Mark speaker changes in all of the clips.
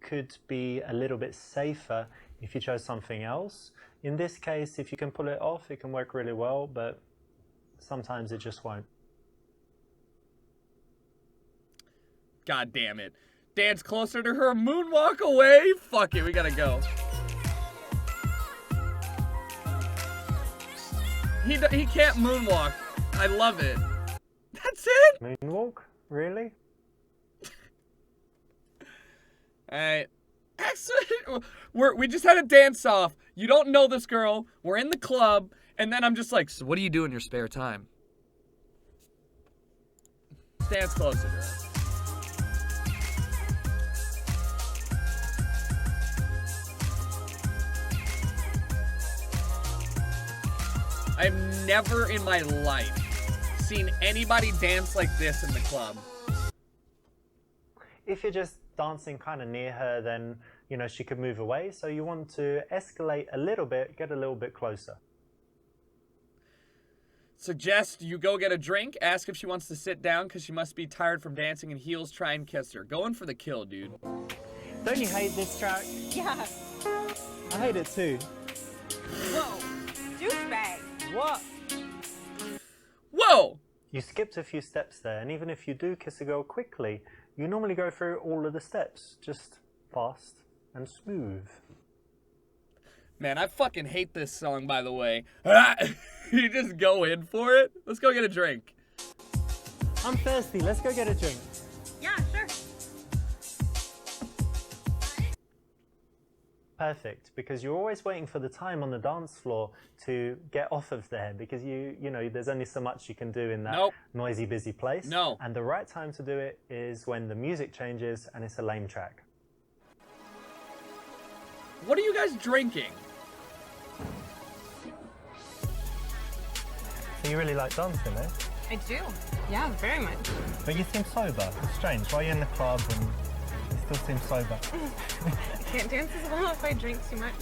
Speaker 1: could be a little bit safer if you chose something else. In this case, if you can pull it off, it can work really well, but sometimes it just won't.
Speaker 2: God damn it. Dance closer to her, moonwalk away. Fuck it, we gotta go. He can't moonwalk. I love it. That's it?
Speaker 1: Moonwalk? Really?
Speaker 2: Alright. Excellent. We just had a dance off. You don't know this girl. We're in the club. And then I'm just like, so what do you do in your spare time? Dance closer to her. I've never in my life seen anybody dance like this in the club.
Speaker 1: If you're just dancing kind of near her, then, you know, she could move away. So you want to escalate a little bit, get a little bit closer.
Speaker 2: Suggest you go get a drink, ask if she wants to sit down because she must be tired from dancing in heels, try and kiss her. Going for the kill, dude.
Speaker 3: Don't you hate this track?
Speaker 4: Yeah.
Speaker 3: I hate it too.
Speaker 4: Whoa. Douchebag.
Speaker 3: What?
Speaker 2: Whoa!
Speaker 1: You skipped a few steps there, and even if you do kiss a girl quickly, you normally go through all of the steps, just fast and smooth.
Speaker 2: Man, I fucking hate this song, by the way. You just go in for it? Let's go get a drink.
Speaker 3: I'm thirsty. Let's go get a drink.
Speaker 4: Yeah, sure.
Speaker 1: Perfect, because you're always waiting for the time on the dance floor to get off of there, because you know, there's only so much you can do in that noisy, busy place.
Speaker 2: No.
Speaker 1: And the right time to do it is when the music changes and it's a lame track.
Speaker 2: What are you guys drinking?
Speaker 1: So you really like dancing, eh?
Speaker 4: I do. Yeah, very much.
Speaker 1: But you seem sober. It's strange. Why are you in the club and you still seem sober?
Speaker 4: I can't dance as well if I drink too much.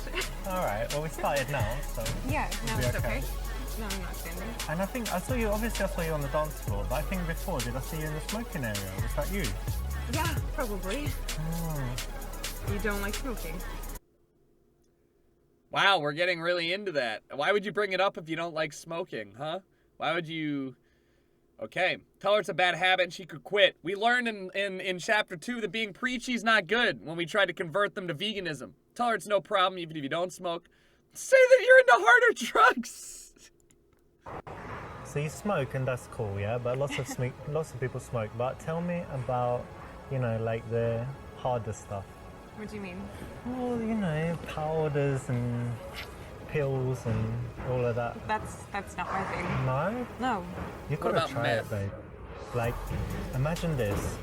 Speaker 1: Alright, well we started now, so...
Speaker 4: Yeah, now
Speaker 1: be
Speaker 4: it's
Speaker 1: okay.
Speaker 4: okay. No, I'm not standing.
Speaker 1: And I think, I saw you on the dance floor, but I think before, did I see you in the smoking area? Was that you?
Speaker 4: Yeah, probably.
Speaker 1: Oh.
Speaker 4: You don't like smoking?
Speaker 2: Wow, we're getting really into that. Why would you bring it up if you don't like smoking, huh? Why would you... Okay. Tell her it's a bad habit and she could quit. We learned in chapter 2 that being preachy is not good when we tried to convert them to veganism. Tell her it's no problem even if you don't smoke. Say that you're into harder drugs.
Speaker 1: So you smoke and that's cool, yeah? But lots of people smoke. But tell me about, you know, like the harder stuff.
Speaker 4: What do you mean?
Speaker 1: Well, you know, powders and pills and all of that.
Speaker 4: That's not my thing.
Speaker 1: No?
Speaker 4: No.
Speaker 1: You've
Speaker 2: What
Speaker 1: got to
Speaker 2: about
Speaker 1: try
Speaker 2: meth?
Speaker 1: it, babe. Like, imagine this.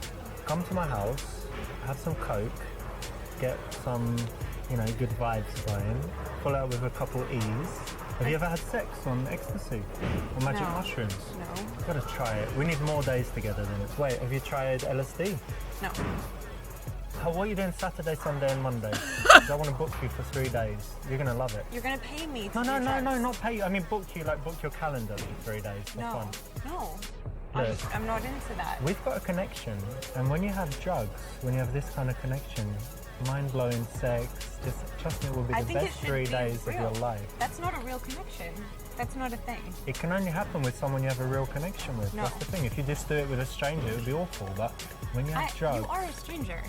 Speaker 1: Come to my house, have some Coke, get some, you know, good vibes going, follow it with a couple E's. Have you ever had sex on ecstasy or magic
Speaker 4: No.
Speaker 1: mushrooms?
Speaker 4: No.
Speaker 1: You've got to try it. We need more days together then. Wait, have you tried LSD?
Speaker 4: No.
Speaker 1: What are you doing Saturday, Sunday and Monday? 'Cause I want to book you for 3 days. You're going to love it.
Speaker 4: You're gonna pay me to
Speaker 1: No,
Speaker 4: do
Speaker 1: no,
Speaker 4: drugs.
Speaker 1: not pay you. I mean book you, like book your calendar for 3 days for
Speaker 4: No.
Speaker 1: fun.
Speaker 4: No.
Speaker 1: Look.
Speaker 4: I'm not into that.
Speaker 1: We've got a connection, and when you have drugs, when you have this kind of connection, mind-blowing sex, just trust me, it will be
Speaker 4: I
Speaker 1: the
Speaker 4: think it
Speaker 1: best
Speaker 4: should
Speaker 1: 3
Speaker 4: be
Speaker 1: days of
Speaker 4: real.
Speaker 1: your life.
Speaker 4: That's not a real connection. That's not a thing.
Speaker 1: It can only happen with someone you have a real connection with.
Speaker 4: No.
Speaker 1: That's the thing. If you just do it with a stranger, it would be awful. But when you have drugs,
Speaker 4: You are a stranger.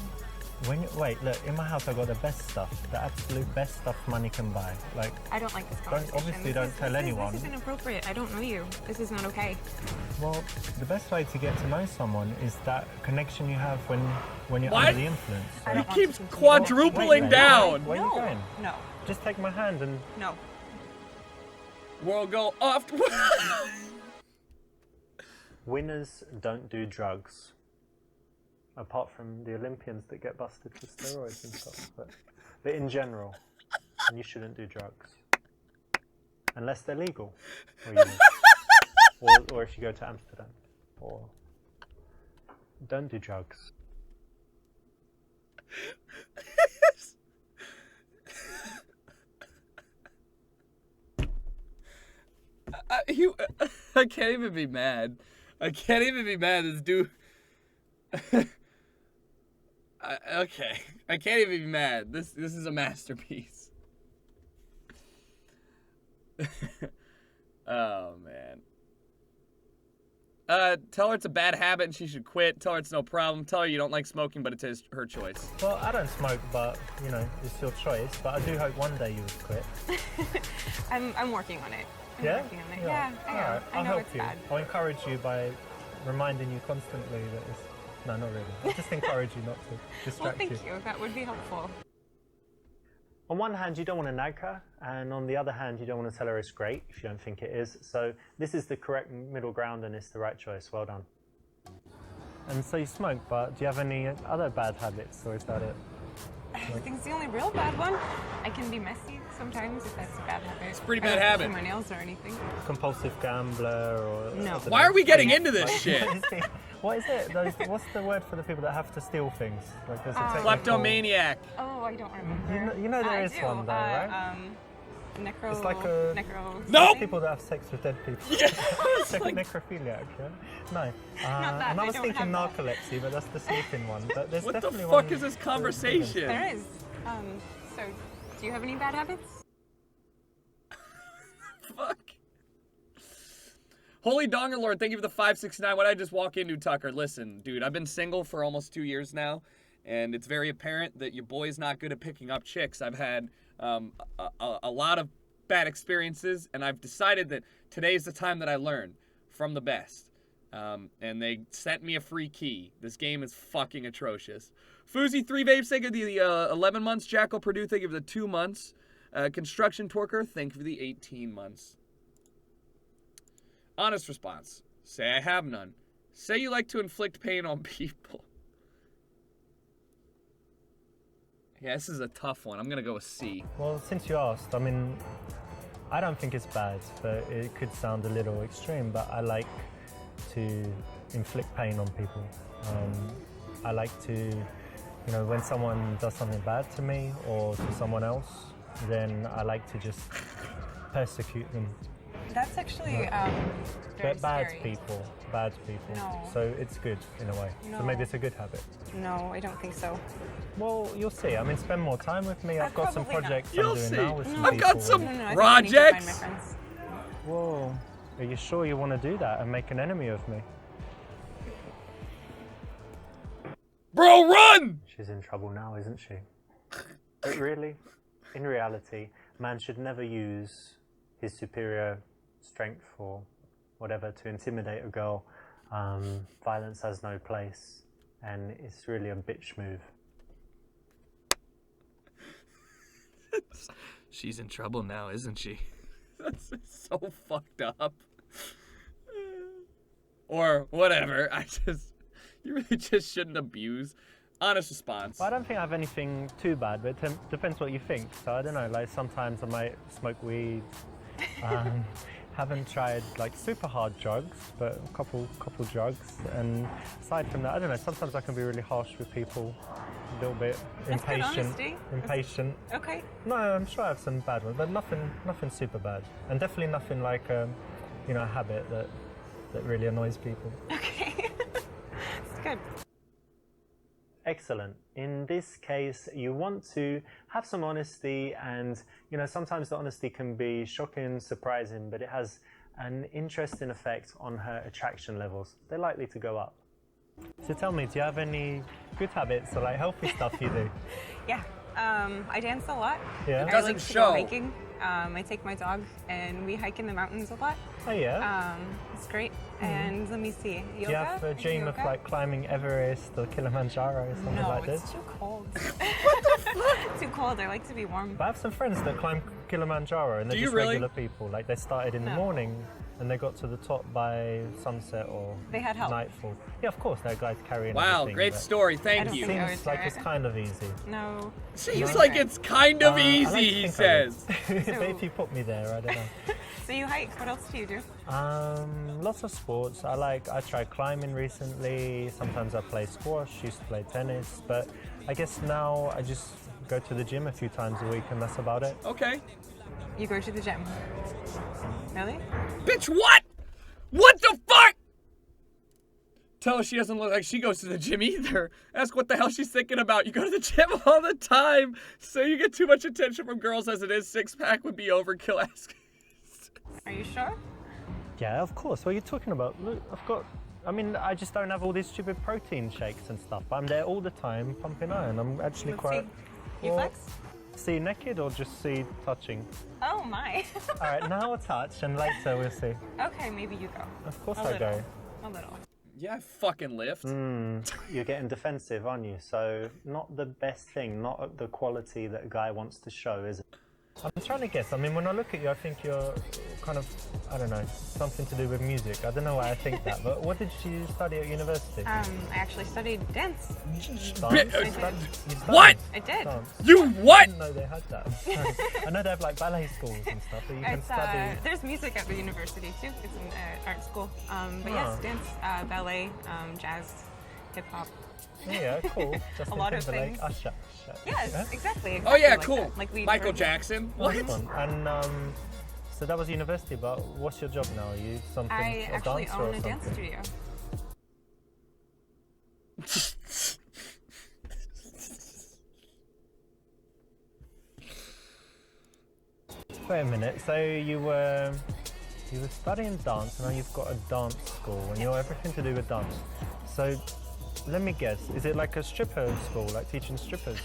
Speaker 1: wait, look, in my house I got the best stuff, the absolute best stuff money can buy. Like,
Speaker 4: I don't like this conversation.
Speaker 1: obviously don't tell anyone.
Speaker 4: This is inappropriate. I don't know you. This is not okay.
Speaker 1: well, the best way to get to know someone is that connection you have when you're
Speaker 2: What?
Speaker 1: under the influence.
Speaker 4: I
Speaker 2: He
Speaker 4: don't want
Speaker 2: keeps
Speaker 4: to continue.
Speaker 2: quadrupling
Speaker 1: Wait, wait,
Speaker 2: down.
Speaker 1: Where are you
Speaker 4: No.
Speaker 1: going?
Speaker 4: No.
Speaker 1: Just take my hand and
Speaker 4: No.
Speaker 2: We'll go off.
Speaker 1: winners don't do drugs. Apart from the Olympians that get busted for steroids and stuff. But in general, you shouldn't do drugs. Unless they're legal. Or, you know, or if you go to Amsterdam. Or don't do drugs.
Speaker 2: I can't even be mad. I can't even be mad. This dude. Okay. I can't even be mad. This is a masterpiece. Oh, man. Tell her it's a bad habit and she should quit. Tell her it's no problem. Tell her you don't like smoking, but it's her choice.
Speaker 3: Well, I don't smoke, but, you know, it's your choice. But I do hope one day you would quit.
Speaker 4: I'm working on it. I'm
Speaker 3: Yeah?
Speaker 4: working on it. Yeah, I know.
Speaker 3: Alright,
Speaker 4: I
Speaker 3: I'll
Speaker 4: know
Speaker 3: help
Speaker 4: it's
Speaker 3: you.
Speaker 4: bad.
Speaker 3: I'll encourage you by reminding you constantly that it's... No, not really. I'll just encourage you not to
Speaker 4: Well,
Speaker 3: distract
Speaker 4: thank
Speaker 3: you.
Speaker 4: you. That would be helpful.
Speaker 1: On one hand, you don't want to nag her, and on the other hand, you don't want to tell her it's great if you don't think it is. So this is the correct middle ground, and it's the right choice. Well done.
Speaker 3: And so you smoke, but do you have any other bad habits, or is that it?
Speaker 4: I think it's the only real bad one. I can be messy sometimes if that's a bad habit. It's
Speaker 2: a pretty bad habit.
Speaker 4: My nails or anything.
Speaker 3: Compulsive gambler, or...
Speaker 4: No.
Speaker 3: I don't
Speaker 2: Why
Speaker 3: know,
Speaker 2: are we getting
Speaker 3: thief,
Speaker 2: into this
Speaker 3: like,
Speaker 2: shit?
Speaker 3: What is it? What's the word for the people that have to steal things? Like there's a technical...
Speaker 2: Kleptomaniac.
Speaker 4: Oh, I don't remember.
Speaker 3: You know there
Speaker 4: I
Speaker 3: is
Speaker 4: do.
Speaker 3: one though, right?
Speaker 4: Necro.
Speaker 3: It's like a-
Speaker 4: Necro.
Speaker 2: No!
Speaker 4: something?
Speaker 3: People that have sex with dead people.
Speaker 2: Yeah, it's like-
Speaker 3: Necrophiliac, yeah? No.
Speaker 4: that,
Speaker 3: and I
Speaker 4: I
Speaker 3: was
Speaker 4: don't
Speaker 3: thinking
Speaker 4: have that.
Speaker 3: narcolepsy, but that's the sleeping one. But there's
Speaker 2: What the
Speaker 3: definitely
Speaker 2: fuck
Speaker 3: one
Speaker 2: is this
Speaker 3: for
Speaker 2: conversation?
Speaker 4: There is. So, do you have any bad habits?
Speaker 2: Fuck. Holy Donger Lord, thank you for the 569. What did I just walk into, Tucker? Listen, dude, I've been single for almost 2 years now, and it's very apparent that your boy's not good at picking up chicks. I've had a lot of bad experiences, and I've decided that today's the time that I learn from the best. And they sent me a free key. This game is fucking atrocious. Foozy 3 Vapes, thank you for the 11 months. Jackal Purdue, thank you for the 2 months. Construction Torker, thank you for the 18 months. Honest response. Say I have none. Say you like to inflict pain on people. Yeah, this is a tough one. I'm going to go with C.
Speaker 3: Well, since you asked, I mean, I don't think it's bad, but it could sound a little extreme, but I like to inflict pain on people. I like to, you know, when someone does something bad to me or to someone else, then I like to just persecute them.
Speaker 4: That's actually very
Speaker 3: But bad
Speaker 4: scary.
Speaker 3: people.
Speaker 4: No.
Speaker 3: So it's good in a way. So
Speaker 4: No.
Speaker 3: maybe it's a good habit.
Speaker 4: No, I don't think so.
Speaker 3: Well, you'll see. I mean, spend more time with me. I've got some
Speaker 4: Probably not.
Speaker 3: projects
Speaker 2: You'll
Speaker 3: I'm doing
Speaker 2: see.
Speaker 3: now with some
Speaker 2: I've got
Speaker 3: people.
Speaker 2: some-
Speaker 4: No, I think I need to find my
Speaker 2: Projects?
Speaker 4: friends.
Speaker 3: Whoa. Are you sure you want to do that and make an enemy of me?
Speaker 2: Bro, run!
Speaker 1: She's in trouble now, isn't she? But really, in reality, man should never use his superior strength or whatever to intimidate a girl. Violence has no place, and it's really a bitch move.
Speaker 2: She's in trouble now, isn't she? That's so fucked up. Or whatever. You really just shouldn't abuse. Honest response.
Speaker 3: Well, I don't think I have anything too bad, but it depends what you think. So I don't know, like sometimes I might smoke weed. Haven't tried like super hard drugs, but a couple drugs. And aside from that, I don't know, sometimes I can be really harsh with people, a little bit
Speaker 4: That's good
Speaker 3: impatient.
Speaker 4: honesty.
Speaker 3: Impatient.
Speaker 4: Okay.
Speaker 3: No, I'm sure I have some bad ones, but nothing super bad. And definitely nothing like a habit that really annoys people.
Speaker 4: Okay. It's good.
Speaker 1: Excellent. In this case, you want to have some honesty, and you know sometimes the honesty can be shocking, surprising, but it has an interesting effect on her attraction levels. They're likely to go up.
Speaker 3: So tell me, do you have any good habits or like healthy stuff you do?
Speaker 4: Yeah. I dance a lot.
Speaker 3: Yeah.
Speaker 4: I
Speaker 2: Doesn't
Speaker 4: like to
Speaker 2: show.
Speaker 4: go hiking. I take my dog and we hike in the mountains a lot.
Speaker 3: Oh yeah.
Speaker 4: It's great. And let me see. Yoga?
Speaker 3: Do you have a dream of like climbing Everest or Kilimanjaro or something
Speaker 4: No,
Speaker 3: like
Speaker 4: it's
Speaker 3: this?
Speaker 4: too cold. Too cold. I like to be warm.
Speaker 3: But I have some friends that climb Kilimanjaro and they're
Speaker 2: Do you
Speaker 3: just
Speaker 2: really?
Speaker 3: regular people. Like they started in the
Speaker 4: No.
Speaker 3: morning and they got to the top by sunset or
Speaker 4: They had help.
Speaker 3: nightfall. Yeah, of course, they're guys carrying
Speaker 2: Wow,
Speaker 3: everything,
Speaker 2: great
Speaker 3: but
Speaker 2: story.
Speaker 4: I
Speaker 2: Thank
Speaker 4: don't
Speaker 2: you.
Speaker 4: think I would
Speaker 3: Seems
Speaker 4: do
Speaker 3: like
Speaker 4: it.
Speaker 3: it's kind of easy.
Speaker 4: No.
Speaker 2: Seems
Speaker 4: No.
Speaker 2: like it's kind of
Speaker 3: I like
Speaker 2: easy,
Speaker 3: to
Speaker 2: he
Speaker 3: think I
Speaker 2: says.
Speaker 3: would. But if you put me there, I don't know.
Speaker 4: So you hike. What else do you do?
Speaker 3: Lots of sports. I tried climbing recently. Sometimes I play squash, used to play tennis, but I guess now I just go to the gym a few times a week and that's about it.
Speaker 2: Okay.
Speaker 4: You go to the gym. Really?
Speaker 2: Bitch, what? What the fuck? Tell her she doesn't look like she goes to the gym either. Ask what the hell she's thinking about. You go to the gym all the time, so you get too much attention from girls as it is. 6-pack would be overkill. Ask.
Speaker 4: Are you sure?
Speaker 3: Yeah, of course. What are you talking about? Look, I just don't have all these stupid protein shakes and stuff. I'm there all the time pumping iron. I'm actually
Speaker 4: Let's
Speaker 3: quite...
Speaker 4: see. You flex?
Speaker 3: See naked or just see touching?
Speaker 4: Oh my.
Speaker 3: All right, now we'll touch and later we'll see.
Speaker 4: Okay, maybe you go.
Speaker 3: Of course
Speaker 4: A
Speaker 3: I
Speaker 4: little.
Speaker 3: go.
Speaker 4: A little.
Speaker 2: Yeah, I fucking lift.
Speaker 1: You're getting defensive, aren't you? So not the best thing, not the quality that a guy wants to show, is it?
Speaker 3: I'm trying to guess. I mean, when I look at you, I think you're kind of, I don't know, something to do with music. I don't know why I think that, but what did you study at university?
Speaker 4: I actually studied dance.
Speaker 3: Dance?
Speaker 2: Bi-
Speaker 3: You studied
Speaker 2: What?
Speaker 4: I did.
Speaker 3: Dance.
Speaker 2: You
Speaker 3: I
Speaker 2: what?
Speaker 3: didn't know they had that. I know they have like ballet schools and stuff, but you can
Speaker 4: It's,
Speaker 3: study.
Speaker 4: there's music at the university too. It's an art school. But
Speaker 3: Oh.
Speaker 4: yes, dance, ballet, jazz, hip hop.
Speaker 3: Yeah, cool. Justin
Speaker 4: lot of
Speaker 3: Timberlake,
Speaker 4: things.
Speaker 3: Usher.
Speaker 4: Yes, exactly.
Speaker 2: Oh yeah,
Speaker 4: like
Speaker 2: cool.
Speaker 4: that. Like lead
Speaker 2: Michael
Speaker 4: for-
Speaker 2: Jackson.
Speaker 3: What?
Speaker 2: What?
Speaker 3: And so that was university, but what's your job now? Are you something
Speaker 4: I
Speaker 3: a
Speaker 4: actually
Speaker 3: dancer or
Speaker 4: own a dance
Speaker 3: something?
Speaker 4: studio.
Speaker 3: Wait a minute. So you were studying dance, and now you've got a dance school, and you're everything to do with dance. So let me guess. Is it like a stripper school, like teaching strippers?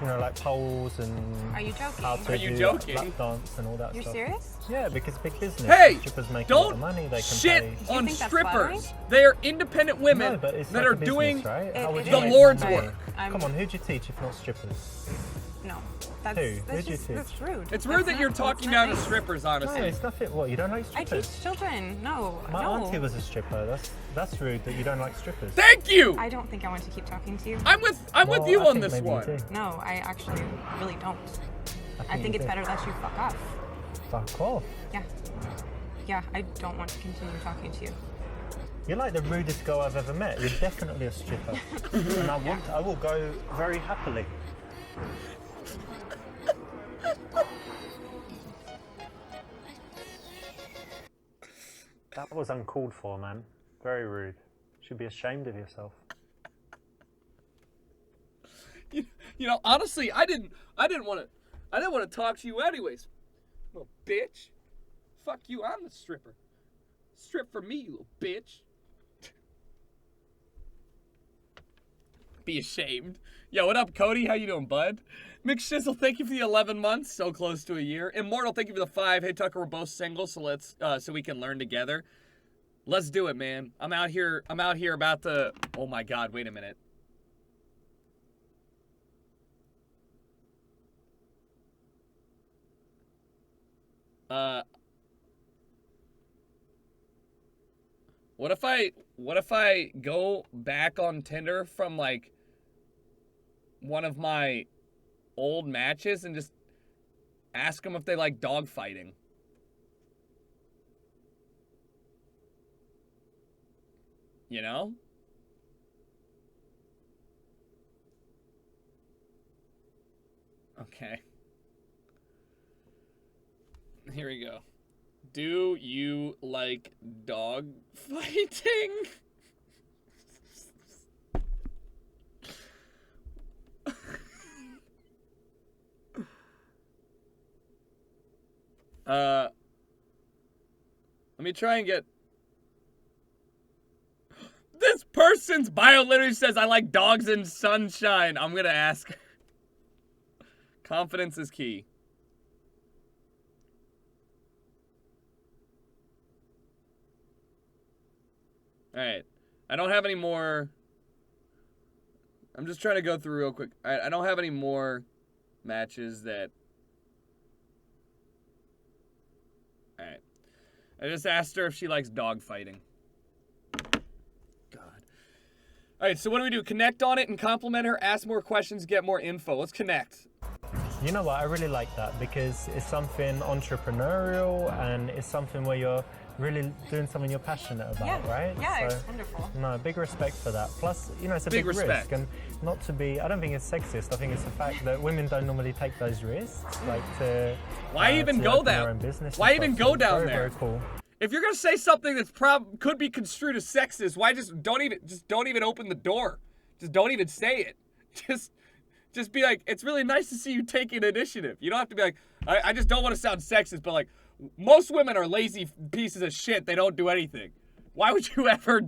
Speaker 3: You know, like poles and
Speaker 4: Are you joking?
Speaker 3: how to
Speaker 2: Are you
Speaker 3: do
Speaker 2: joking?
Speaker 3: like, lap dance and all that
Speaker 4: You're
Speaker 3: stuff.
Speaker 4: serious?
Speaker 3: Yeah, because it's big business.
Speaker 2: Hey,
Speaker 3: strippers make a lot of
Speaker 2: don't
Speaker 3: money. They can
Speaker 2: shit
Speaker 3: pay.
Speaker 2: on
Speaker 4: think that's
Speaker 2: strippers.
Speaker 4: flattering?
Speaker 2: They are independent women
Speaker 3: No, but it's
Speaker 2: that
Speaker 3: like
Speaker 2: are
Speaker 3: a business,
Speaker 2: doing
Speaker 3: right?
Speaker 4: It-
Speaker 3: How would
Speaker 4: it
Speaker 3: you
Speaker 2: the
Speaker 3: make
Speaker 2: Lord's
Speaker 3: money?
Speaker 2: work.
Speaker 3: Come on, who'd you teach if not strippers?
Speaker 4: No. That's,
Speaker 3: Who?
Speaker 4: that's
Speaker 3: Who'd you
Speaker 4: just
Speaker 3: teach?
Speaker 4: that's rude.
Speaker 2: It's
Speaker 4: That's
Speaker 2: rude that
Speaker 4: not-
Speaker 2: you're
Speaker 4: that's
Speaker 2: talking
Speaker 4: not
Speaker 2: down to
Speaker 4: nice.
Speaker 2: strippers,
Speaker 3: No,
Speaker 2: honestly.
Speaker 3: it's nothing. What, you don't like
Speaker 4: I
Speaker 3: strippers?
Speaker 4: teach children. No.
Speaker 3: My
Speaker 4: no.
Speaker 3: auntie was a stripper. That's rude that you don't like strippers.
Speaker 2: Thank you.
Speaker 4: I don't think I want to keep talking to you.
Speaker 2: I'm with
Speaker 3: Well,
Speaker 2: you
Speaker 3: I
Speaker 2: on
Speaker 3: think
Speaker 2: this
Speaker 3: maybe you
Speaker 2: one.
Speaker 3: do.
Speaker 4: No, I actually really don't. I think
Speaker 3: you
Speaker 4: it's
Speaker 3: do.
Speaker 4: better that you fuck off.
Speaker 3: Fuck off.
Speaker 4: Yeah. Yeah, I don't want to continue talking to you.
Speaker 3: You're like the rudest girl I've ever met. You're definitely a stripper. And I will go very happily.
Speaker 1: That was uncalled for, man. Very rude. Should be ashamed of yourself.
Speaker 2: You know, honestly, I didn't want to talk to you anyways. Little bitch. Fuck you, I'm the stripper. Strip for me, you little bitch. Be ashamed. Yo, what up, Cody? How you doing, bud? McShizzle, thank you for the 11 months. So close to a year. Immortal, thank you for the 5. Hey, Tucker, we're both single, so let's so we can learn together. Let's do it, man. I'm out here about to... Oh my god, wait a minute. What if I go back on Tinder from like one of my old matches and just ask them if they like dog fighting? You know? Okay. Here we go. Do you like dog fighting? Let me try and get... This person's bio literally says, I like dogs and sunshine. I'm gonna ask. Confidence is key. Alright. I don't have any more... I'm just trying to go through real quick. I don't have any more matches that... Alright. I just asked her if she likes dog fighting. God. Alright, so what do we do? Connect on it and compliment her, ask more questions, get more info. Let's connect.
Speaker 3: You know what? I really like that because it's something entrepreneurial and it's something where you're really doing something you're passionate about,
Speaker 4: Yeah.
Speaker 3: right?
Speaker 4: Yeah,
Speaker 3: So,
Speaker 4: it's wonderful.
Speaker 3: no, big respect for that. Plus, you know, it's a
Speaker 2: Big
Speaker 3: big risk.
Speaker 2: respect.
Speaker 3: And not to be, I don't think it's sexist. I think it's the fact that women don't normally take those risks. Like to...
Speaker 2: Why even
Speaker 3: to
Speaker 2: go
Speaker 3: open
Speaker 2: down-
Speaker 3: their own business
Speaker 2: why
Speaker 3: and
Speaker 2: even
Speaker 3: stuff.
Speaker 2: go
Speaker 3: So
Speaker 2: down
Speaker 3: very,
Speaker 2: there?
Speaker 3: Very cool.
Speaker 2: If you're gonna say something that's could be construed as sexist, why just don't even open the door. Just don't even say it. Just be like, it's really nice to see you taking initiative. You don't have to be like, I just don't want to sound sexist, but like, most women are lazy pieces of shit. They don't do anything. Why would you ever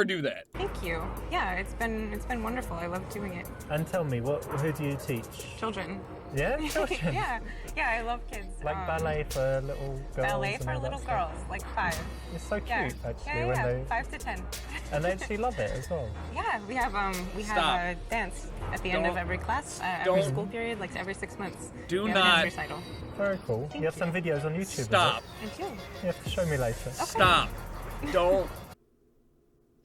Speaker 2: do that?
Speaker 4: Thank you. Yeah, it's been wonderful. I love doing it.
Speaker 3: And tell me, who do you teach?
Speaker 4: Children.
Speaker 3: Yeah, children.
Speaker 4: Yeah, I love kids.
Speaker 3: Like ballet for little girls.
Speaker 4: Ballet
Speaker 3: and
Speaker 4: for
Speaker 3: all that
Speaker 4: little
Speaker 3: stuff.
Speaker 4: girls, like 5.
Speaker 3: It's so cute,
Speaker 4: Yeah.
Speaker 3: actually, when they
Speaker 4: 5 to 10.
Speaker 3: and they actually love it as well.
Speaker 4: Yeah, we have
Speaker 2: Stop.
Speaker 4: a dance at the end of
Speaker 2: Don't-
Speaker 4: every class, every
Speaker 2: don't-
Speaker 4: school period, like every 6 months.
Speaker 2: Do
Speaker 4: we have a
Speaker 2: not-
Speaker 4: dance recital.
Speaker 3: Very cool. You have some videos on YouTube. of
Speaker 2: Stop.
Speaker 3: it.
Speaker 4: Thank you.
Speaker 3: You have to show me later.
Speaker 2: Stop. Don't.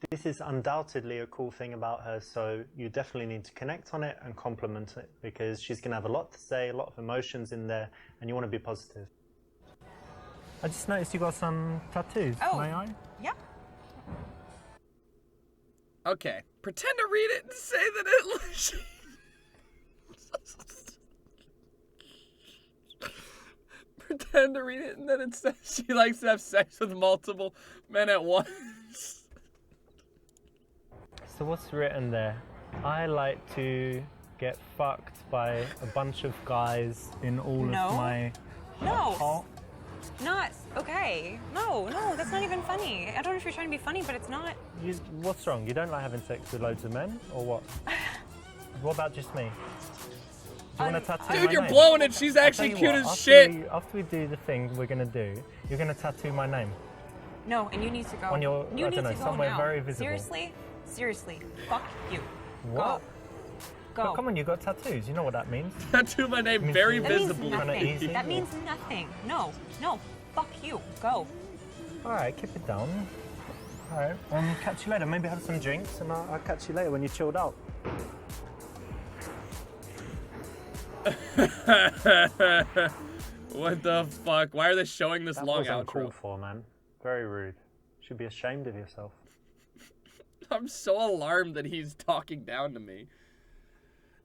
Speaker 1: This is undoubtedly a cool thing about her, so you definitely need to connect on it and compliment it, because she's going to have a lot to say, a lot of emotions in there, and you want to be positive.
Speaker 3: I just noticed you got some tattoos.
Speaker 4: Oh.
Speaker 3: May I?
Speaker 4: Yeah.
Speaker 2: Okay. Pretend to read it and say that it. Pretend to read it and then it says she likes to have sex with multiple men at once.
Speaker 3: So what's written there? I like to get fucked by a bunch of guys in all
Speaker 4: No.
Speaker 3: of my
Speaker 4: No.
Speaker 3: hot.
Speaker 4: Not okay. No, that's not even funny. I don't know if you're trying to be funny, but it's not.
Speaker 3: What's wrong? You don't like having sex with loads of men, or what? What about just me? Do you want to tattoo
Speaker 2: Dude,
Speaker 3: my
Speaker 2: you're
Speaker 3: name?
Speaker 2: blowing it. She's
Speaker 3: I'll
Speaker 2: actually
Speaker 3: tell you
Speaker 2: cute
Speaker 3: what,
Speaker 2: as shit.
Speaker 3: After we do the thing we're gonna do, you're gonna tattoo my name.
Speaker 4: No, and you need to go.
Speaker 3: On your-
Speaker 4: you
Speaker 3: I
Speaker 4: need
Speaker 3: don't know,
Speaker 4: to go
Speaker 3: somewhere
Speaker 4: now.
Speaker 3: very visible.
Speaker 4: Seriously. Fuck you.
Speaker 3: What?
Speaker 4: Go.
Speaker 3: But come on, you got tattoos. You know what that means.
Speaker 2: Tattoo my name
Speaker 3: Means
Speaker 2: very
Speaker 3: you-
Speaker 4: That means
Speaker 2: visibly.
Speaker 3: Kinda
Speaker 4: nothing.
Speaker 3: easy.
Speaker 4: That means nothing. No. Fuck you. Go.
Speaker 3: All right, keep it down. All right, catch you later. Maybe have some drinks, and I'll catch you later when you're chilled out.
Speaker 2: What the fuck? Why are they showing this
Speaker 1: That
Speaker 2: long
Speaker 1: was
Speaker 2: outro?
Speaker 1: uncalled for, man. Very rude. Should be ashamed of yourself.
Speaker 2: I'm so alarmed that he's talking down to me.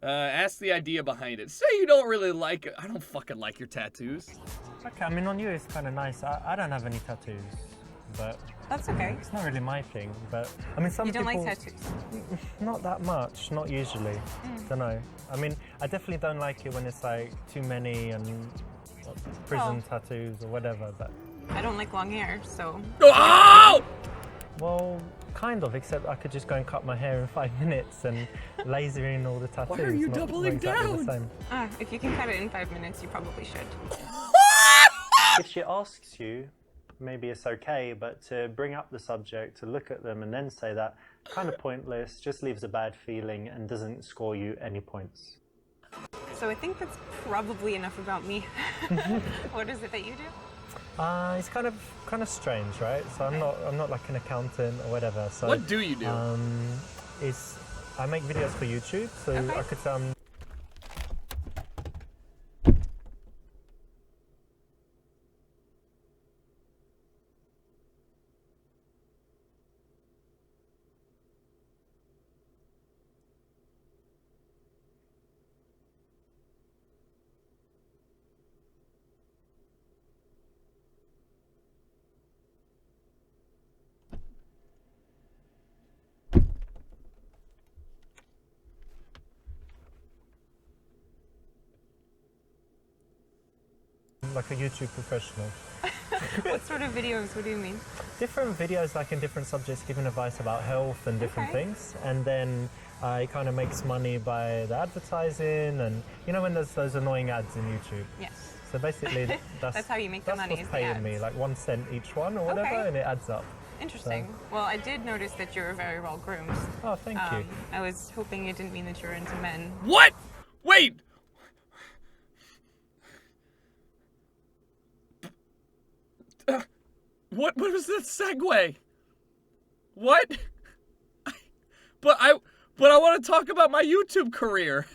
Speaker 2: Ask the idea behind it. Say you don't really like it. I don't fucking like your tattoos.
Speaker 3: Okay, I mean on you it's kind of nice. I don't have any tattoos, but
Speaker 4: That's okay.
Speaker 3: it's not really my thing. But I mean some
Speaker 4: You don't
Speaker 3: people.
Speaker 4: like tattoos.
Speaker 3: Not that much, not usually. Don't know. I mean, I definitely don't like it when it's like too many and prison tattoos or whatever. But
Speaker 4: I don't like long hair, so.
Speaker 2: Oh!
Speaker 3: well, kind of. Except I could just go and cut my hair in 5 minutes and laser in all the tattoos.
Speaker 2: are you
Speaker 3: not
Speaker 2: doubling
Speaker 3: exactly the
Speaker 2: down?
Speaker 3: same.
Speaker 4: If you can cut it in 5 minutes, you probably should.
Speaker 1: If she asks you, maybe it's okay, but to bring up the subject, to look at them and then say that, kind of pointless, just leaves a bad feeling and doesn't score you any points.
Speaker 4: So I think that's probably enough about me. What is it that you do?
Speaker 3: It's kind of strange, right? So I'm not like an accountant or whatever. So
Speaker 2: What do you do?
Speaker 3: I make videos for YouTube, so
Speaker 4: Okay.
Speaker 3: I could like a YouTube professional.
Speaker 4: What sort of videos? What do you mean?
Speaker 3: Different videos, like in different subjects, giving advice about health and different
Speaker 4: Okay.
Speaker 3: things, and then it kind of makes money by the advertising, and you know when there's those annoying ads in YouTube.
Speaker 4: Yes.
Speaker 3: So basically,
Speaker 4: That's how you make the
Speaker 3: that's
Speaker 4: money,
Speaker 3: what's
Speaker 4: is the
Speaker 3: paying me,
Speaker 4: ads.
Speaker 3: like 1 cent each one or whatever,
Speaker 4: Okay.
Speaker 3: and it adds up.
Speaker 4: Interesting. Well, I did notice that you were very well groomed.
Speaker 3: Oh, thank you.
Speaker 4: I was hoping it didn't mean that you were into men.
Speaker 2: What? Wait! What was that segue? What? But I want to talk about my YouTube career.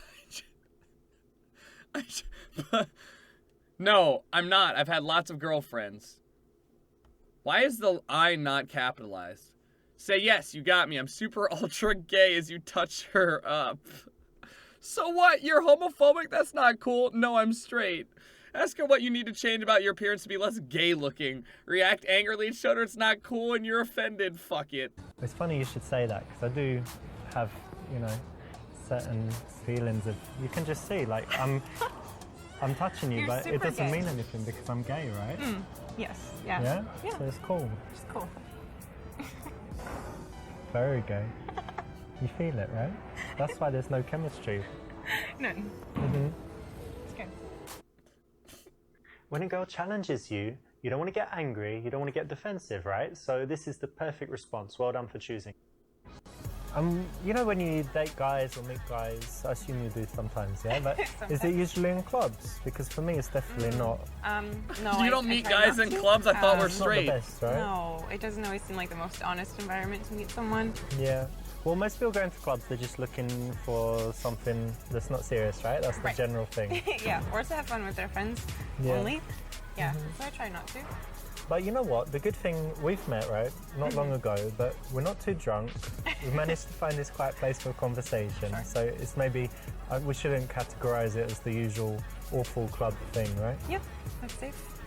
Speaker 2: No, I'm not. I've had lots of girlfriends. Why is the I not capitalized? Say yes, you got me. I'm super ultra gay as you touch her up. So what? You're homophobic? That's not cool. No, I'm straight. Ask her what you need to change about your appearance to be less gay-looking. React angrily and show her it's not cool and you're offended. Fuck it.
Speaker 3: It's funny you should say that, because I do have, certain feelings of, you can just see, like, I'm touching you,
Speaker 4: You're
Speaker 3: but it
Speaker 4: super
Speaker 3: doesn't
Speaker 4: gay.
Speaker 3: mean anything because I'm gay, right?
Speaker 4: Yes. Yeah.
Speaker 3: Yeah?
Speaker 4: Yeah.
Speaker 3: So it's cool.
Speaker 4: It's cool.
Speaker 3: Very gay. You feel it, right? That's why there's no chemistry.
Speaker 4: None.
Speaker 3: Mm-hmm.
Speaker 4: It's good.
Speaker 1: When a girl challenges you, you don't want to get angry, you don't want to get defensive, right? So this is the perfect response. Well done for choosing.
Speaker 3: When you date guys or meet guys, I assume you do sometimes, yeah? But is it
Speaker 4: Sometimes.
Speaker 3: usually in clubs? Because for me, it's definitely not.
Speaker 4: No.
Speaker 2: You don't
Speaker 4: I
Speaker 2: meet
Speaker 4: try
Speaker 2: guys
Speaker 4: not
Speaker 2: in
Speaker 4: to.
Speaker 2: clubs? I thought we're
Speaker 3: It's not the
Speaker 2: straight.
Speaker 3: best, right?
Speaker 4: No, it doesn't always seem like the most honest environment to meet someone.
Speaker 3: Yeah. Well, most people go into clubs, they're just looking for something that's not serious, right? That's the
Speaker 4: Right.
Speaker 3: general thing.
Speaker 4: Yeah, or to have fun with their friends
Speaker 3: Yeah.
Speaker 4: only. Yeah, so I try not to.
Speaker 3: But you know what? The good thing, we've met, right? Not long ago, but we're not too drunk. We've managed to find this quiet place for conversation.
Speaker 4: Sure.
Speaker 3: So it's maybe, we shouldn't categorize it as the usual awful club thing, right?
Speaker 4: Yep, that's safe.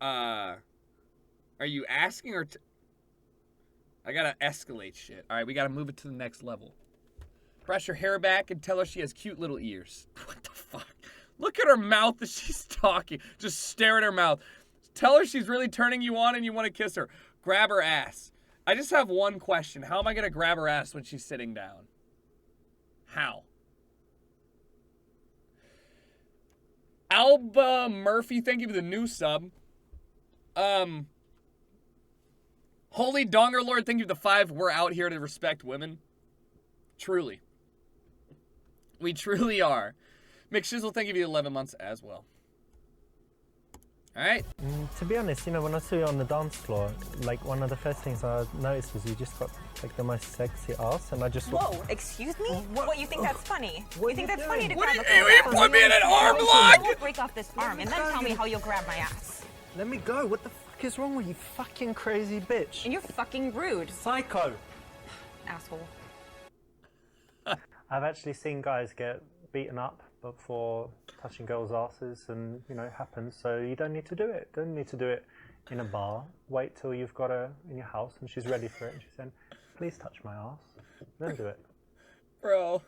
Speaker 2: Are you asking or... I gotta escalate shit. All right, we gotta move it to the next level. Brush her hair back and tell her she has cute little ears. What the fuck? Look at her mouth as she's talking. Just stare at her mouth. Tell her she's really turning you on and you want to kiss her. Grab her ass. I just have one question. How am I gonna grab her ass when she's sitting down? How? Alba Murphy, thank you for the new sub. Holy Donger Lord, thank you for the 5. We're out here to respect women. Truly. We truly are. McShizzle, thank you for the 11 months as well. Alright.
Speaker 3: To be honest, when I saw you on the dance floor, like one of the first things I noticed was you just got like the most sexy ass, and I just
Speaker 4: Whoa, excuse me? What, you think that's funny?
Speaker 3: What
Speaker 4: You think
Speaker 3: are you
Speaker 4: that's funny to
Speaker 3: doing?
Speaker 2: What
Speaker 4: grab
Speaker 2: do
Speaker 4: a
Speaker 2: you
Speaker 4: girl?
Speaker 2: put me in an arm lock?
Speaker 4: Don't break off this arm and then tell me how you'll grab my ass.
Speaker 3: Let me go. What the fuck is wrong with you, fucking crazy bitch?
Speaker 4: And you're fucking rude,
Speaker 3: Psycho.
Speaker 4: asshole.
Speaker 1: I've actually seen guys get beaten up before touching girls' asses, and it happens. So you don't need to do it. Don't need to do it in a bar. Wait till you've got her in your house and she's ready for it. And she's saying, "Please touch my ass." Then do it.
Speaker 2: Bro.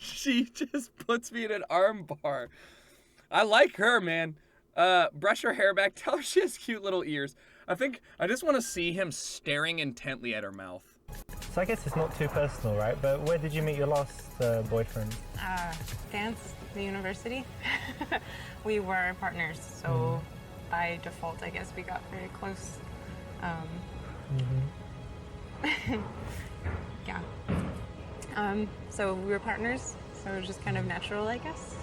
Speaker 2: She just puts me in an arm bar. I like her, man. Brush her hair back. Tell her she has cute little ears. I just want to see him staring intently at her mouth.
Speaker 3: So I guess it's not too personal, right? But where did you meet your last boyfriend?
Speaker 4: Dance, the university. We were partners, so by default, I guess we got very close. Yeah. So we were partners, so it was just kind of natural, I guess.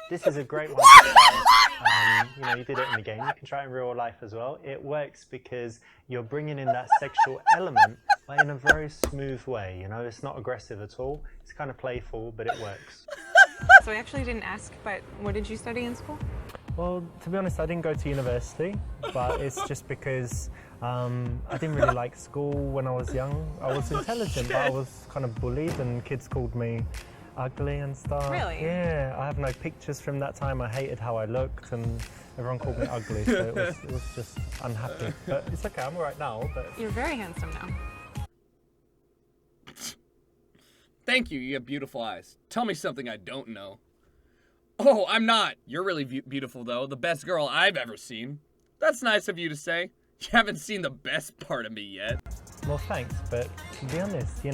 Speaker 1: This is a great one to try. You did it in the game. You can try it in real life as well. It works because you're bringing in that sexual element, but in a very smooth way. It's not aggressive at all. It's kind of playful, but it works.
Speaker 4: So I actually didn't ask, but what did you study in school?
Speaker 3: Well, to be honest, I didn't go to university, but it's just because I didn't really like school when I was young. I was intelligent, but I was kind of bullied, and kids called me ugly and stuff.
Speaker 4: Really?
Speaker 3: Yeah, I have no pictures from that time. I hated how I looked, and everyone called me ugly, so it was just unhappy. But it's okay, I'm all right now. But
Speaker 4: You're very handsome now.
Speaker 2: Thank you. You have beautiful eyes. Tell me something I don't know. Oh, I'm not. You're really beautiful, though. The best girl I've ever seen. That's nice of you to say. You haven't seen the best part of me yet.
Speaker 3: well, thanks. But to be honest, you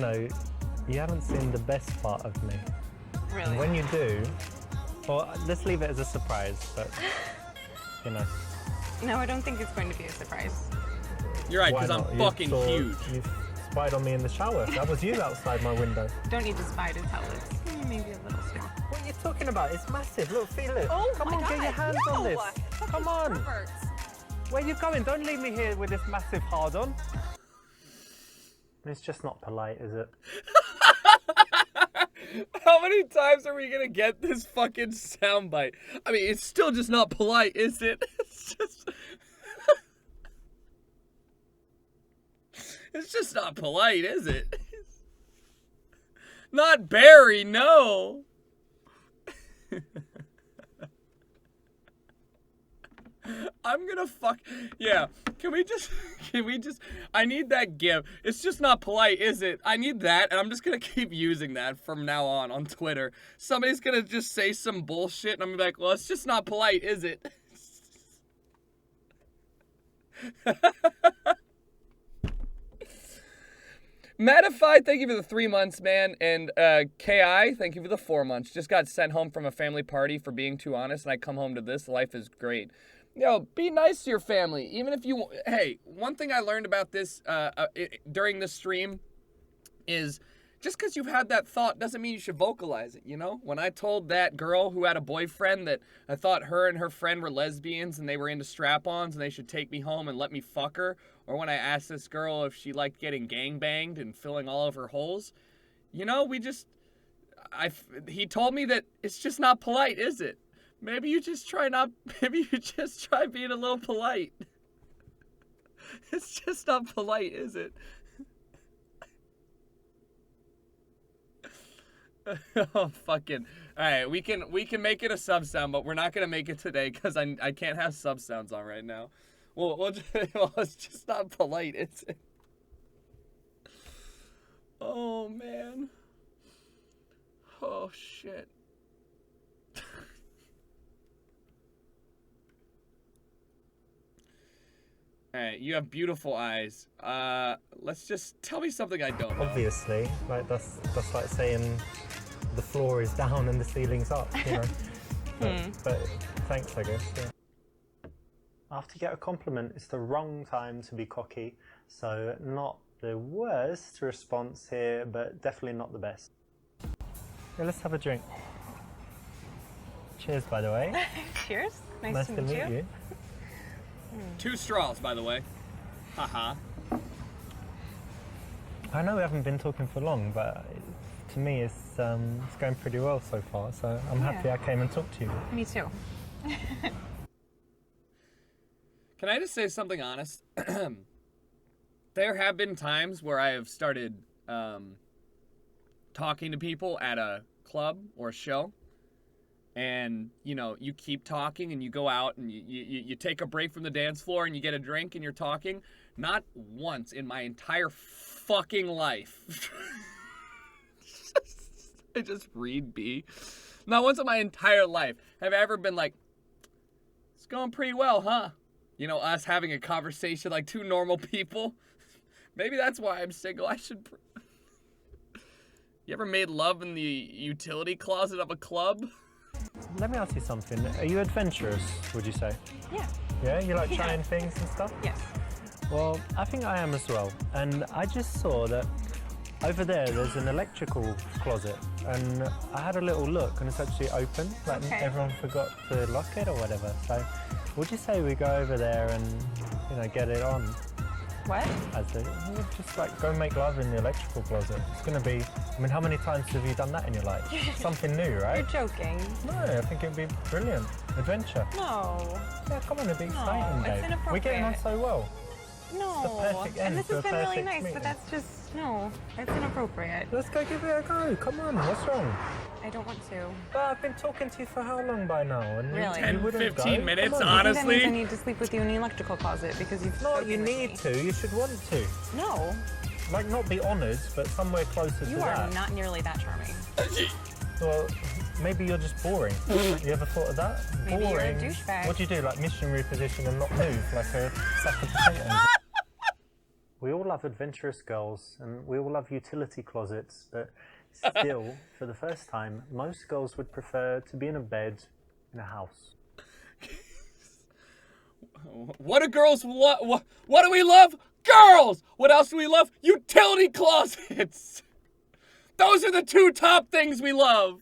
Speaker 3: haven't seen the best part of me.
Speaker 4: Really?
Speaker 3: And when you do, well, let's leave it as a surprise. But
Speaker 4: No, I don't think it's going to be a surprise.
Speaker 2: You're right,
Speaker 3: why
Speaker 2: because I'm
Speaker 3: not?
Speaker 2: fucking huge.
Speaker 3: You spied on me in the shower. That was you outside my window.
Speaker 4: Don't need to spy to tell it's maybe a little small.
Speaker 3: What are you talking about? It's massive. Look, feel it.
Speaker 4: Oh
Speaker 3: Come
Speaker 4: my
Speaker 3: on,
Speaker 4: God,
Speaker 3: get your hands on this. Come on.
Speaker 4: Perverts.
Speaker 3: Where are you going? Don't leave me here with this massive hard-on.
Speaker 1: It's just not polite, is it?
Speaker 2: How many times are we gonna get this fucking soundbite? I mean, it's still just not polite, is it? It's just... It's just not polite, is it? Not Barry, no! I'm gonna fuck... Yeah, can we just... I need that gif. It's just not polite, is it? I need that, and I'm just gonna keep using that from now on Twitter. Somebody's gonna just say some bullshit, and I'm gonna be like, well, it's just not polite, is it? Matified, thank you for the 3 months, man. And KI, thank you for the 4 months. Just got sent home from a family party for being too honest, and I come home to this. Life is great. Yo, be nice to your family, even if you... Hey, one thing I learned about this during this stream is just because you've had that thought doesn't mean you should vocalize it, you know? When I told that girl who had a boyfriend that I thought her and her friend were lesbians and they were into strap-ons and they should take me home and let me fuck her, or when I asked this girl if she liked getting gangbanged and filling all of her holes, you know, he told me that it's just not polite, is it? Maybe you just try being a little polite. It's just not polite, is it? Oh, fucking. Alright, we can make it a sub sound, but we're not gonna make it today because I can't have sub sounds on right now. Well, it's just not polite, is it? Oh, man. Oh, shit. Alright, you have beautiful eyes. Let's just tell me something I don't know.
Speaker 3: Obviously, like that's like saying the floor is down and the ceiling's up, you know. But thanks, I guess. Yeah.
Speaker 1: After you get a compliment, it's the wrong time to be cocky. So not the worst response here, but definitely not the best.
Speaker 3: Yeah, let's have a drink. Cheers, by the way.
Speaker 4: Cheers.
Speaker 3: Nice to meet you.
Speaker 2: 2 straws, by the way. Haha.
Speaker 3: I know we haven't been talking for long, but to me it's going pretty well so far. So I'm happy I came and talked to you.
Speaker 4: Me too.
Speaker 2: Can I just say something honest? There have been times where I have started talking to people at a club or a show. And, you know, you keep talking and you go out and you take a break from the dance floor and you get a drink and you're talking. Not once in my entire fucking life. I just read B. Not once in my entire life have I ever been like, it's going pretty well, huh? You know, us having a conversation like 2 normal people. Maybe that's why I'm single. I should... You ever made love in the utility closet of a club?
Speaker 3: Let me ask you something. Are you adventurous, would you say?
Speaker 4: Yeah.
Speaker 3: Yeah? You like trying things and stuff?
Speaker 4: Yes.
Speaker 3: Well, I think I am as well. And I just saw that over there's an electrical closet. And I had a little look and it's actually open. Like everyone forgot to lock it or whatever. So would you say we go over there and, you know, get it on?
Speaker 4: What?
Speaker 3: Just like go make love in the electrical closet. It's going to be, I mean, how many times have you done that in your life? Something new, right?
Speaker 4: You're joking.
Speaker 3: No, I think it'd be brilliant. Adventure.
Speaker 4: No.
Speaker 3: Yeah, come on, it'd be exciting,
Speaker 4: it's
Speaker 3: babe.
Speaker 4: inappropriate.
Speaker 3: We're getting on so well.
Speaker 4: No.
Speaker 3: It's the perfect end
Speaker 4: and this
Speaker 3: to
Speaker 4: has
Speaker 3: a
Speaker 4: been really
Speaker 3: perfect
Speaker 4: nice,
Speaker 3: meeting.
Speaker 4: but that's just, no. It's inappropriate.
Speaker 3: Let's go give it a go. Come on, what's wrong?
Speaker 4: I don't want to.
Speaker 3: But I've been talking to you for how long by now? And
Speaker 4: Really?
Speaker 3: you
Speaker 2: 10,
Speaker 3: wouldn't
Speaker 2: 15
Speaker 3: go?
Speaker 2: minutes,
Speaker 3: Come on.
Speaker 2: honestly.
Speaker 4: That means I need to sleep with you in the electrical closet because you've
Speaker 3: No,
Speaker 4: spoken
Speaker 3: you
Speaker 4: with
Speaker 3: need
Speaker 4: me.
Speaker 3: to. You should want to.
Speaker 4: No.
Speaker 3: Like, not be honoured, but somewhere closer to
Speaker 4: You
Speaker 3: that.
Speaker 4: are not nearly that charming.
Speaker 3: Well, maybe you're just boring. You ever thought of that?
Speaker 4: Maybe you're a
Speaker 3: boring.
Speaker 4: douchebag.
Speaker 3: What do you do? Like missionary position and not move like a sack of potatoes?
Speaker 1: We all love adventurous girls and we all love utility closets, but still, for the first time, most girls would prefer to be in a bed in a house.
Speaker 2: What do girls love? What do we love? Girls! What else do we love? Utility closets! Those are the 2 top things we love!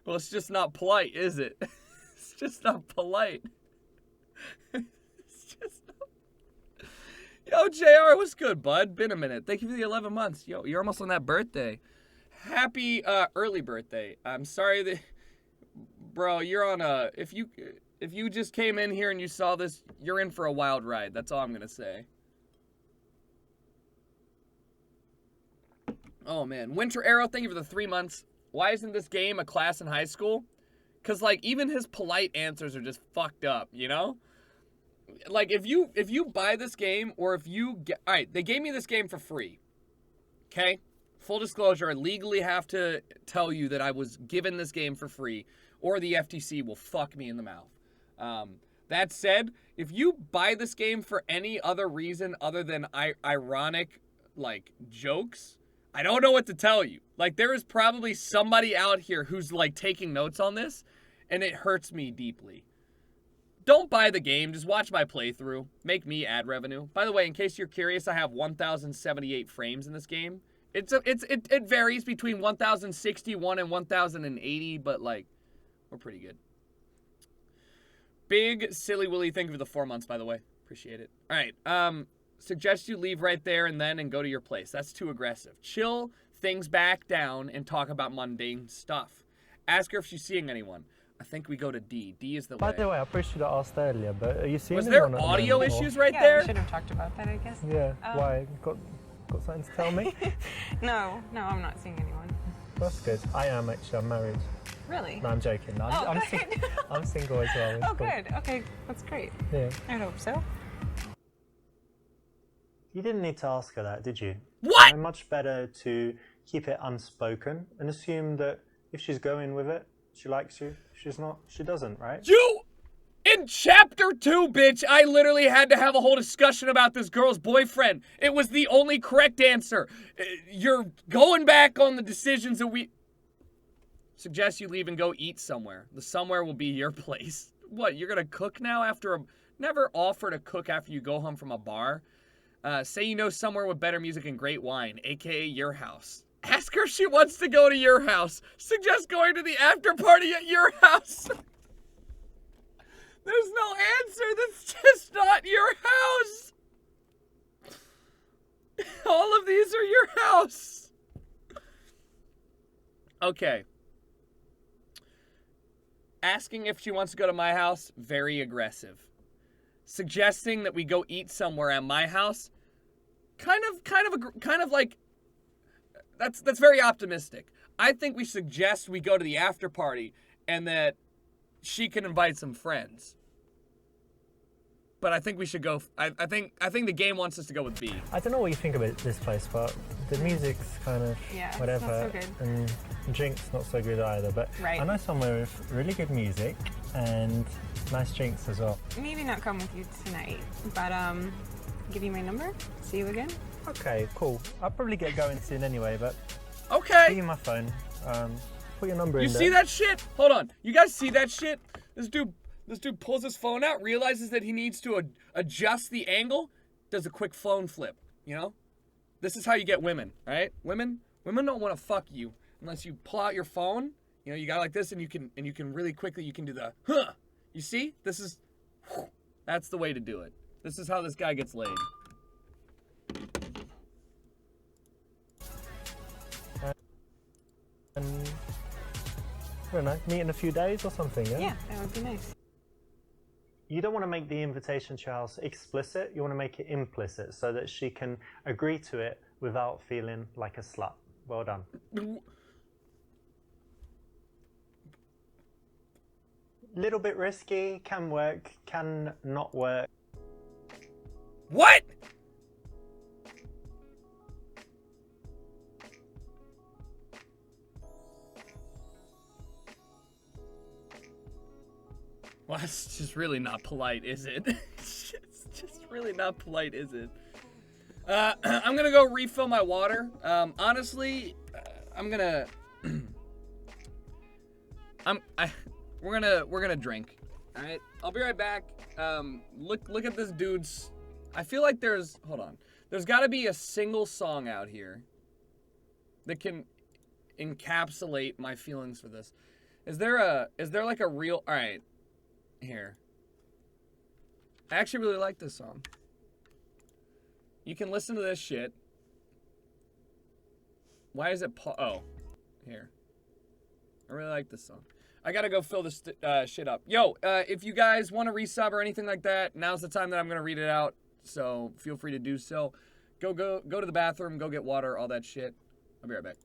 Speaker 2: Well, it's just not polite, is it? It's just not polite. It's just not... Yo, JR, what's good, bud? Been a minute. Thank you for the 11 months. Yo, you're almost on that birthday. Happy early birthday. I'm sorry that, bro, you're on a, if you just came in here and you saw this, you're in for a wild ride. That's all I'm gonna say. Oh man, Winter Arrow, thank you for the 3 months. Why isn't this game a class in high school? Cause like even his polite answers are just fucked up, you know? Like if you buy this game or if you get, all right, they gave me this game for free. Okay? Full disclosure, I legally have to tell you that I was given this game for free or the FTC will fuck me in the mouth. That said, if you buy this game for any other reason other than ironic, like, jokes, I don't know what to tell you. Like, there is probably somebody out here who's, like, taking notes on this, and it hurts me deeply. Don't buy the game. Just watch my playthrough. Make me ad revenue. By the way, in case you're curious, I have 1,078 frames in this game. It varies between 1,061 and 1,080, but, like, we're pretty good. Big Silly Willy, thank you for the 4 months, by the way. Appreciate it. All right. Suggest you leave right there and then and go to your place. That's too aggressive. Chill things back down and talk about mundane stuff. Ask her if she's seeing anyone. I think we go to D. D is the way.
Speaker 3: By the way, I probably should have asked earlier, but are you seeing
Speaker 2: Was there
Speaker 3: anyone at the
Speaker 2: audio
Speaker 3: moment, or-
Speaker 2: issues right
Speaker 4: Yeah,
Speaker 2: there?
Speaker 4: we should have talked about that, I guess.
Speaker 3: Yeah. Why? Got something to tell me?
Speaker 4: No, I'm not seeing anyone.
Speaker 3: That's good. I am actually. I'm married.
Speaker 4: Really?
Speaker 3: No, I'm joking. I'm
Speaker 4: good.
Speaker 3: I'm single as well. It's
Speaker 4: Oh,
Speaker 3: cool.
Speaker 4: good. Okay, that's great.
Speaker 3: Yeah.
Speaker 4: I hope so.
Speaker 1: You didn't need to ask her that, did you?
Speaker 2: What?
Speaker 1: It's much better to keep it unspoken and assume that if she's going with it, she likes you. If she's not, she doesn't, right?
Speaker 2: You, in chapter 2, bitch, I literally had to have a whole discussion about this girl's boyfriend. It was the only correct answer. You're going back on the decisions that we... Suggest you leave and go eat somewhere. The somewhere will be your place. What, you're gonna cook now after a... Never offer to cook after you go home from a bar. Say you know somewhere with better music and great wine, aka your house. Ask her if she wants to go to your house. Suggest going to the after party at your house. There's no answer. That's just not your house. All of these are your house. Okay. Asking if she wants to go to my house, very aggressive. Suggesting that we go eat somewhere at my house, kind of like, that's very optimistic. I think we suggest we go to the after party and that she can invite some friends. But I think we should go. I think the game wants us to go with B.
Speaker 3: I don't know what you think about this place, but the music's kind of
Speaker 4: Yeah,
Speaker 3: whatever,
Speaker 4: it's not so good.
Speaker 3: and drinks not so good either. But
Speaker 4: Right.
Speaker 3: I know somewhere with really good music and nice drinks as well.
Speaker 4: Maybe not come with you tonight, but give you my number. See you again.
Speaker 3: Okay, cool. I'll probably get going soon anyway, but
Speaker 2: Okay.
Speaker 3: give you my phone. Put your number
Speaker 2: You
Speaker 3: in there.
Speaker 2: see that shit? Hold on. You guys see that shit? This dude pulls his phone out, realizes that he needs to adjust the angle, does a quick phone flip, you know? This is how you get women, right? Women don't want to fuck you unless you pull out your phone. You know, you got like this and you can really quickly, you can do the, huh. You see? That's the way to do it. This is how this guy gets laid.
Speaker 3: And, I don't know, meet in a few days or something, yeah?
Speaker 4: Yeah, that would be nice.
Speaker 1: You don't want to make the invitation to your house explicit, you want to make it implicit so that she can agree to it without feeling like a slut. Well done. Little bit risky, can work, can not work.
Speaker 2: What? Well, that's just really not polite, is it? It's just really not polite, is it? I'm gonna go refill my water. Honestly, I'm gonna. We're gonna drink. All right, I'll be right back. Look at this dude's. I feel like hold on. There's got to be a single song out here that can encapsulate my feelings for this. Is there like a real? All right. Here. I actually really like this song. You can listen to this shit. Why is it oh. Here. I really like this song. I gotta go fill this shit up. Yo, if you guys want to resub or anything like that, now's the time that I'm gonna read it out. So feel free to do so. Go to the bathroom, go get water, all that shit. I'll be right back.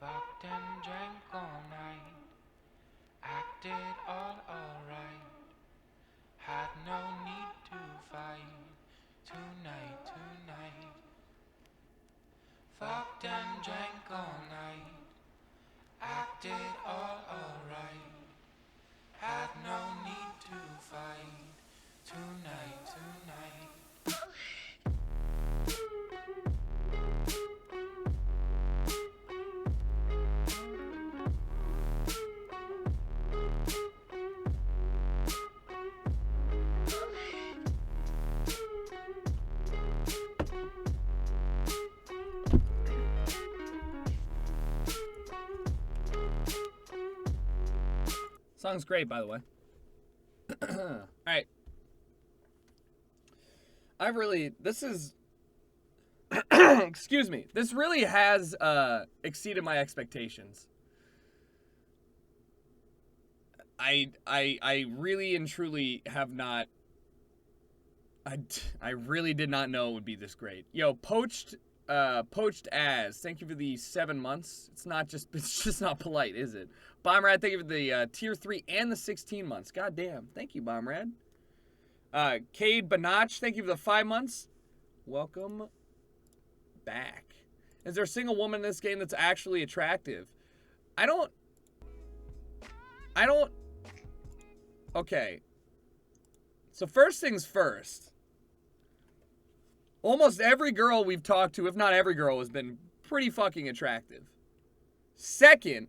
Speaker 5: Fucked and drank all night, acted all alright, had no need to fight, tonight. Fucked and drank all night, acted all alright, had no need to fight, tonight.
Speaker 2: Song's great, by the way. All right. Excuse me. This really has exceeded my expectations. I really and truly have not. I really did not know it would be this great. Yo, poached as. Thank you for the 7 months. It's just not polite, is it? Bombrad, thank you for the tier 3 and the 16 months. God damn. Thank you, Bombrad. Cade Banach, thank you for the 5 months. Welcome back. Is there a single woman in this game that's actually attractive? I don't. Okay. So first things first. Almost every girl we've talked to, if not every girl, has been pretty fucking attractive. Second,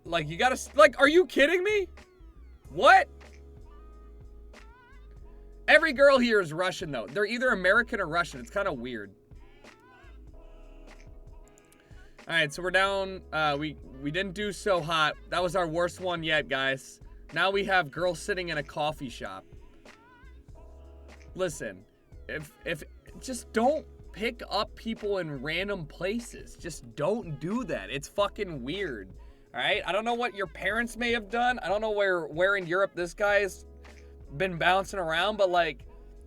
Speaker 2: like, you gotta, like, are you kidding me? What? Every girl here is Russian, though. They're either American or Russian. It's kind of weird. All right, so we're down. We didn't do so hot. That was our worst one yet, guys. Now we have girls sitting in a coffee shop. Listen, if just don't pick up people in random places. Just don't do that. It's fucking weird. All right? I don't know what your parents may have done. I don't know where in Europe this guy's been bouncing around, but like,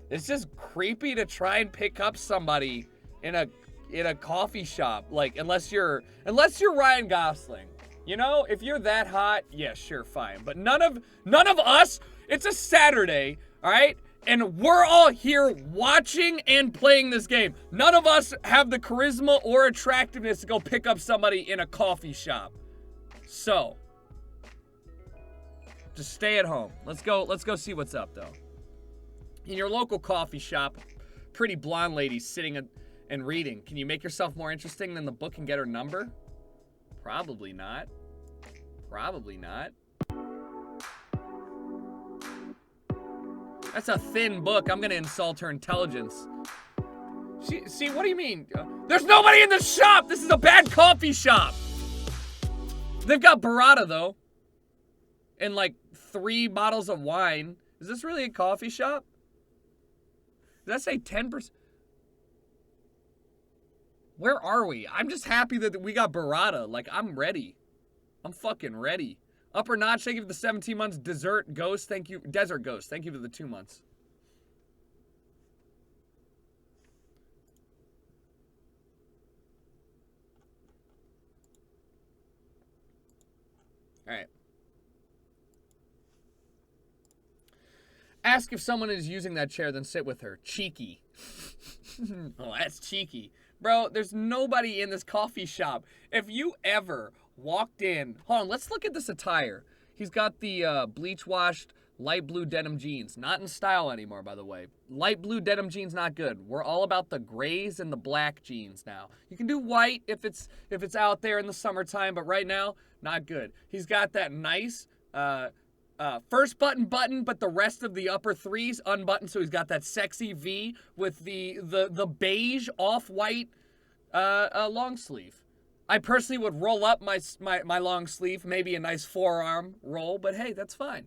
Speaker 2: it's just creepy to try and pick up somebody in a coffee shop. Like, unless you're Ryan Gosling. You know, if you're that hot, yeah, sure, fine. But none of us, it's a Saturday, all right? And we're all here watching and playing this game. None of us have the charisma or attractiveness to go pick up somebody in a coffee shop. So, just stay at home. Let's go see what's up, though. In your local coffee shop, pretty blonde lady sitting and reading. Can you make yourself more interesting than the book and get her number? Probably not. Probably not. That's a thin book. I'm gonna insult her intelligence. See, what do you mean? There's nobody in the shop! This is a bad coffee shop! They've got burrata, though. And, like, 3 bottles of wine. Is this really a coffee shop? Did that say 10%? Where are we? I'm just happy that we got burrata. Like, I'm ready. I'm fucking ready. Upper Notch, thank you for the 17 months. Desert Ghost, thank you. Desert Ghost, thank you for the 2 months. All right. Ask if someone is using that chair, then sit with her. Cheeky. Oh, that's cheeky. Bro, there's nobody in this coffee shop. If you ever walked in... Hold on, let's look at this attire. He's got the bleach-washed Light blue denim jeans. Not in style anymore, by the way. Light blue denim jeans, not good. We're all about the grays and the black jeans now. You can do white if it's out there in the summertime, but right now, not good. He's got that nice first button, but the rest of the upper threes unbuttoned, so he's got that sexy V with the beige off-white long sleeve. I personally would roll up my long sleeve, maybe a nice forearm roll, but hey, that's fine.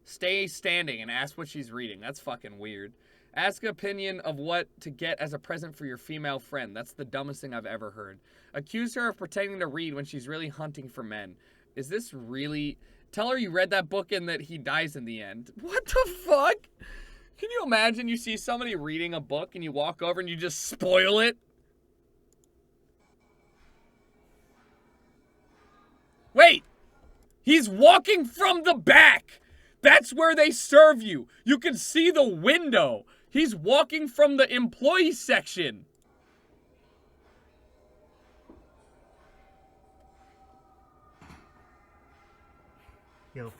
Speaker 2: Stay standing and ask what she's reading. That's fucking weird. Ask an opinion of what to get as a present for your female friend. That's the dumbest thing I've ever heard. Accuse her of pretending to read when she's really hunting for men. Is this really... Tell her you read that book and that he dies in the end. What the fuck? Can you imagine you see somebody reading a book and you walk over and you just spoil it? Wait! He's walking from the back! That's where they serve you. You can see the window. He's walking from the employee section.
Speaker 3: Yo.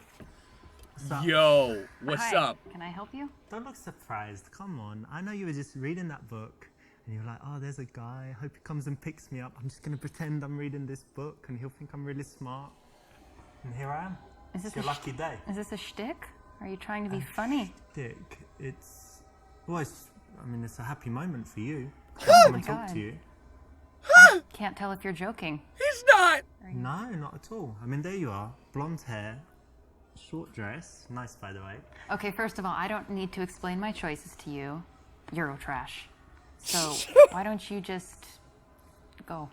Speaker 3: What's up?
Speaker 2: Yo, what's
Speaker 4: Hi,
Speaker 2: up?
Speaker 4: Can I help you?
Speaker 3: Don't look surprised. Come on. I know you were just reading that book and you're like, oh, there's a guy. I hope he comes and picks me up. I'm just going to pretend I'm reading this book and he'll think I'm really smart. And here I am.
Speaker 4: Is this
Speaker 3: It's your
Speaker 4: a
Speaker 3: lucky day.
Speaker 4: Is this a shtick? Are you trying to be funny?
Speaker 3: Dick, it's... Well, it's a happy moment for you.
Speaker 4: Oh
Speaker 3: Come
Speaker 4: my
Speaker 3: and talk
Speaker 4: God.
Speaker 3: to you.
Speaker 4: Can't tell if you're joking.
Speaker 2: He's not!
Speaker 3: No, not at all. I mean, there you are. Blonde hair, short dress. Nice, by the way.
Speaker 4: Okay, first of all, I don't need to explain my choices to you. Eurotrash. So why don't you just go?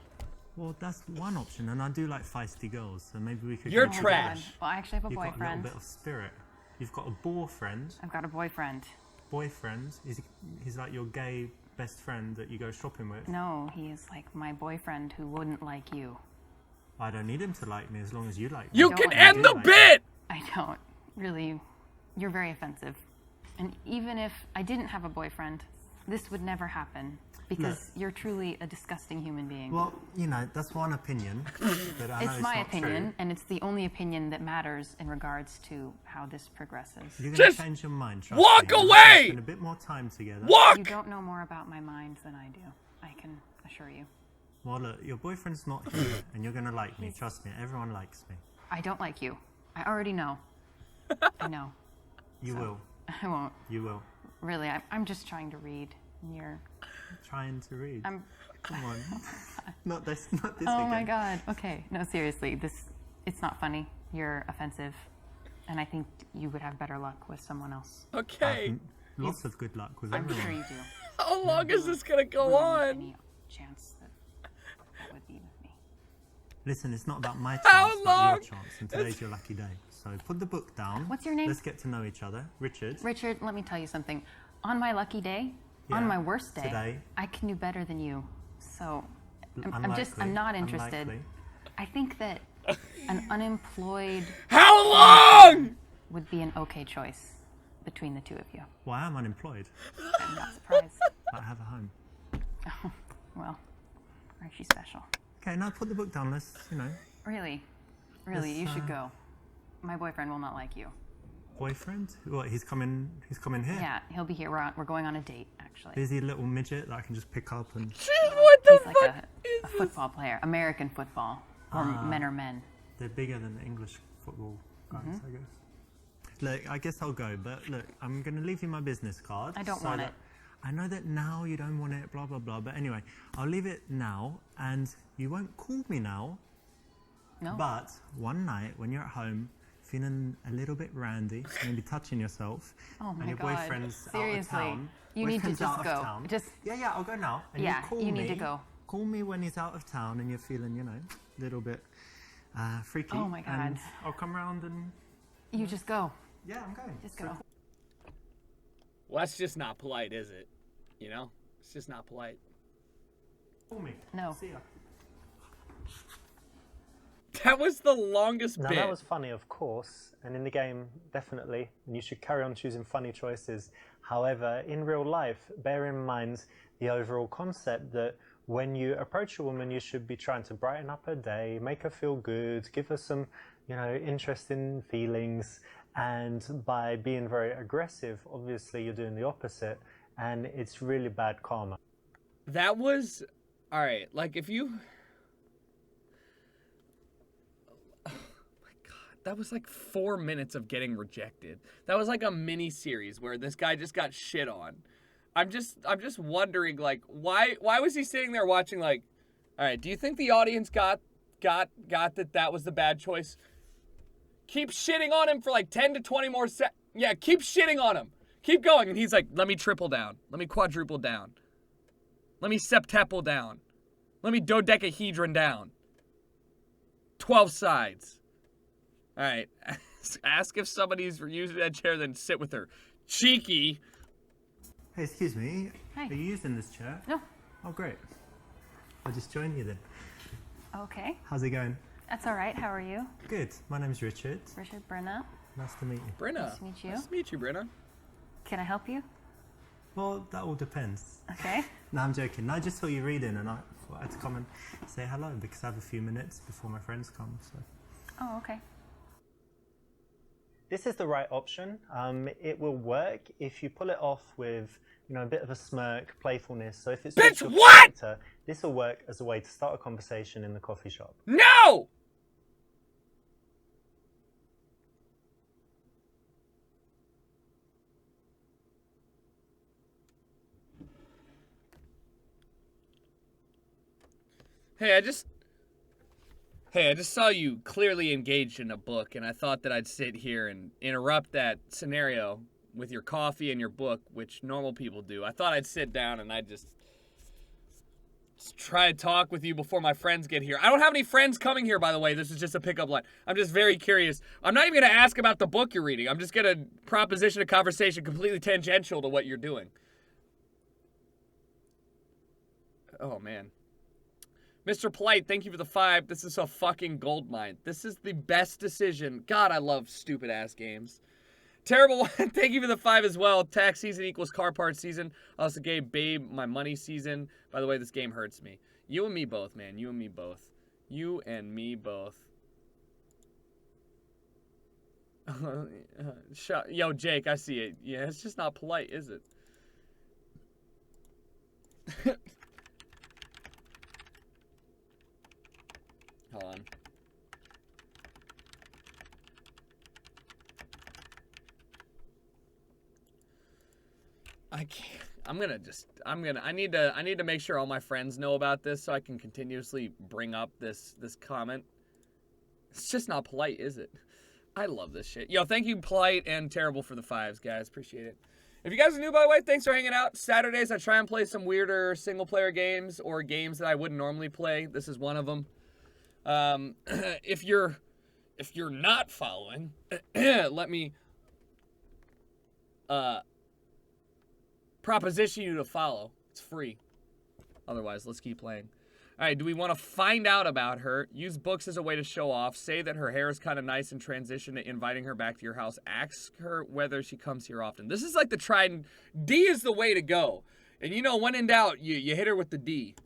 Speaker 3: Well, that's one option, and I do like feisty girls, so maybe we could...
Speaker 2: You're
Speaker 3: go
Speaker 2: trash.
Speaker 3: together.
Speaker 4: Well, I actually have a
Speaker 3: You've got a little
Speaker 4: boyfriend.
Speaker 3: bit of spirit. You've got a boyfriend.
Speaker 4: I've got a boyfriend.
Speaker 3: Boyfriend? He's like your gay best friend that you go shopping with.
Speaker 4: No, he is like my boyfriend who wouldn't like you.
Speaker 3: I don't need him to like me as long as you like me.
Speaker 2: You
Speaker 4: don't
Speaker 2: can
Speaker 4: want
Speaker 2: end
Speaker 3: to
Speaker 2: the
Speaker 3: do like
Speaker 2: bit!
Speaker 4: I don't. Really, you're very offensive. And even if I didn't have a boyfriend, this would never happen. Because you're truly a disgusting human being.
Speaker 3: Well, you know, that's one opinion, but I know
Speaker 4: It's my
Speaker 3: not
Speaker 4: opinion,
Speaker 3: true.
Speaker 4: and it's the only opinion that matters in regards to how this progresses.
Speaker 3: You're going
Speaker 2: Just
Speaker 3: to change your mind, trust
Speaker 2: walk
Speaker 3: me. We're gonna
Speaker 2: away!
Speaker 3: Spend a bit more time together.
Speaker 2: Walk!
Speaker 4: You don't know more about my mind than I do. I can assure you.
Speaker 3: Well, look, your boyfriend's not here, and you're going to like me. Trust me, everyone likes me.
Speaker 4: I don't like you. I already know. I know.
Speaker 3: You will.
Speaker 4: I won't.
Speaker 3: You will.
Speaker 4: Really, I'm just trying to read. And you're...
Speaker 3: Trying to read.
Speaker 4: I'm...
Speaker 3: Come on. Not this
Speaker 4: Oh
Speaker 3: again.
Speaker 4: my God. Okay. No, seriously. It's not funny. You're offensive. And I think you would have better luck with someone else.
Speaker 2: Okay.
Speaker 3: Lots of good luck with
Speaker 4: I'm
Speaker 3: everyone.
Speaker 4: sure you do.
Speaker 2: How long is this gonna go
Speaker 4: Ruin
Speaker 2: on?
Speaker 4: Any chance that would be with me.
Speaker 3: Listen, it's not about my chance,
Speaker 2: How
Speaker 3: it's
Speaker 2: long?
Speaker 3: about your chance. And today's your lucky day. So put the book down.
Speaker 4: What's your name?
Speaker 3: Let's get to know each other. Richard.
Speaker 4: Richard, let me tell you something. On my lucky day, on
Speaker 3: Yeah,
Speaker 4: my worst day,
Speaker 3: today.
Speaker 4: I can do better than you. So I'm
Speaker 3: Unlikely,
Speaker 4: not interested.
Speaker 3: unlikely.
Speaker 4: I think that an unemployed
Speaker 2: How long?
Speaker 4: would be an okay choice between the two of you.
Speaker 3: Well, I am unemployed.
Speaker 4: I'm not surprised.
Speaker 3: But I have a home.
Speaker 4: Well, aren't you special?
Speaker 3: Okay, now put the book down. Let's,
Speaker 4: Really,
Speaker 3: Let's,
Speaker 4: you should go. My boyfriend will not like you.
Speaker 3: boyfriend? What, he's coming here?
Speaker 4: Yeah, he'll be here. We're going on a date, actually.
Speaker 3: Is he a little midget that I can just pick up and...
Speaker 2: What the
Speaker 4: He's like
Speaker 2: fuck?
Speaker 4: a football player, American football, or men are men.
Speaker 3: They're bigger than the English football guys,
Speaker 4: Mm-hmm.
Speaker 3: I guess. Look, I guess I'll go, but look, I'm going to leave you my business card.
Speaker 4: I don't
Speaker 3: so
Speaker 4: want
Speaker 3: that-
Speaker 4: it.
Speaker 3: I know that now you don't want it, blah, blah, blah, but anyway, I'll leave it now, and you won't call me now,
Speaker 4: No.
Speaker 3: but one night when you're at home, feeling a little bit randy, maybe touching yourself,
Speaker 4: Oh
Speaker 3: and
Speaker 4: my
Speaker 3: your
Speaker 4: God.
Speaker 3: boyfriend's
Speaker 4: Seriously.
Speaker 3: out of town.
Speaker 4: You need to
Speaker 3: boyfriend's
Speaker 4: just
Speaker 3: out of
Speaker 4: go.
Speaker 3: town.
Speaker 4: Just-
Speaker 3: Yeah, I'll go now. And
Speaker 4: Yeah,
Speaker 3: you call
Speaker 4: you
Speaker 3: me.
Speaker 4: need to go.
Speaker 3: Call me when he's out of town and you're feeling, a little bit freaky.
Speaker 4: Oh my God.
Speaker 3: And I'll come round and
Speaker 4: You just go.
Speaker 3: yeah, I'm going.
Speaker 4: Just
Speaker 3: So
Speaker 4: go.
Speaker 2: Well, that's just not polite, is it? It's just not polite.
Speaker 3: call me.
Speaker 4: No.
Speaker 3: See ya.
Speaker 2: That was the longest
Speaker 1: Now
Speaker 2: bit.
Speaker 1: that was funny, of course, and in the game, definitely, and you should carry on choosing funny choices. However, in real life, bear in mind the overall concept that when you approach a woman, you should be trying to brighten up her day, make her feel good, give her some, interesting feelings. And by being very aggressive, obviously you're doing the opposite, and it's really bad karma.
Speaker 2: That was... Alright, like if you... Oh my god, that was like 4 minutes of getting rejected. That was like a mini series where this guy just got shit on. I'm just wondering, like, why was he sitting there watching, like, alright, do you think the audience got that was the bad choice? Keep shitting on him for like 10 to 20 more seconds. Yeah, keep shitting on him. Keep going. And he's like, let me triple down. Let me quadruple down. Let me septuple down. Let me dodecahedron down. 12 sides. All right. Ask if somebody's using that chair, then sit with her. Cheeky.
Speaker 3: Hey, excuse me.
Speaker 4: Hi.
Speaker 3: Are you using this chair?
Speaker 4: No.
Speaker 3: Oh, great. I'll just join you then.
Speaker 4: Okay.
Speaker 3: How's it going?
Speaker 4: That's all right. How are you?
Speaker 3: Good. My name's Richard.
Speaker 4: Richard Brenna.
Speaker 3: Nice to meet you.
Speaker 2: Brenna.
Speaker 4: Nice to meet you.
Speaker 2: Nice to meet you, Brenna.
Speaker 4: Can I help you?
Speaker 3: Well, that all depends.
Speaker 4: Okay.
Speaker 3: No, I'm joking. I just saw you reading and I thought I'd come and say hello because I have a few minutes before my friends come. So.
Speaker 4: Oh, okay.
Speaker 1: This is the right option. It will work if you pull it off with, a bit of a smirk, playfulness. So if it's
Speaker 2: Bitch,
Speaker 1: your
Speaker 2: what?
Speaker 1: character, this will work as a way to start a conversation in the coffee shop.
Speaker 2: No! Hey, I just saw you clearly engaged in a book, and I thought that I'd sit here and interrupt that scenario with your coffee and your book, which normal people do. I thought I'd sit down and I'd just try to talk with you before my friends get here. I don't have any friends coming here, by the way. This is just a pickup line. I'm just very curious. I'm not even going to ask about the book you're reading. I'm just going to proposition a conversation completely tangential to what you're doing. Oh, man. Mr. Polite, thank you for the 5. This is a fucking goldmine. This is the best decision. God, I love stupid-ass games. Terrible one, thank you for the 5 as well. Tax season equals car part season. I also gave Babe my money season. By the way, this game hurts me. You and me both, man. You and me both. You and me both. Yo, Jake, I see it. Yeah, it's just not polite, is it? Hold on. I can't. I need to make sure all my friends know about this so I can continuously bring up this comment. It's just not polite, is it? I love this shit. Yo, thank you, Polite and Terrible, for the 5s, guys. Appreciate it. If you guys are new, by the way, thanks for hanging out. Saturdays, I try and play some weirder single-player games or games that I wouldn't normally play. This is one of them. If you're not following, let me proposition you to follow. It's free. Otherwise, let's keep playing. All right, do we want to find out about her? Use books as a way to show off. Say that her hair is kind of nice and transition to inviting her back to your house. Ask her whether she comes here often. This is like the tried and... D is the way to go. And when in doubt, you hit her with the D.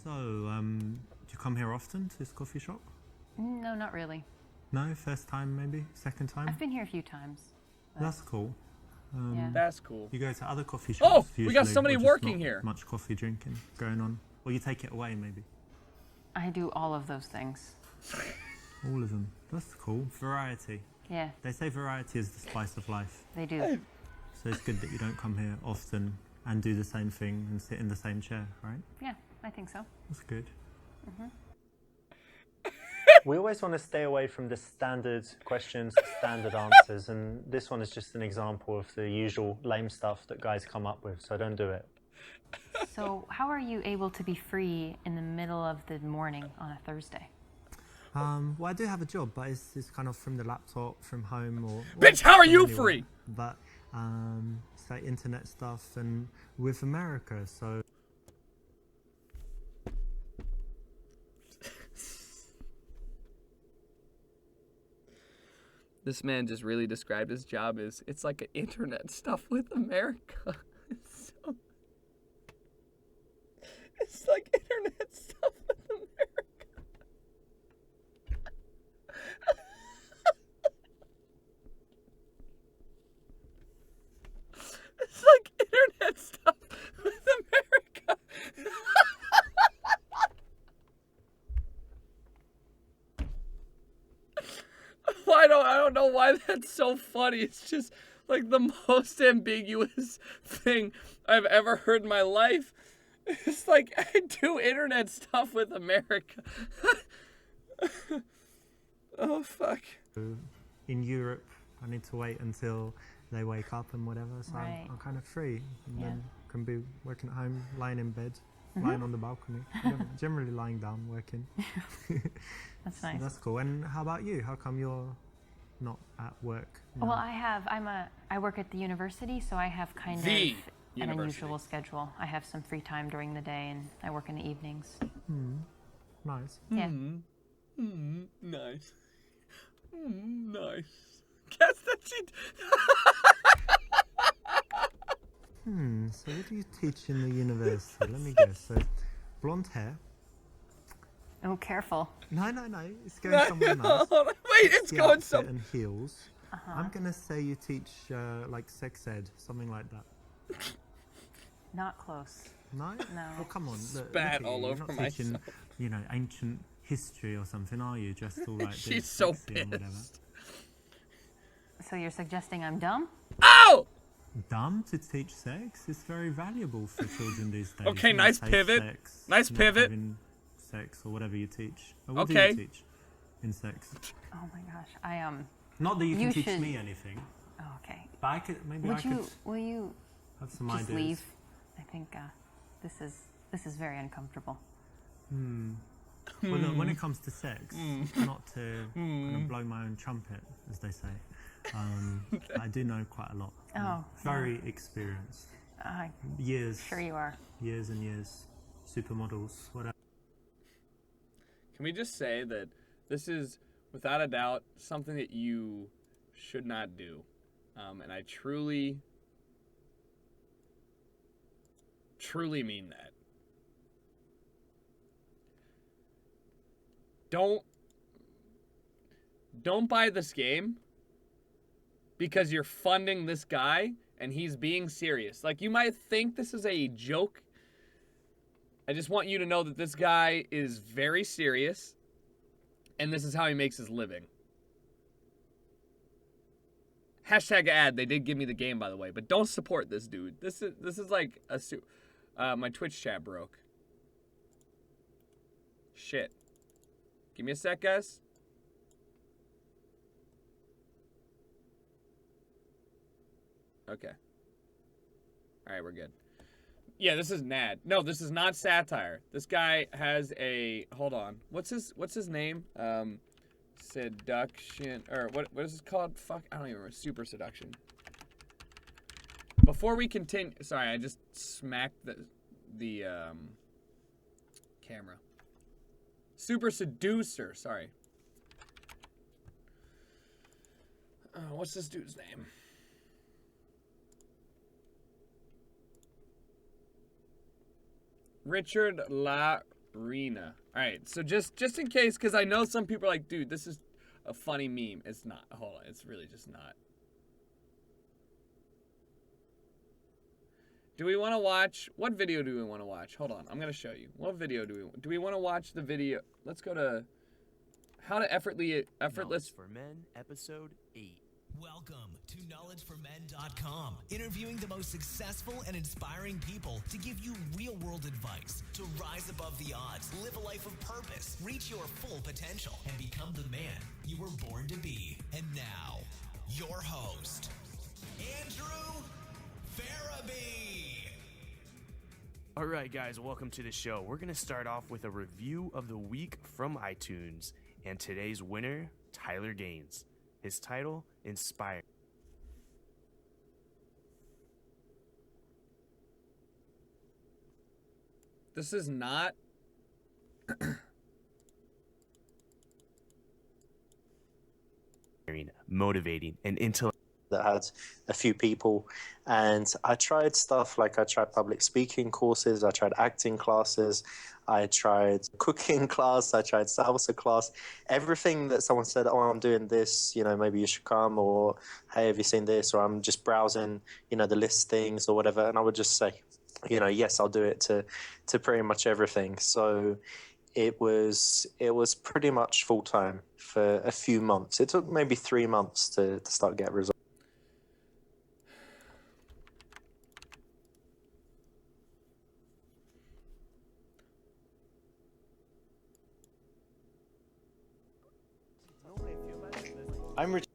Speaker 3: So, do you come here often to this coffee shop?
Speaker 4: No, not really.
Speaker 3: No? First time maybe? Second time?
Speaker 4: I've been here a few times.
Speaker 3: That's cool.
Speaker 4: Yeah.
Speaker 2: That's cool.
Speaker 3: You go to other coffee shops
Speaker 2: Oh, we got
Speaker 3: usually,
Speaker 2: somebody
Speaker 3: or just
Speaker 2: working
Speaker 3: not
Speaker 2: here.
Speaker 3: Much coffee drinking going on. Or you take it away maybe.
Speaker 4: I do all of those things.
Speaker 3: All of them. That's cool. Variety.
Speaker 4: Yeah,
Speaker 3: They say variety is the spice of life.
Speaker 4: they do.
Speaker 3: So it's good that you don't come here often and do the same thing and sit in the same chair, right?
Speaker 4: Yeah, I think so.
Speaker 3: That's good.
Speaker 1: We always want to stay away from the standard questions, standard answers, and this one is just an example of the usual lame stuff that guys come up with, so don't do it.
Speaker 4: So, how are you able to be free in the middle of the morning on a Thursday?
Speaker 3: Well, I do have a job, but it's kind of from the laptop, from home, or...
Speaker 2: Bitch, how are you
Speaker 3: anywhere.
Speaker 2: free?
Speaker 3: But, it's like internet stuff and with America, so...
Speaker 2: This man just really described his job as it's like an internet stuff with America. It's like internet stuff with America. It's like internet stuff with America. I don't know why that's so funny. It's just like the most ambiguous thing I've ever heard in my life. It's like I do internet stuff with America. Oh fuck.
Speaker 3: In Europe, I need to wait until they wake up and whatever, so
Speaker 4: Right.
Speaker 3: I'm kind of free. And
Speaker 4: Yeah.
Speaker 3: then can be working at home, lying in bed, lying on the balcony, generally lying down, working.
Speaker 4: That's
Speaker 3: So
Speaker 4: nice.
Speaker 3: that's cool. And how about you? How come you're not at work now?
Speaker 4: Well, I work at the university, so I have kind
Speaker 2: The
Speaker 4: of an
Speaker 2: university.
Speaker 4: unusual schedule. I have some free time during the day, and I work in the evenings.
Speaker 3: Nice.
Speaker 4: Yeah.
Speaker 2: Nice. Nice. Guess that she.
Speaker 3: So what do you teach in the university? Let me guess. So, blonde hair.
Speaker 4: Oh, careful.
Speaker 3: No, it's going somewhere nice.
Speaker 2: Wait, it's
Speaker 3: The
Speaker 2: going
Speaker 3: outfit
Speaker 2: so.
Speaker 3: and heels. I'm gonna say you teach like sex ed, something like that.
Speaker 4: Not close.
Speaker 3: No?
Speaker 4: No.
Speaker 3: Well, come on. Look
Speaker 2: Spat
Speaker 3: at you.
Speaker 2: all
Speaker 3: You're
Speaker 2: over
Speaker 3: not teaching,
Speaker 2: myself.
Speaker 3: you know, ancient history or something, are you? Just all like being
Speaker 2: She's so
Speaker 3: sexy and whatever.
Speaker 2: pissed.
Speaker 4: So you're suggesting I'm dumb?
Speaker 2: Oh!
Speaker 3: Dumb to teach sex? It's very valuable for children these days.
Speaker 2: Okay,
Speaker 3: You know,
Speaker 2: nice
Speaker 3: safe
Speaker 2: pivot.
Speaker 3: sex,
Speaker 2: Nice
Speaker 3: not
Speaker 2: pivot.
Speaker 3: having sex or whatever you teach. Or what do
Speaker 2: Okay.
Speaker 3: you teach in sex?
Speaker 4: Oh my gosh.
Speaker 3: Not that you can
Speaker 4: You
Speaker 3: teach
Speaker 4: should-
Speaker 3: me anything,
Speaker 4: Oh, okay.
Speaker 3: but I could maybe
Speaker 4: Will you
Speaker 3: have some
Speaker 4: just
Speaker 3: ideas.
Speaker 4: leave? I think this is very uncomfortable.
Speaker 3: Well, look, when it comes to sex, not to kind of blow my own trumpet, as they say, I do know quite a lot.
Speaker 4: Oh,
Speaker 3: Very experienced. Years.
Speaker 4: Sure you are.
Speaker 3: Years and years. Supermodels, whatever.
Speaker 2: Can we just say that this is, without a doubt, something that you should not do? And I truly mean that. Don't buy this game because you're funding this guy and he's being serious. Like, you might think this is a joke. I just want you to know that this guy is very serious and this is how he makes his living. Hashtag ad. They did give me the game, by the way, but don't support this dude. This is like a my Twitch chat broke. Shit. Give me a sec, guys. Okay. All right, we're good. Yeah, this is Nad. No, this is not satire. This guy has a, hold on. What's his name? Seduction, or what is this called? Fuck, I don't even remember. Super Seduction. Before we continue, sorry, I just smacked the camera. Super Seducer, sorry. What's this dude's name? Richard Larena. All right, so just in case, because I know some people are like, dude, this is a funny meme. It's not. Hold on, it's really just not. Do we want to watch? What video do we want to watch? Hold on, I'm gonna show you. What video do we want to watch? The video. Let's go to how to effortless.
Speaker 6: Knowledge for Men, episode 8.
Speaker 7: Welcome to KnowledgeForMen.com, interviewing the most successful and inspiring people to give you real-world advice to rise above the odds, live a life of purpose, reach your full potential, and become the man you were born to be. And now, your host, Andrew Farabee.
Speaker 6: All right, guys, welcome to the show. We're going to start off with a review of the week from iTunes. And today's winner, Tyler Gaines. His title, Inspire.
Speaker 2: This is not.
Speaker 6: Motivating and intellectual.
Speaker 3: that had a few people. And I tried stuff like I tried public speaking courses, I tried acting classes, I tried cooking class, I tried salsa class. Everything that someone said, oh, I'm doing this, maybe you should come, or hey, have you seen this? Or I'm just browsing, the listings or whatever. And I would just say, yes, I'll do it to pretty much everything. So it was pretty much full time for a few months. It took maybe 3 months to start get results. I'm Richard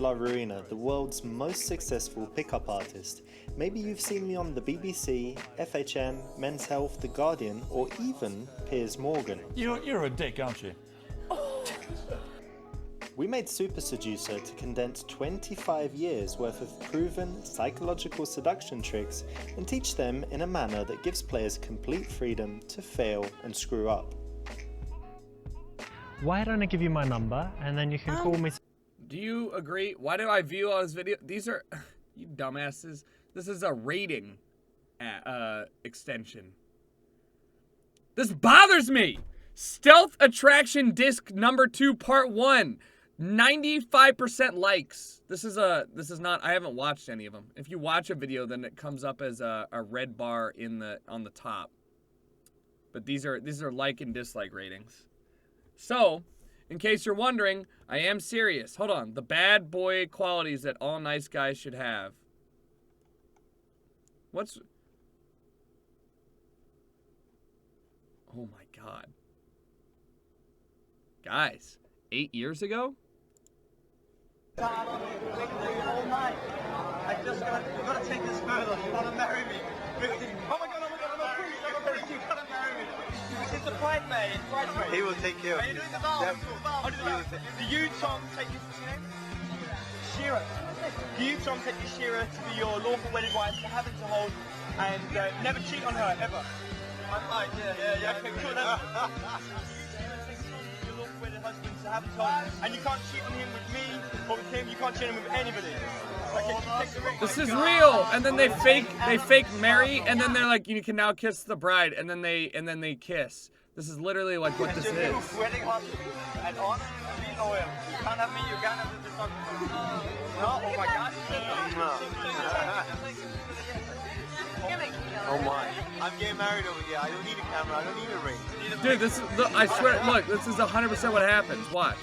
Speaker 3: LaRuina, the world's most successful pickup artist. Maybe you've seen me on the BBC, FHM, Men's Health, The Guardian, or even Piers Morgan.
Speaker 8: You're a dick, aren't you?
Speaker 3: We made Super Seducer to condense 25 years worth of proven psychological seduction tricks and teach them in a manner that gives players complete freedom to fail and screw up.
Speaker 1: Why don't I give you my number and then you can call me?
Speaker 2: Do you agree? Why do I view all this video? These are, you dumbasses. This is a rating extension. This bothers me. Stealth Attraction Disc number 2, part 1. 95% likes. This is not, I haven't watched any of them. If you watch a video, then it comes up as a red bar on the top. But these are like and dislike ratings. So, in case you're wondering, I am serious. Hold on. The bad boy qualities that all nice guys should have. Oh my God. Guys, 8 years ago?
Speaker 9: All night. You've got to take this further. You want to marry me? Oh my God, I'm a priest. You've got to marry me. It's the bridesmaid. He will take care of you. Are you doing the vows? Yep. I'll do the vows. Do you, Tom, take your Shira? Do you, Tom, take your Shira to be your lawful wedded wife, to have it to hold, and never cheat on her, ever? I might, yeah. Okay, cool. Your lawful wedded husband to have it to hold, and you can't cheat on him with me, or with him, you can't cheat on him with anybody.
Speaker 2: This is real, and then they fake marry, and then they're like, you can now kiss the bride, and then they kiss. This is literally like what this is.
Speaker 9: Wedding husband and honor and be loyal. You can't have me, you can't have this. No, oh my God. Oh my. I'm getting married over here. I don't need a camera. I don't need a ring.
Speaker 2: Dude, this is, I swear, look, this is 100% what happens. Watch.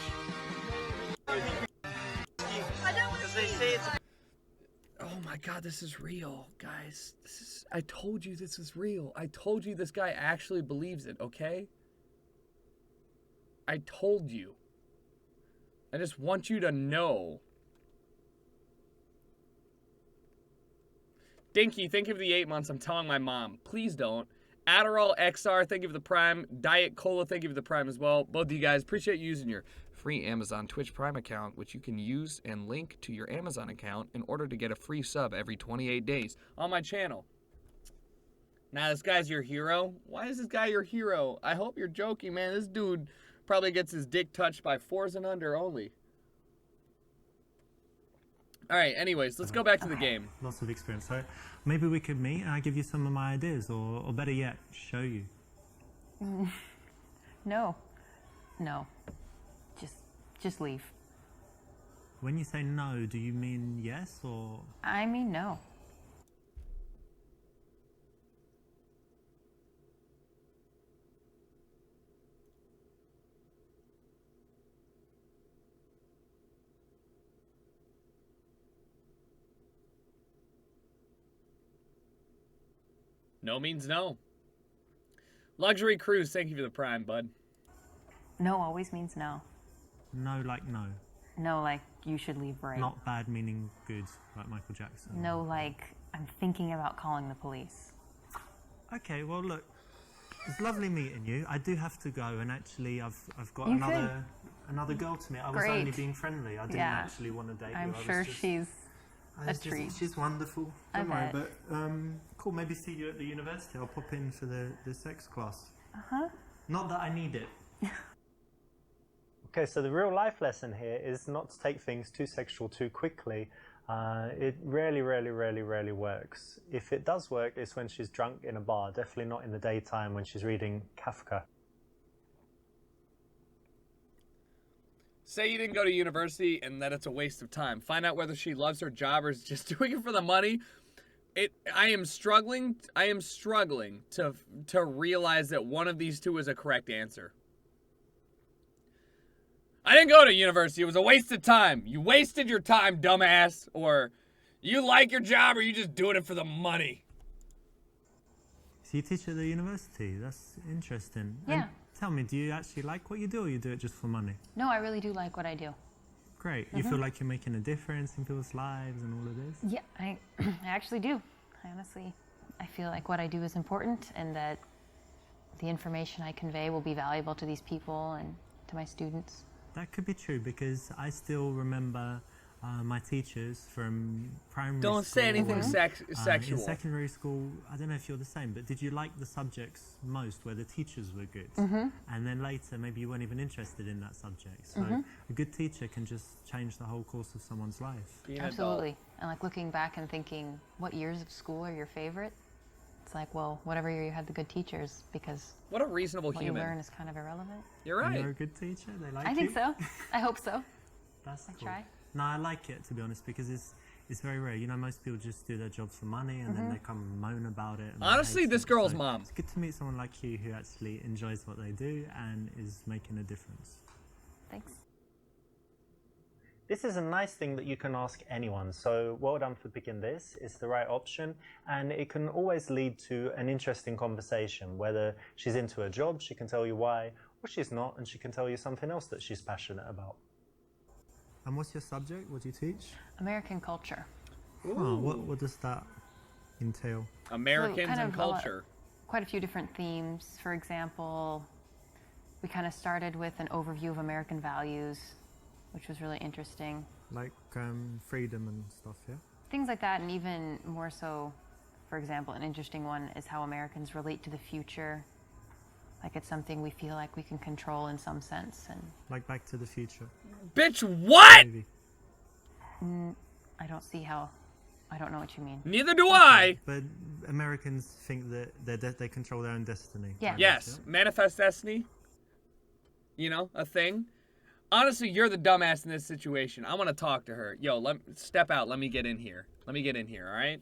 Speaker 2: Oh my God, this is real, guys. I told you this is real. I told you this guy actually believes it, okay? I told you. I just want you to know. Dinky, thank you for the 8 months. I'm telling my mom. Please don't. Adderall XR, thank you for the Prime. Diet Cola, thank you for the Prime as well. Both of you guys, appreciate you using your free Amazon Twitch Prime account, which you can use and link to your Amazon account in order to get a free sub every 28 days on my channel. Now, this guy's your hero? Why is this guy your hero? I hope you're joking, man. This dude probably gets his dick touched by 4s and under only. All right, anyways, let's go back to the game.
Speaker 3: Lots of experience. So maybe we could meet and I give you some of my ideas, or better yet, show you.
Speaker 4: No. Just leave.
Speaker 3: When you say no, do you mean yes or?
Speaker 4: I mean no.
Speaker 2: No means no. Luxury Cruise, thank you for the Prime, bud.
Speaker 4: No always means no.
Speaker 3: No, like no.
Speaker 4: No, like you should leave right.
Speaker 3: Not bad meaning good, like Michael Jackson.
Speaker 4: No, like I'm thinking about calling the police.
Speaker 3: Okay, well look, it's lovely meeting you. I do have to go, and actually I've got
Speaker 4: You
Speaker 3: another girl to meet. I was
Speaker 4: Great.
Speaker 3: only being friendly. I didn't actually want to date
Speaker 4: I'm
Speaker 3: you.
Speaker 4: sure she's a treat.
Speaker 3: She's wonderful.
Speaker 4: I
Speaker 3: Don't worry,
Speaker 4: bet.
Speaker 3: but cool. Maybe see you at the university. I'll pop in for the sex class. Not that I need it.
Speaker 1: Okay, so the real life lesson here is not to take things too sexual too quickly. It rarely works. If it does work, it's when she's drunk in a bar. Definitely not in the daytime when she's reading Kafka.
Speaker 2: Say you didn't go to university and that it's a waste of time. Find out whether she loves her job or is just doing it for the money. I am struggling to realize that one of these two is a correct answer. I didn't go to university. It was a waste of time. You wasted your time, dumbass. Or you like your job or you just doing it for the money.
Speaker 3: So you teach at the university? That's interesting.
Speaker 4: Yeah.
Speaker 3: And tell me, do you actually like what you do or you do it just for money?
Speaker 4: No, I really do like what I do.
Speaker 3: Great. You feel like you're making a difference in people's lives and all of this?
Speaker 4: Yeah, I actually do. Honestly, I feel like what I do is important and that the information I convey will be valuable to these people and to my students.
Speaker 3: That could be true because I still remember my teachers from primary school.
Speaker 2: Don't say anything
Speaker 3: and,
Speaker 2: sexual.
Speaker 3: in secondary school, I don't know if you're the same, but did you like the subjects most where the teachers were good? And then later, maybe you weren't even interested in that subject. So a good teacher can just change the whole course of someone's life.
Speaker 4: Absolutely. And like looking back and thinking, what years of school are your favorite? It's like, well, whatever year you had the good teachers, because
Speaker 2: What a reasonable
Speaker 4: what
Speaker 2: human.
Speaker 4: you learn is kind of irrelevant.
Speaker 2: You're
Speaker 3: And
Speaker 2: right.
Speaker 3: you're a good teacher? They like
Speaker 4: I
Speaker 3: you?
Speaker 4: think so. I hope so.
Speaker 3: That's
Speaker 4: I
Speaker 3: cool.
Speaker 4: try.
Speaker 3: No, I like it, to be honest, because it's very rare. You know, most people just do their job for money and then they come and moan about it. And they
Speaker 2: Honestly,
Speaker 3: hate
Speaker 2: this
Speaker 3: it.
Speaker 2: girl's
Speaker 3: So
Speaker 2: mom.
Speaker 3: It's good to meet someone like you who actually enjoys what they do and is making a difference.
Speaker 4: Thanks.
Speaker 1: This is a nice thing that you can ask anyone, so well done for picking this. It's the right option, and it can always lead to an interesting conversation. Whether she's into her job, she can tell you why, or she's not, and she can tell you something else that she's passionate about.
Speaker 3: And what's your subject? What do you teach?
Speaker 4: American culture.
Speaker 3: Oh, what does that entail?
Speaker 2: Americans
Speaker 4: kind
Speaker 2: and
Speaker 4: of a lot-
Speaker 2: culture.
Speaker 4: Quite a few different themes. For example, we kind of started with an overview of American values, which was really interesting.
Speaker 3: Like freedom and stuff, yeah?
Speaker 4: Things like that, and even more so, for example, an interesting one is how Americans relate to the future. Like it's something we feel like we can control in some sense. And
Speaker 3: Like Back to the Future.
Speaker 2: Bitch, what?
Speaker 3: Maybe.
Speaker 4: I don't see how, I don't know what you mean.
Speaker 2: Neither do I.
Speaker 3: But Americans think that they control their own destiny.
Speaker 4: Yeah.
Speaker 3: kind of,
Speaker 2: Yes, manifest destiny. You know, a thing. Honestly, you're the dumbass in this situation. I want to talk to her. Yo, step out. Let me get in here. All right?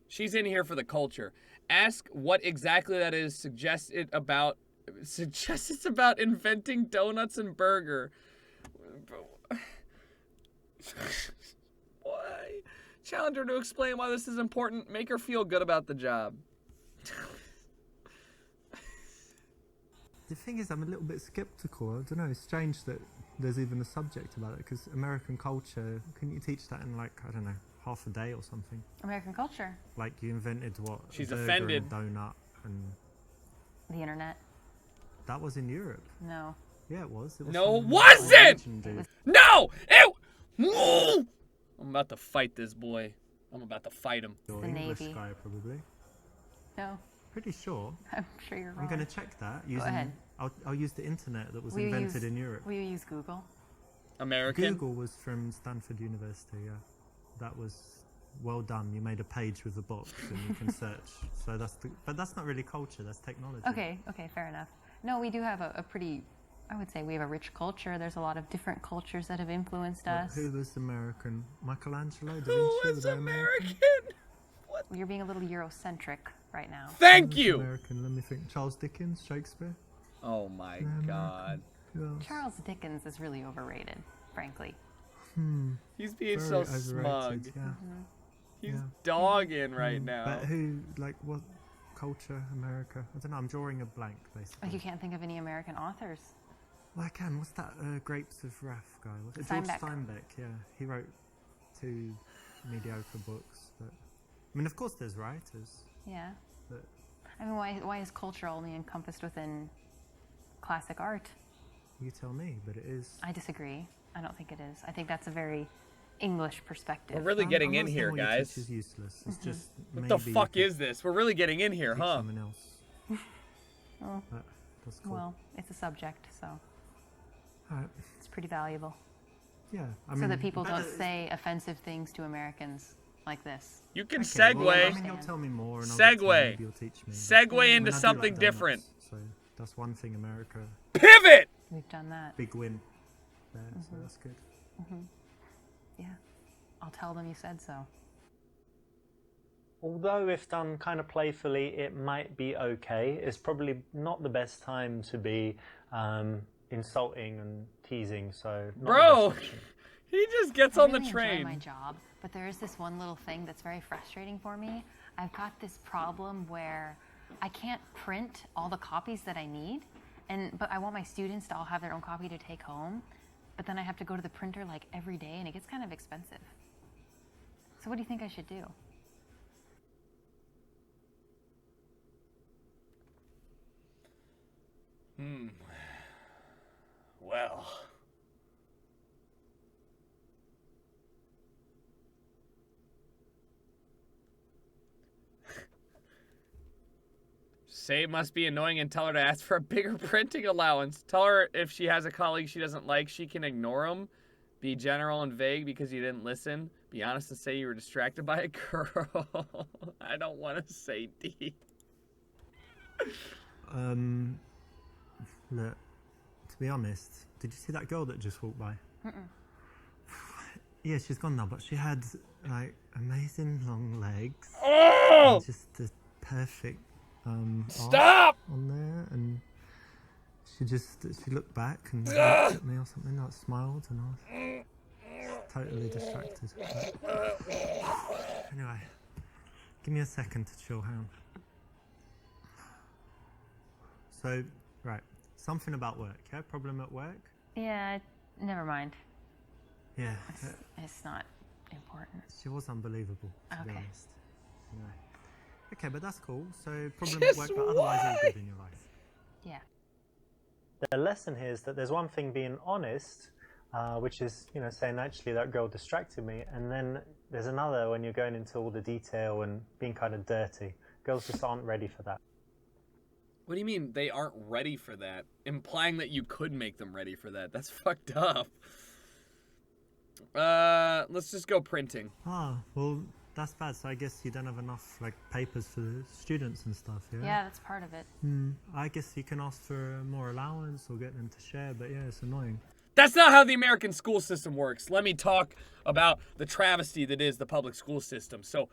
Speaker 2: She's in here for the culture. Ask what exactly that is. Suggest it's about inventing donuts and burger. Why? Challenge her to explain why this is important. Make her feel good about the job.
Speaker 3: The thing is, I'm a little bit skeptical. I don't know. It's strange that there's even a subject about it because American culture. Couldn't you teach that in like I don't know half a day or something?
Speaker 4: American culture,
Speaker 3: Like you invented what?
Speaker 2: She's
Speaker 3: a burger
Speaker 2: offended.
Speaker 3: And donut, and
Speaker 4: the internet.
Speaker 3: that was in Europe.
Speaker 4: No.
Speaker 3: Yeah, it was. It was
Speaker 2: No,
Speaker 3: some
Speaker 2: wasn't!
Speaker 3: Norwegian dude.
Speaker 2: No! Ew! I'm about to fight this boy. I'm about to fight him.
Speaker 3: Or
Speaker 4: the
Speaker 3: English
Speaker 4: Navy.
Speaker 3: guy, probably.
Speaker 4: No.
Speaker 3: Pretty sure.
Speaker 4: I'm sure you're wrong.
Speaker 3: I'm going to check that using.
Speaker 4: ahead.
Speaker 3: I'll use the internet that was
Speaker 4: Will you
Speaker 3: invented
Speaker 4: use-
Speaker 3: in Europe.
Speaker 4: Will you use Google?
Speaker 2: American?
Speaker 3: Google was from Stanford University. Yeah, that was well done. You made a page with a box and you can search. So but that's not really culture. That's technology.
Speaker 4: Okay, fair enough. No, we do have a pretty, I would say we have a rich culture. There's a lot of different cultures that have influenced us.
Speaker 3: Who was American? Michelangelo? Da Vinci?
Speaker 2: Who
Speaker 3: Was
Speaker 2: is
Speaker 3: they
Speaker 2: American?
Speaker 4: You're being a little Eurocentric right now.
Speaker 2: Thank
Speaker 3: Who was
Speaker 2: you!
Speaker 3: American. Let me think. Charles Dickens, Shakespeare.
Speaker 2: Oh my
Speaker 3: American.
Speaker 2: god.
Speaker 3: Who else?
Speaker 4: Charles Dickens is really overrated, frankly.
Speaker 2: He's being
Speaker 3: Very
Speaker 2: so
Speaker 3: overrated,
Speaker 2: smug.
Speaker 3: Yeah.
Speaker 2: He's
Speaker 3: Yeah.
Speaker 2: dogging right now.
Speaker 3: But who? Like what? Culture? America? I don't know. I'm drawing a blank basically.
Speaker 4: Like you can't think of any American authors.
Speaker 3: Well, I can. What's that Grapes of Wrath guy? What's it?
Speaker 4: Steinbeck.
Speaker 3: George Steinbeck, yeah. He wrote 2 mediocre books. But I mean, of course there's writers.
Speaker 4: Yeah.
Speaker 3: But
Speaker 4: I mean, why is culture only encompassed within classic art?
Speaker 3: you tell me, but it is...
Speaker 4: I disagree. I don't think it is. I think that's a very English perspective.
Speaker 2: We're really getting
Speaker 3: I'm
Speaker 2: in
Speaker 3: not
Speaker 2: here,
Speaker 3: saying what you
Speaker 2: guys.
Speaker 3: teach is useless. It's just
Speaker 2: What the
Speaker 3: maybe
Speaker 2: fuck
Speaker 3: you
Speaker 2: is this? We're really getting in here,
Speaker 3: could teach
Speaker 2: huh?
Speaker 3: someone else.
Speaker 4: Oh,
Speaker 3: That's cool.
Speaker 4: well, it's a subject, so
Speaker 3: Alright.
Speaker 4: it's pretty valuable.
Speaker 3: Yeah,
Speaker 4: so that people don't say offensive things to Americans like this.
Speaker 2: You can
Speaker 3: Okay,
Speaker 2: segue.
Speaker 3: well, I mean, you'll tell me more, and I'll get to know,
Speaker 2: Segue.
Speaker 3: maybe you'll teach me.
Speaker 2: Segue
Speaker 3: I mean,
Speaker 2: into
Speaker 3: I do
Speaker 2: something
Speaker 3: like
Speaker 2: different.
Speaker 3: donuts, so that's one thing America,
Speaker 2: Pivot!
Speaker 4: We've done that.
Speaker 3: big win there, so that's good.
Speaker 4: Yeah. I'll tell them you said so.
Speaker 1: Although if done kind of playfully, it might be okay. It's probably not the best time to be insulting and teasing. So, not the
Speaker 2: Bro,
Speaker 1: best option.
Speaker 2: he just gets
Speaker 4: I
Speaker 2: on
Speaker 4: really
Speaker 2: the
Speaker 4: enjoy
Speaker 2: train.
Speaker 4: my job, but there is this one little thing that's very frustrating for me. I've got this problem where I can't print all the copies that I need, but I want my students to all have their own copy to take home. But then I have to go to the printer like every day, and it gets kind of expensive. So what do you think I should do?
Speaker 2: Well. Say it must be annoying and tell her to ask for a bigger printing allowance. Tell her if she has a colleague she doesn't like, she can ignore them. Be general and vague because you didn't listen. Be honest and say you were distracted by a girl. I don't want to say D.
Speaker 3: Look, to be honest, did you see that girl that just walked by? Yeah, she's gone now, but she had like amazing long legs.
Speaker 2: Oh!
Speaker 3: And just the perfect
Speaker 2: Stop!
Speaker 3: arc on there, and she looked back and looked at me or something, like smiled, and I was totally distracted. But anyway, give me a second to chill. Hang on. So, right, something about work. Yeah, problem at work.
Speaker 4: Yeah, never mind.
Speaker 3: Yeah,
Speaker 4: It's not important.
Speaker 3: she was unbelievable, to be
Speaker 4: Okay.
Speaker 3: honest. Anyway. Okay, but that's cool. So problem at work, but otherwise all good in your life.
Speaker 4: Yeah.
Speaker 1: The lesson here is that there's one thing being honest, which is, you know, saying actually that girl distracted me, and then there's another when you're going into all the detail and being kind of dirty. Girls just aren't ready for that.
Speaker 2: What do you mean they aren't ready for that? Implying that you could make them ready for that. That's fucked up. Let's just go printing.
Speaker 3: Ah, well, that's bad. So I guess you don't have enough like papers for the students and stuff, yeah?
Speaker 4: Yeah, that's part of it.
Speaker 3: I guess you can ask for more allowance or get them to share, but yeah, it's annoying.
Speaker 2: That's not how the American school system works. Let me talk about the travesty that is the public school system. So,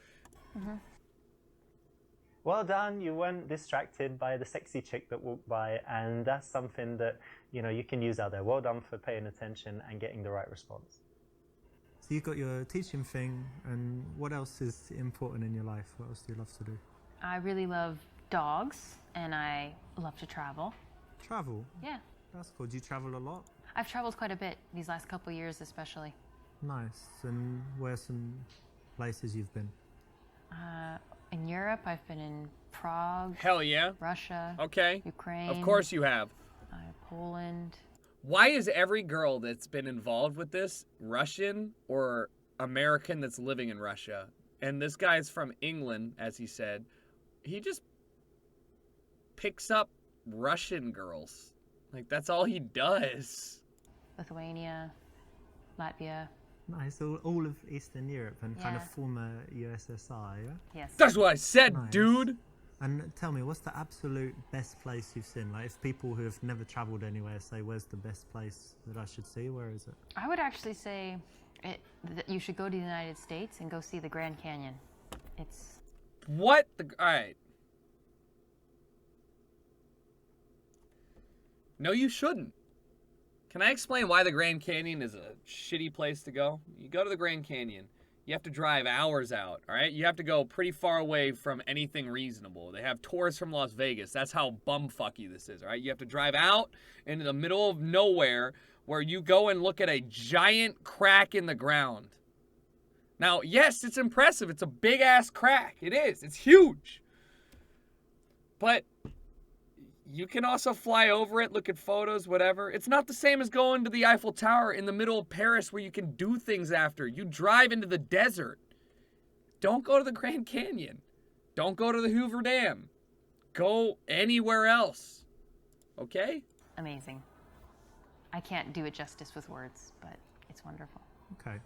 Speaker 1: Well done, you weren't distracted by the sexy chick that walked by, and that's something that, you know, you can use out there. Well done for paying attention and getting the right response.
Speaker 3: So you've got your teaching thing, and what else is important in your life? What else do you love to do?
Speaker 4: I really love dogs, and I love to travel.
Speaker 3: Travel?
Speaker 4: Yeah.
Speaker 3: That's cool. Do you travel a lot?
Speaker 4: I've traveled quite a bit these last couple of years, especially.
Speaker 3: Nice. And where are some places you've been?
Speaker 4: In Europe, I've been in Prague,
Speaker 2: hell yeah.
Speaker 4: Russia,
Speaker 2: Okay.
Speaker 4: Ukraine.
Speaker 2: Of course you have.
Speaker 4: Poland.
Speaker 2: Why is every girl that's been involved with this Russian or American that's living in Russia? And this guy's from England, as he said. He just picks up Russian girls. Like, that's all he does.
Speaker 4: Lithuania, Latvia.
Speaker 3: Nice. All of Eastern Europe and kind of
Speaker 4: Yeah.
Speaker 3: former USSR, yeah?
Speaker 4: Yes.
Speaker 2: That's what I said,
Speaker 3: Nice.
Speaker 2: dude.
Speaker 3: And tell me, what's the absolute best place you've seen? Like, if people who have never travelled anywhere say, where's the best place that I should see? Where is it?
Speaker 4: I would actually say that you should go to the United States and go see the Grand Canyon. It's
Speaker 2: What? All right. No, you shouldn't. Can I explain why the Grand Canyon is a shitty place to go? You go to the Grand Canyon, you have to drive hours out, all right? You have to go pretty far away from anything reasonable. They have tourists from Las Vegas. That's how bumfucky this is, all right? You have to drive out into the middle of nowhere where you go and look at a giant crack in the ground. Now, yes, it's impressive. It's a big-ass crack. It is. It's huge. But you can also fly over it, look at photos, whatever. It's not the same as going to the Eiffel Tower in the middle of Paris where you can do things after. You drive into the desert. Don't go to the Grand Canyon. Don't go to the Hoover Dam. Go anywhere else. Okay?
Speaker 4: amazing. I can't do it justice with words, but It's wonderful.
Speaker 3: Okay.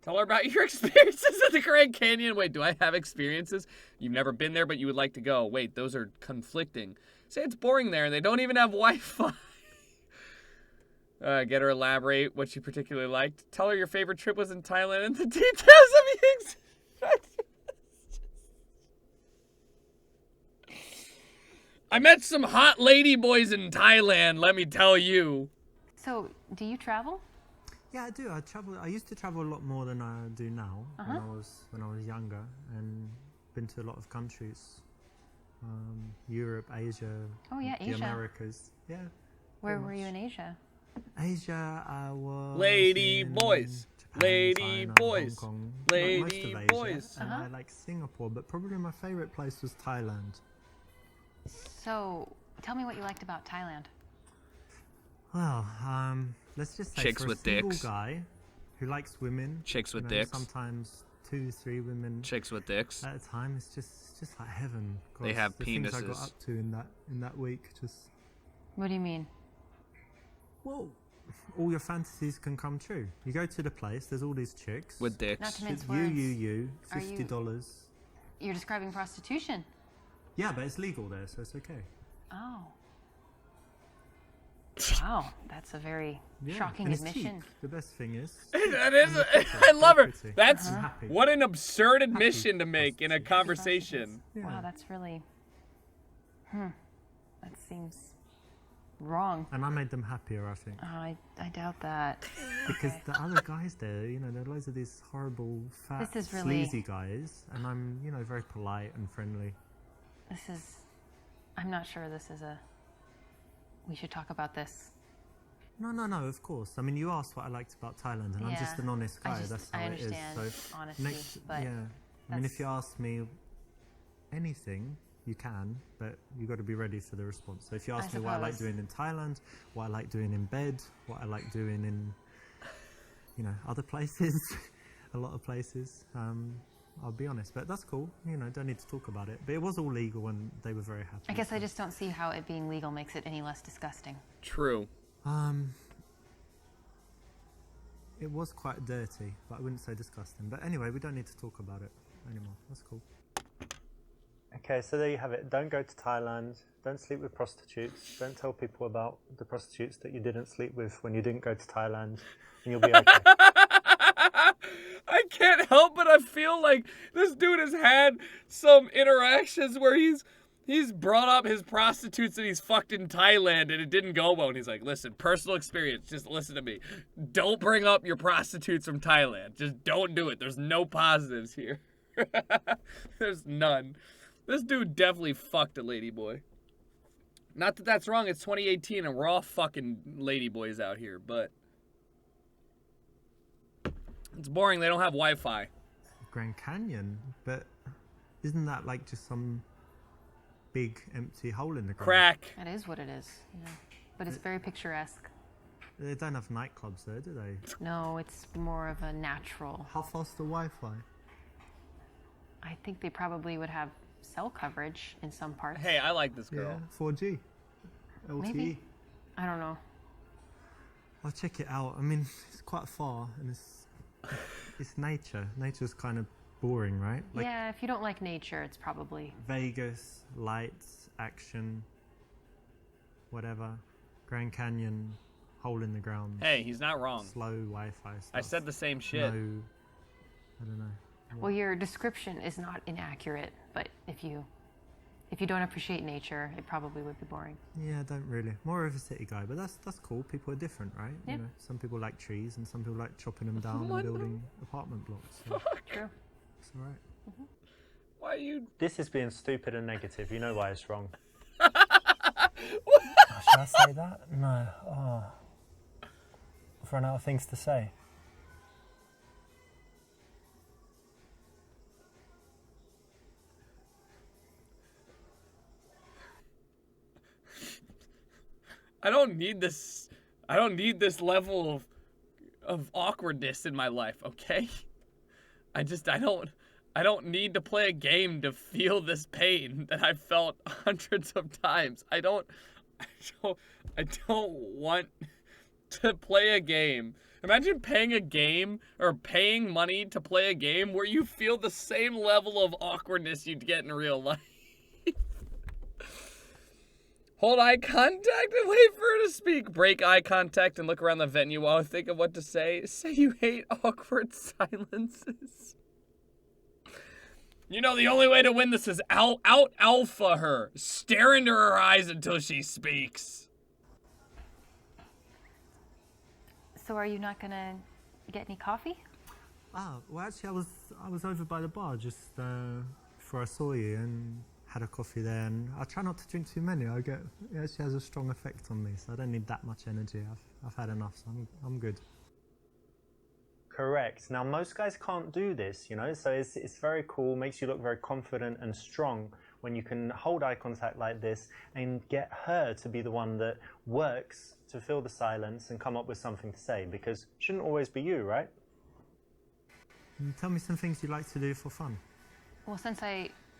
Speaker 2: Tell her about your experiences at the Grand Canyon. Wait, do I have experiences? You've never been there, but you would like to go. Wait, those are conflicting. Say it's boring there, and they don't even have Wi-Fi. Get her elaborate what she particularly liked. Tell her your favorite trip was in Thailand and the details of your experiences. I met some hot lady boys in Thailand, let me tell you.
Speaker 4: So, do you travel?
Speaker 3: Yeah, I do. I travel. I used to travel a lot more than I do now. When I was younger, and been to a lot of countries, Europe, Asia.
Speaker 4: Oh yeah,
Speaker 3: the
Speaker 4: Asia.
Speaker 3: Americas. Yeah.
Speaker 4: Where
Speaker 3: pretty
Speaker 4: were you
Speaker 3: much.
Speaker 4: in Asia?
Speaker 3: Asia, I was.
Speaker 2: Lady
Speaker 3: in
Speaker 2: boys.
Speaker 3: Japan,
Speaker 2: Lady
Speaker 3: China,
Speaker 2: boys.
Speaker 3: Hong Kong,
Speaker 2: Lady
Speaker 3: most of Asia,
Speaker 2: boys.
Speaker 3: and I like Singapore, but probably my favorite place was Thailand.
Speaker 4: So, tell me what you liked about Thailand.
Speaker 3: Well, let's just say
Speaker 2: Chicks
Speaker 3: for
Speaker 2: with
Speaker 3: a single
Speaker 2: dicks.
Speaker 3: guy who likes women,
Speaker 2: Chicks with
Speaker 3: you know,
Speaker 2: dicks.
Speaker 3: sometimes 2, 3 women
Speaker 2: Chicks with dicks.
Speaker 3: at a time. It's just like heaven.
Speaker 2: They have
Speaker 3: the things I got
Speaker 2: penises.
Speaker 3: up to in that week. Just
Speaker 4: What do you mean?
Speaker 3: well, all your fantasies can come true. You go to the place. There's all these chicks.
Speaker 2: With dicks.
Speaker 4: Not to mince
Speaker 3: It's
Speaker 4: words.
Speaker 3: you.
Speaker 4: Are you-
Speaker 3: $50.
Speaker 4: You're describing prostitution.
Speaker 3: Yeah, but it's legal there, so it's okay.
Speaker 4: Oh. Wow, that's a very
Speaker 3: Yeah,
Speaker 4: shocking
Speaker 3: and it's
Speaker 4: admission.
Speaker 3: cheap. The best thing is.
Speaker 2: That is,
Speaker 3: and the
Speaker 2: I love her.
Speaker 3: pretty.
Speaker 2: That's
Speaker 3: I'm happy.
Speaker 2: what an absurd admission to make in a
Speaker 3: prostitute.
Speaker 2: conversation.
Speaker 3: Yeah.
Speaker 4: Wow, that's really. That seems wrong.
Speaker 3: And I made them happier, I think.
Speaker 4: I doubt that.
Speaker 3: Because the other guys there, you know, there are loads of these horrible, fat,
Speaker 4: This is really-
Speaker 3: sleazy guys, and I'm, you know, very polite and friendly.
Speaker 4: This is. I'm not sure this is a. We should talk about this.
Speaker 3: No, of course. I mean, you asked what I liked about Thailand, and I'm just
Speaker 4: Yeah.
Speaker 3: an honest guy. That's how
Speaker 4: I
Speaker 3: it is.
Speaker 4: understand
Speaker 3: So
Speaker 4: honesty, but
Speaker 3: yeah. I mean, if
Speaker 4: that's-
Speaker 3: you ask me anything, you can, but you got to be ready for the response. So if you ask me what I like
Speaker 4: suppose.
Speaker 3: doing in Thailand, what I like doing in bed, what I like doing in, you know, other places, a lot of places, I'll be honest. But that's cool. You know, don't need to talk about it. But it was all legal, and they were very happy.
Speaker 4: I guess I
Speaker 3: so-
Speaker 4: just don't see how it being legal makes it any less disgusting.
Speaker 2: True.
Speaker 3: It was quite dirty, but I wouldn't say disgusting. But anyway, we don't need to talk about it anymore. That's cool.
Speaker 1: Okay, so there you have it. Don't go to Thailand. Don't sleep with prostitutes. Don't tell people about the prostitutes that you didn't sleep with when you didn't go to Thailand, and you'll be okay.
Speaker 2: I can't help but I feel like this dude has had some interactions where he's brought up his prostitutes that he's fucked in Thailand and it didn't go well. And he's like, listen, personal experience, just listen to me. Don't bring up your prostitutes from Thailand. Just don't do it. There's no positives here. There's none. This dude definitely fucked a ladyboy. Not that that's wrong. It's 2018 and we're all fucking ladyboys out here, but it's boring. They don't have Wi-Fi.
Speaker 3: Grand Canyon, but isn't that like just some big empty hole in the ground?
Speaker 2: Crack.
Speaker 4: That is what it is. Yeah. But it's very picturesque.
Speaker 3: They don't have nightclubs there, do they?
Speaker 4: No, it's more of a natural.
Speaker 3: How fast the Wi-Fi?
Speaker 4: I think they probably would have cell coverage in some parts.
Speaker 2: Hey, I like this girl.
Speaker 3: Yeah, 4G, LTE.
Speaker 4: Maybe. I don't know.
Speaker 3: I'll check it out. I mean, it's quite far, and it's nature. Nature's kind of boring, right? Like
Speaker 4: Yeah, if you don't like nature, it's probably.
Speaker 3: Vegas, lights, action, whatever. Grand Canyon, hole in the ground.
Speaker 2: Hey, he's not wrong.
Speaker 3: Slow Wi-Fi stuff.
Speaker 2: I said the same shit.
Speaker 3: No, I don't know.
Speaker 4: Well, your description is not inaccurate, but if you don't appreciate nature, it probably would be boring.
Speaker 3: Yeah, I don't really. More of a city guy, but that's cool. People are different, right?
Speaker 4: Yeah.
Speaker 3: You know, some people like trees, and some people like chopping them down
Speaker 2: What
Speaker 3: and
Speaker 2: the
Speaker 3: building apartment blocks. So
Speaker 4: True.
Speaker 3: it's all right.
Speaker 2: Why you?
Speaker 1: This is being stupid and negative. You know why it's wrong.
Speaker 3: Should I say that? No. Oh. I've run out of things to say.
Speaker 2: I don't need this. I don't need this level of awkwardness in my life. Okay. I don't need to play a game to feel this pain that I've felt hundreds of times. I don't want to play a game. Imagine paying a game or paying money to play a game where you feel the same level of awkwardness you'd get in real life. Hold eye contact and wait for her to speak. Break eye contact and look around the venue while I think of what to say. Say you hate awkward silences. You know, the only way to win this is out-alpha her. Stare into her eyes until she speaks.
Speaker 4: So are you not gonna get any coffee?
Speaker 3: Well, actually, I was over by the bar just before I saw you and had a coffee there. And I try not to drink too many. It actually has a strong effect on me, so I don't need that much energy. I've had enough, so I'm good.
Speaker 1: Correct. Now, most guys can't do this, you know, so it's very cool, makes you look very confident and strong when you can hold eye contact like this and get her to be the one that works to fill the silence and come up with something to say, because it shouldn't always be you, right?
Speaker 3: Tell me some things you like to do for fun.
Speaker 4: Well,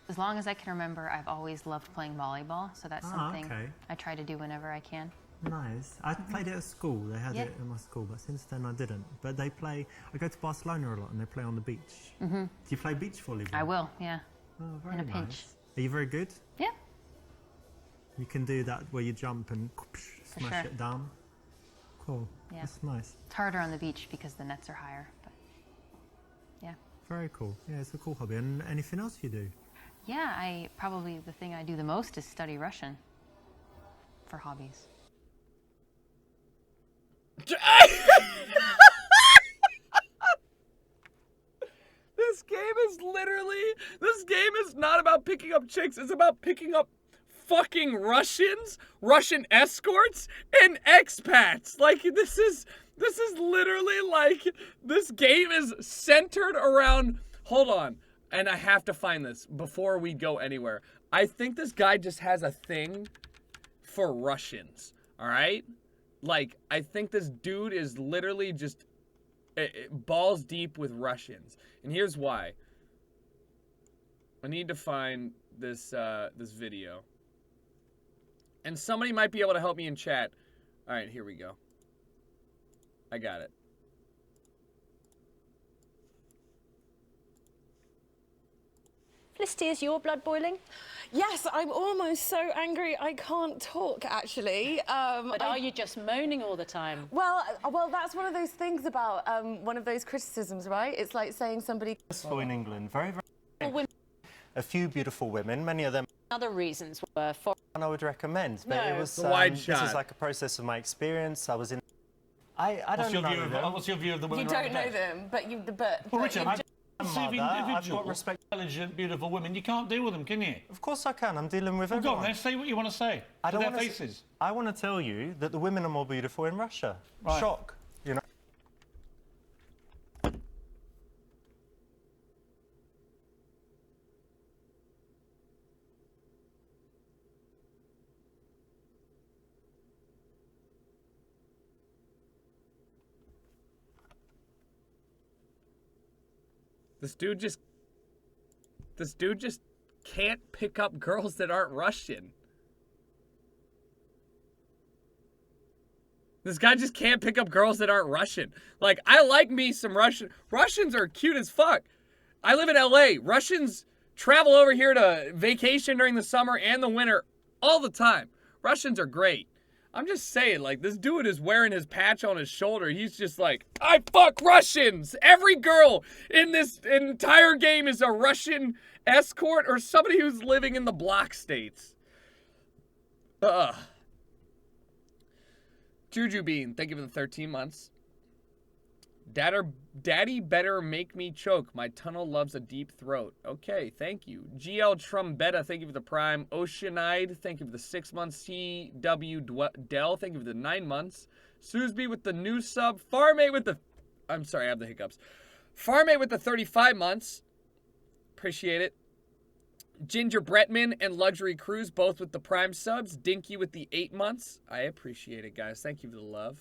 Speaker 4: as long as I can remember, I've always loved playing volleyball, so that's something
Speaker 3: okay.
Speaker 4: I try to do whenever I can.
Speaker 3: Nice. I played it at school. They had it in my school, but since then I didn't. But I go to Barcelona a lot and they play on the beach. Do you play beach volleyball?
Speaker 4: I will, yeah.
Speaker 3: Oh, very
Speaker 4: In a
Speaker 3: nice.
Speaker 4: pinch.
Speaker 3: Are you very good?
Speaker 4: Yeah.
Speaker 3: You can do that where you jump and smash
Speaker 4: sure.
Speaker 3: it down? Cool.
Speaker 4: Yeah.
Speaker 3: That's nice.
Speaker 4: It's harder on the beach because the nets are higher, but yeah.
Speaker 3: Very cool. Yeah, it's a cool hobby. And anything else you do?
Speaker 4: Yeah, probably the thing I do the most is study Russian for hobbies.
Speaker 2: This game is not about picking up chicks, it's about picking up fucking Russians, Russian escorts, and expats. Like, this is literally like, this game is centered around, hold on, and I have to find this before we go anywhere. I think this guy just has a thing for Russians, all right? Like, I think this dude is literally just balls deep with Russians. And here's why. I need to find this this video. And somebody might be able to help me in chat. All right, here we go. I got it.
Speaker 8: Felicity, is your blood boiling?
Speaker 10: Yes, I'm almost so angry I can't talk, actually.
Speaker 8: But are you just moaning all the time?
Speaker 10: Well, that's one of those things about one of those criticisms, right? It's like saying somebody...
Speaker 11: In England, very a few beautiful women, many of them...
Speaker 8: Other reasons were for...
Speaker 11: I would recommend, but it was...
Speaker 2: The wide
Speaker 11: this
Speaker 2: shot.
Speaker 11: is like a process of my experience. I was in... I don't know them.
Speaker 12: What's your view of the women?
Speaker 10: You don't know them, but you...
Speaker 12: Well, Richard,
Speaker 11: I've got respect.
Speaker 12: Intelligent, beautiful women. You can't deal with them, can you?
Speaker 11: Of course I can. I'm dealing with
Speaker 12: Well, go
Speaker 11: everyone.
Speaker 12: on then, say what you want to say.
Speaker 11: I
Speaker 12: to
Speaker 11: don't
Speaker 12: their
Speaker 11: want
Speaker 12: faces.
Speaker 11: I want to tell you that the women are more beautiful in Russia.
Speaker 12: Right.
Speaker 11: Shock, you know.
Speaker 2: This dude just can't pick up girls that aren't Russian. This guy just can't pick up girls that aren't Russian. Like, I like me some Russian. Russians are cute as fuck. I live in LA. Russians travel over here to vacation during the summer and the winter all the time. Russians are great. I'm just saying, like, this dude is wearing his patch on his shoulder. He's just like, I fuck Russians. Every girl in this entire game is a Russian escort or somebody who's living in the block states. Ugh. Juju Bean, thank you for the 13 months. Daddy better make me choke. My tunnel loves a deep throat. Okay, thank you. GL Trumbetta, thank you for the prime. Oceanide, thank you for the 6 months. CW Dell, thank you for the 9 months. Susby with the new sub. Farmate with the... I'm sorry, I have the hiccups. Farmate with the 35 months. Appreciate it. Ginger Bretman and Luxury Cruise, both with the prime subs. Dinky with the 8 months. I appreciate it, guys. Thank you for the love.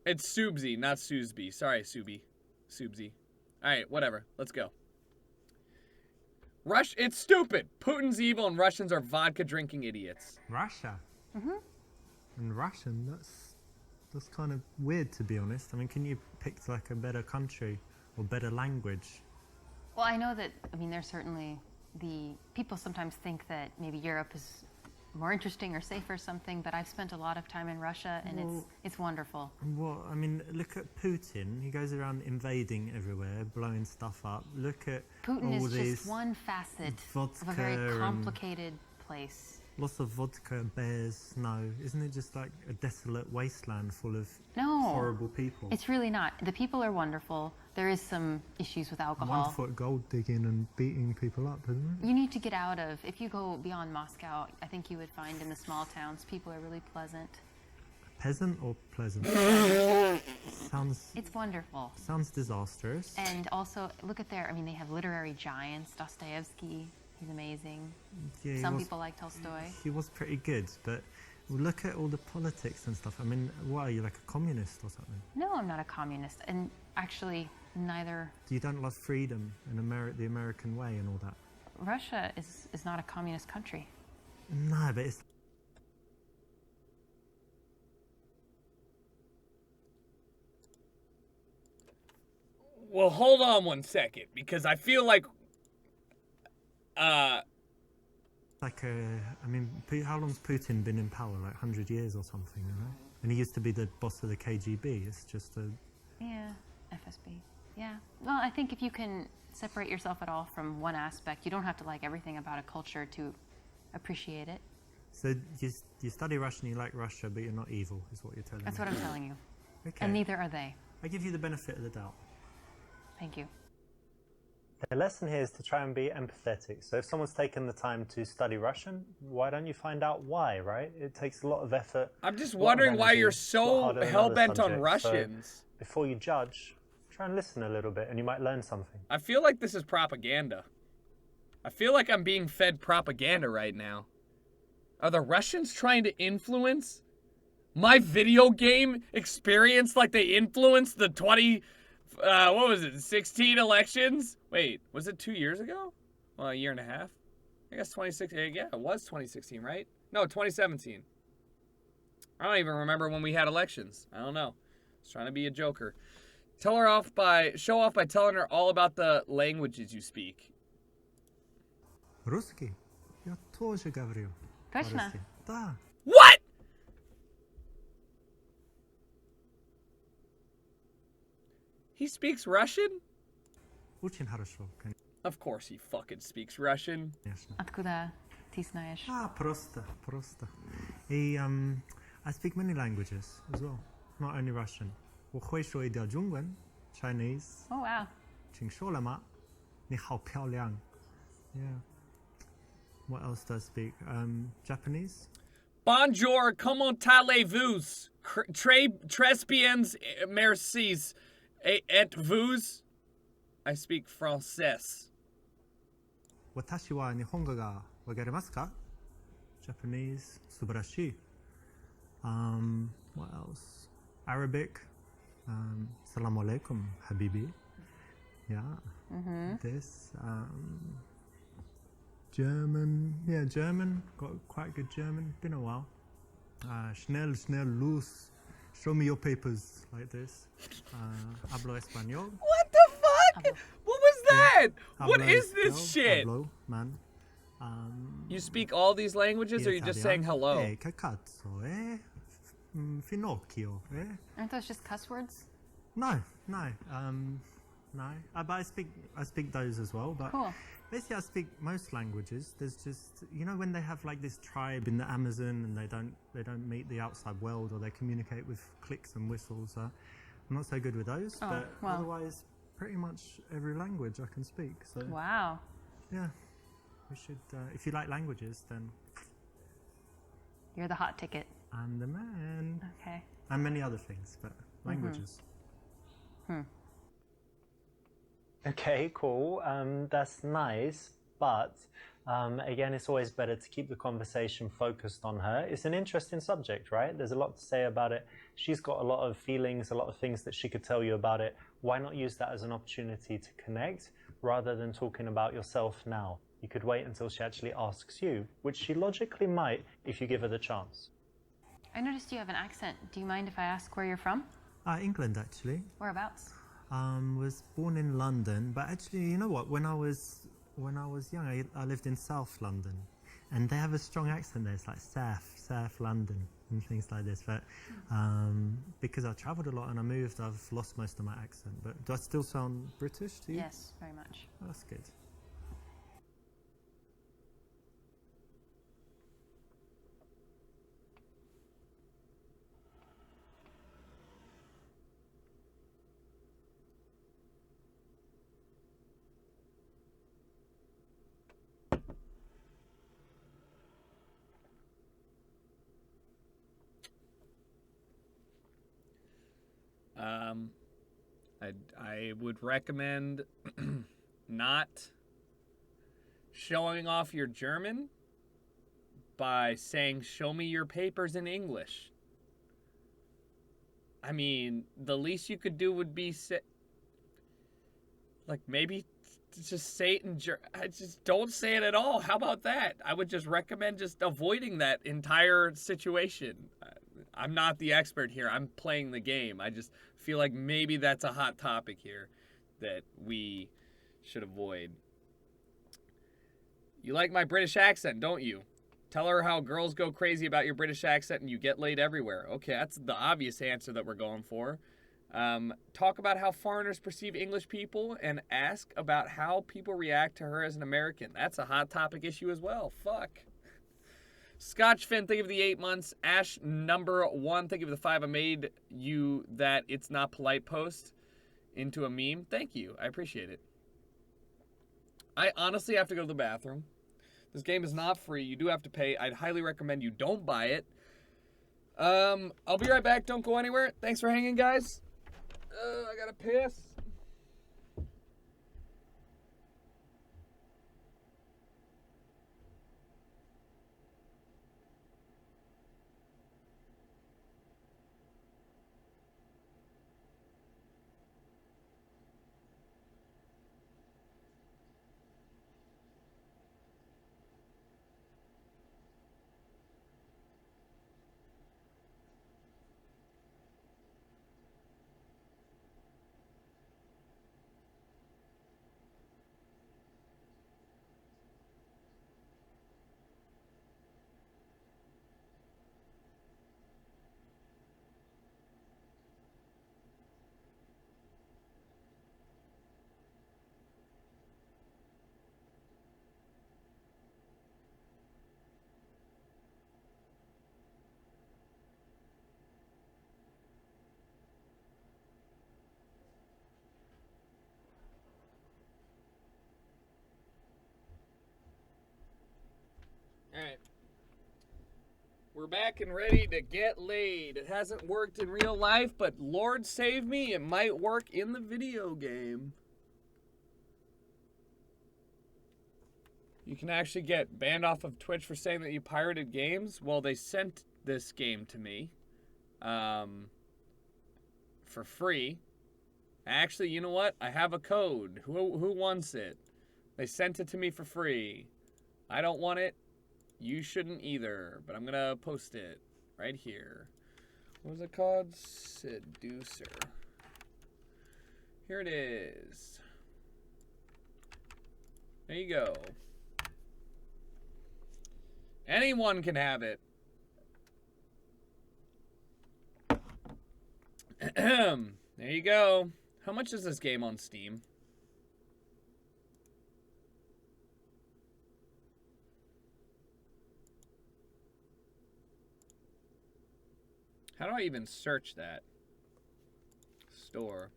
Speaker 2: It's Subsy, not Susby. Sorry, Subsy. All right, whatever. Let's go. It's stupid. Putin's evil and Russians are vodka drinking idiots.
Speaker 3: Russia. And Russian, that's kind of weird, to be honest. I mean, can you pick like a better country or better language?
Speaker 4: Well, I know that, I mean, there's certainly people sometimes think that maybe Europe is more interesting or safe or something, but I've spent a lot of time in Russia and it's wonderful.
Speaker 3: Well, I mean, look at Putin. He goes around invading everywhere, blowing stuff up. Look at
Speaker 4: Putin
Speaker 3: all
Speaker 4: is
Speaker 3: these
Speaker 4: just one facet of a
Speaker 3: vodka
Speaker 4: very
Speaker 3: and
Speaker 4: complicated place.
Speaker 3: lots of vodka, bears, snow. Isn't it just like a desolate wasteland full of
Speaker 4: No,
Speaker 3: horrible people?
Speaker 4: it's really not. The people are wonderful. There is some issues with alcohol.
Speaker 3: 1 foot gold digging and beating people up, isn't it?
Speaker 4: You need to get out of, if you go beyond Moscow, I think you would find in the small towns, people are really pleasant.
Speaker 3: Peasant or pleasant? Sounds
Speaker 4: It's wonderful.
Speaker 3: sounds disastrous.
Speaker 4: And also, look at I mean, they have literary giants. Dostoevsky, he's amazing.
Speaker 3: Yeah, he
Speaker 4: Some
Speaker 3: was-
Speaker 4: people like Tolstoy.
Speaker 3: He was pretty good, but look at all the politics and stuff. I mean, what are you, like a communist or something?
Speaker 4: No, I'm not a communist. And actually, neither.
Speaker 3: You don't love freedom and the American way and all that?
Speaker 4: Russia is not a communist country.
Speaker 3: No, but it's...
Speaker 2: Well, hold on 1 second, because I feel like
Speaker 3: like I mean, how long's Putin been in power? Like 100 years or something, you know? And he used to be the boss of the KGB. It's just a...
Speaker 4: Yeah, FSB. Yeah. Well, I think if you can separate yourself at all from one aspect, you don't have to like everything about a culture to appreciate it.
Speaker 3: So you study Russian, you like Russia, but you're not evil, is what you're telling
Speaker 4: That's
Speaker 3: me.
Speaker 4: what I'm telling you.
Speaker 3: Okay.
Speaker 4: And neither are they.
Speaker 3: I give you the benefit of the doubt.
Speaker 4: Thank you.
Speaker 1: The lesson here is to try and be empathetic. So if someone's taken the time to study Russian, why don't you find out why, right? It takes a lot of effort.
Speaker 2: I'm just
Speaker 1: a lot of
Speaker 2: wondering why
Speaker 1: energy,
Speaker 2: you're
Speaker 1: it's a lot
Speaker 2: so
Speaker 1: harder than
Speaker 2: hell-bent
Speaker 1: other
Speaker 2: on
Speaker 1: subjects. So
Speaker 2: Russians.
Speaker 1: before you judge, try and listen a little bit and you might learn something.
Speaker 2: I feel like this is propaganda. I feel like I'm being fed propaganda right now. Are the Russians trying to influence my video game experience like they influenced the 16 elections? Wait, was it 2 years ago? Well, a year and a half. I guess 2016. Yeah, it was 2016, right? No, 2017. I don't even remember when we had elections. I don't know. I was trying to be a joker. Show off by telling her all about the languages you speak.
Speaker 3: Русский? Я тоже говорю.
Speaker 4: Точно?
Speaker 3: по-русски. Да.
Speaker 2: What? He speaks Russian?
Speaker 3: Очень хорошо, конечно.
Speaker 2: Of course he fucking speaks Russian.
Speaker 4: Откуда ты знаешь?
Speaker 3: Просто. I speak many languages as well, not only Russian. 我会说一点中文 Chinese.
Speaker 4: Oh, wow.
Speaker 3: 请说了吗？你好漂亮 Yeah. What else do I speak? Japanese?
Speaker 2: Bonjour, comment allez-vous? Très bien, merci. Et vous? I speak français.
Speaker 3: 私は日本語がわかりますか Japanese? 素晴らしい What else? Arabic? Assalamu alaikum, habibi. Yeah. This. German. Yeah, German. Got quite good German. Been a while. Schnell, los. Show me your papers. Like this. Hablo español.
Speaker 2: What the fuck? What was that? What
Speaker 3: Hablo
Speaker 2: is this
Speaker 3: español.
Speaker 2: shit?
Speaker 3: Hablo, man.
Speaker 2: You speak all these languages or are you just saying hello?
Speaker 3: Che cazzo, eh? Finocchio, eh?
Speaker 4: Aren't those just cuss words?
Speaker 3: No. No. But I speak those as well. But
Speaker 4: Cool.
Speaker 3: basically, I speak most languages. There's just, you know, when they have like this tribe in the Amazon and they don't meet the outside world or they communicate with clicks and whistles. I'm not so good with those.
Speaker 4: Oh,
Speaker 3: but
Speaker 4: well.
Speaker 3: otherwise, pretty much every language I can speak. So
Speaker 4: Wow.
Speaker 3: yeah, we should. If you like languages, then
Speaker 4: You're the hot ticket.
Speaker 3: I'm the man.
Speaker 4: Okay.
Speaker 3: And many other things, but languages.
Speaker 1: Okay, cool. That's nice, but again, it's always better to keep the conversation focused on her. It's an interesting subject, right? There's a lot to say about it. She's got a lot of feelings, a lot of things that she could tell you about it. Why not use that as an opportunity to connect rather than talking about yourself now? You could wait until she actually asks you, which she logically might if you give her the chance.
Speaker 4: I noticed you have an accent. Do you mind if I ask where you're from?
Speaker 3: England, actually.
Speaker 4: Whereabouts?
Speaker 3: Was born in London, but actually, you know what? When I was young, I lived in South London, and they have a strong accent there. It's like South London and things like this. But because I travelled a lot and I moved, I've lost most of my accent. But do I still sound British to you?
Speaker 4: Yes, very much.
Speaker 3: Oh, that's good.
Speaker 2: I would recommend not showing off your German by saying, "Show me your papers in English." I mean, the least you could do would be maybe just say it in German. Just don't say it at all. How about that? I would just recommend just avoiding that entire situation. I'm not the expert here. I'm playing the game. I just feel like maybe that's a hot topic here that we should avoid. You like my British accent, don't you? Tell her how girls go crazy about your British accent and you get laid everywhere. Okay, that's the obvious answer that we're going for. Talk about how foreigners perceive English people and ask about how people react to her as an American. That's a hot topic issue as well. Fuck. Scotchfin, thank you for the 8 months. Ash number 1, thank you for the 5. I made you that it's not polite post into a meme. Thank you. I appreciate it. I honestly have to go to the bathroom. This game is not free. You do have to pay. I'd highly recommend you don't buy it. I'll be right back. Don't go anywhere. Thanks for hanging, guys. I gotta piss. Alright. We're back and ready to get laid. It hasn't worked in real life, but Lord save me, it might work in the video game. You can actually get banned off of Twitch for saying that you pirated games. Well, they sent this game to me for free. Actually, you know what? I have a code. Who wants it? They sent it to me for free. I don't want it. You shouldn't either, but I'm gonna post it right here. What was it called? Seducer. Here it is. There you go. Anyone can have it. There you go. How much is this game on Steam? How do I even search that? Store.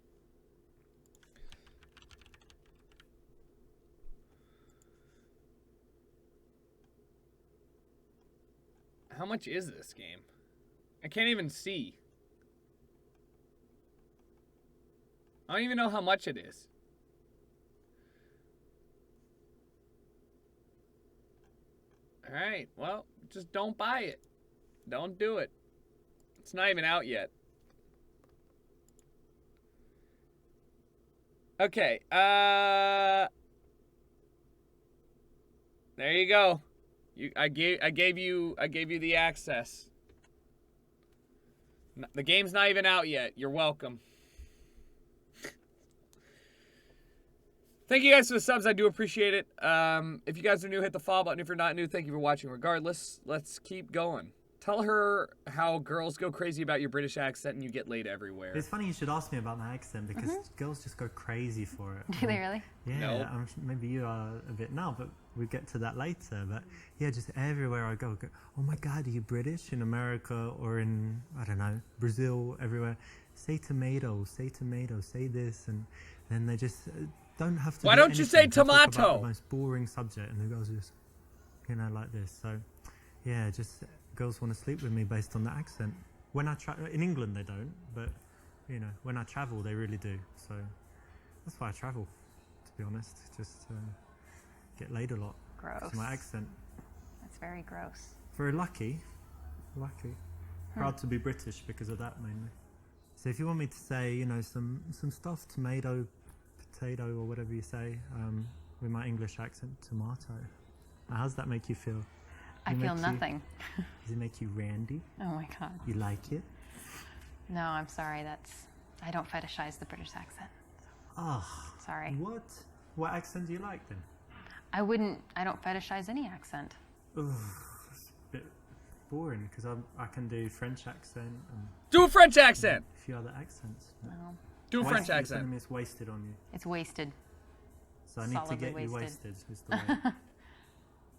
Speaker 2: How much is this game? I can't even see. I don't even know how much it is. Alright, well, just don't buy it. Don't do it. It's not even out yet. Okay, There you go. I gave you the access. The game's not even out yet. You're welcome. Thank you guys for the subs. I do appreciate it. If you guys are new, hit the follow button. If you're not new, thank you for watching regardless. Let's keep going. Tell her how girls go crazy about your British accent and you get laid everywhere.
Speaker 3: It's funny you should ask me about my accent because girls just go crazy for it.
Speaker 4: Do they really?
Speaker 3: Yeah,
Speaker 2: No.
Speaker 3: maybe you are a bit now, but we'll get to that later. But yeah, just everywhere I go, oh my God, are you British? In America or in, I don't know, Brazil, everywhere. Say tomato, say this. And then they just don't have to
Speaker 2: Why
Speaker 3: do
Speaker 2: don't you say
Speaker 3: anything to talk
Speaker 2: tomato?
Speaker 3: about the most boring subject. And the girls are just, like this. So yeah, just girls want to sleep with me based on the accent. When I in England they don't, but when I travel they really do. So that's why I travel, to be honest. Just get laid a lot.
Speaker 4: Gross.
Speaker 3: It's my accent.
Speaker 4: That's very gross.
Speaker 3: Very lucky. Proud to be British because of that mainly. So if you want me to say, some stuff, tomato, potato, or whatever you say, with my English accent, tomato. Now, how's that make you feel?
Speaker 4: I feel nothing.
Speaker 3: Does it make you randy?
Speaker 4: Oh my God.
Speaker 3: You like it?
Speaker 4: No, I'm sorry. I don't fetishize the British accent.
Speaker 3: Ah.
Speaker 4: Sorry.
Speaker 3: What? What accent do you like then?
Speaker 4: I don't fetishize any accent.
Speaker 3: Ugh, it's a bit boring because I can do French accent and
Speaker 2: Do a French accent.
Speaker 3: a few other accents.
Speaker 4: No.
Speaker 2: Do a French
Speaker 3: You're
Speaker 2: accent.
Speaker 3: telling me it's wasted on you.
Speaker 4: It's wasted.
Speaker 3: So I need to
Speaker 4: Solidly
Speaker 3: get you
Speaker 4: wasted.
Speaker 3: wasted. Is the way.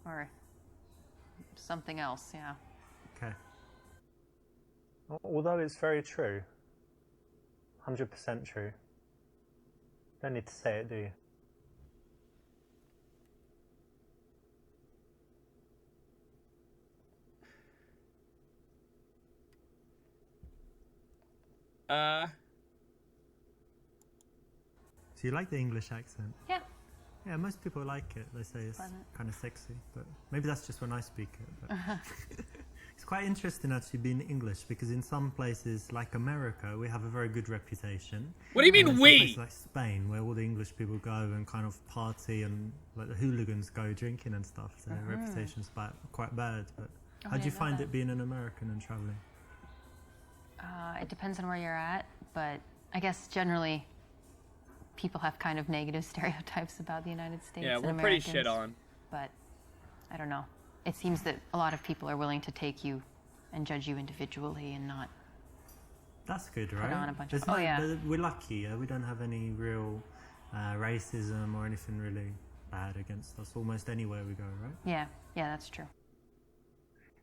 Speaker 4: Or something else, yeah.
Speaker 3: Okay.
Speaker 1: Although it's very true, 100% true. Don't need to say it, do you?
Speaker 3: So you like the English accent?
Speaker 4: Yeah.
Speaker 3: Yeah, most people like it. They say it's
Speaker 4: Pleasant.
Speaker 3: kind of sexy, but maybe that's just when I speak it. But it's quite interesting actually being English because in some places like America, we have a very good reputation.
Speaker 2: What do you mean
Speaker 3: And in some
Speaker 2: we?
Speaker 3: places like Spain, where all the English people go and kind of party and like the hooligans go drinking and stuff, their reputation's quite bad. But
Speaker 4: Oh,
Speaker 3: how
Speaker 4: I
Speaker 3: do you
Speaker 4: didn't know
Speaker 3: find
Speaker 4: that.
Speaker 3: it being an American and traveling?
Speaker 4: It depends on where you're at, but I guess generally people have kind of negative stereotypes about the United States.
Speaker 2: Yeah,
Speaker 4: and
Speaker 2: we're pretty
Speaker 4: Americans,
Speaker 2: shit on.
Speaker 4: But I don't know. It seems that a lot of people are willing to take you and judge you individually and not.
Speaker 3: That's good, right?
Speaker 4: on a bunch
Speaker 3: There's
Speaker 4: of- oh, yeah.
Speaker 3: but we're lucky. We don't have any real racism or anything really bad against us almost anywhere we go, right?
Speaker 4: Yeah, that's true.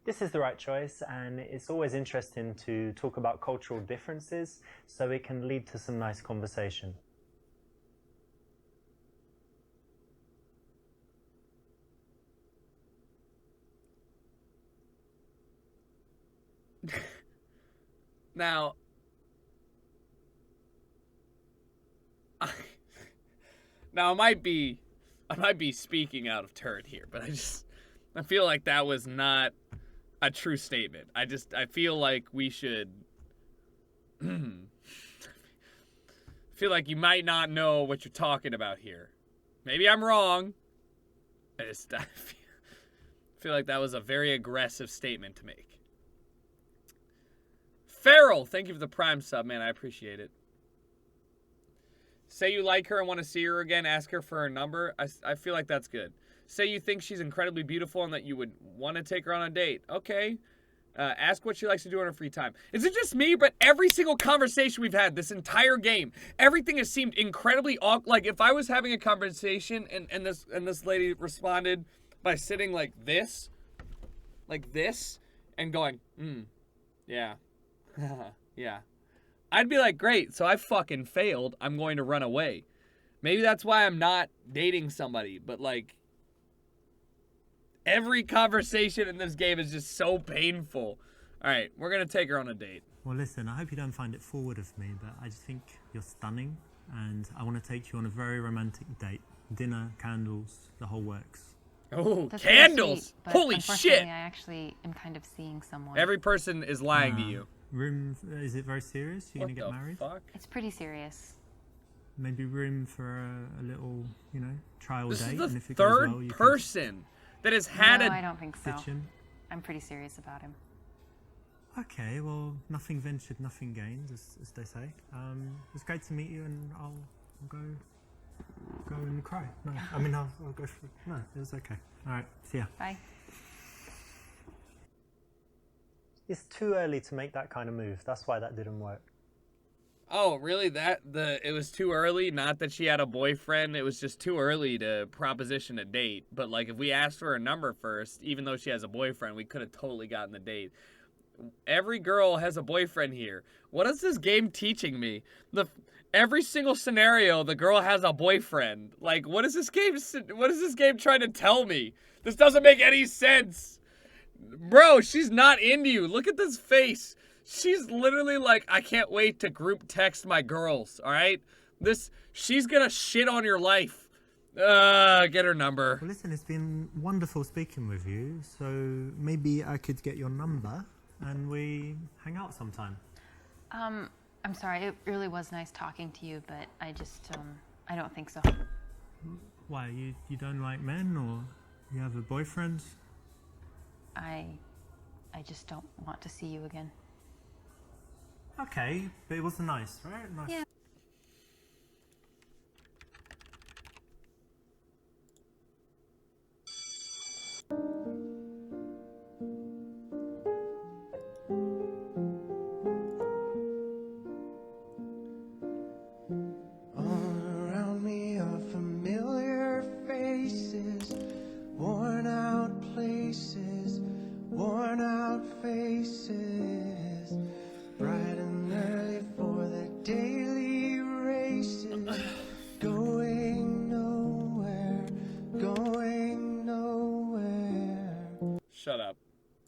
Speaker 1: This is the right choice, and it's always interesting to talk about cultural differences so it can lead to some nice conversation.
Speaker 2: Now, I might be speaking out of turn here, but I feel like that was not a true statement. I feel like we should. Feel like you might not know what you're talking about here. Maybe I'm wrong. I feel like that was a very aggressive statement to make. Farrell, thank you for the Prime sub, man. I appreciate it. Say you like her and want to see her again, ask her for her number. I feel like that's good. Say you think she's incredibly beautiful and that you would want to take her on a date. Okay. Ask what she likes to do in her free time. Is it just me, but every single conversation we've had this entire game, everything has seemed incredibly awkward. Like if I was having a conversation and this lady responded by sitting like this, and going, yeah, yeah. I'd be like, great, so I fucking failed. I'm going to run away. Maybe that's why I'm not dating somebody, but like, every conversation in this game is just so painful. All right, we're going to take her on a date.
Speaker 3: Well, listen, I hope you don't find it forward of me, but I just think you're stunning, and I want to take you on a very romantic date. Dinner, candles, the whole works.
Speaker 2: Oh,
Speaker 4: That's
Speaker 2: candles!
Speaker 4: really sweet, but
Speaker 2: Holy
Speaker 4: unfortunately,
Speaker 2: shit!
Speaker 4: I actually am kind of seeing someone.
Speaker 2: Every person is lying to you.
Speaker 3: Room, is it very serious? You're going to get married?
Speaker 2: Fuck?
Speaker 4: It's pretty serious.
Speaker 3: Maybe room for a little, trial
Speaker 2: This
Speaker 3: date.
Speaker 2: is
Speaker 3: and
Speaker 2: the
Speaker 3: if it goes
Speaker 2: third
Speaker 3: well, you could-
Speaker 2: person that has had
Speaker 4: no,
Speaker 2: a...
Speaker 4: I don't think so.
Speaker 3: Ditch him?
Speaker 4: I'm pretty serious about him.
Speaker 3: Okay, well, nothing ventured, nothing gained, as they say. It was great to meet you, and I'll go and cry. No, I mean, I'll go for it. No, it was okay. All right, see ya.
Speaker 4: Bye.
Speaker 1: It's too early to make that kind of move. That's why that didn't work.
Speaker 2: Oh, really? It was too early? Not that she had a boyfriend. It was just too early to proposition a date. But, like, if we asked for a number first, even though she has a boyfriend, we could have totally gotten the date. Every girl has a boyfriend here. What is this game teaching me? Every single scenario, the girl has a boyfriend. Like, what is this game trying to tell me? This doesn't make any sense. Bro, she's not into you. Look at this face. She's literally like, I can't wait to group text my girls, all right? She's gonna shit on your life. Get her number.
Speaker 3: Well, listen, it's been wonderful speaking with you, so maybe I could get your number and we hang out sometime.
Speaker 4: I'm sorry, it really was nice talking to you, but I just, I don't think so.
Speaker 3: Why, you don't like men, or you have a boyfriend?
Speaker 4: I just don't want to see you again.
Speaker 3: Okay, but it was nice, right? Nice.
Speaker 4: Yeah.
Speaker 2: Shut up.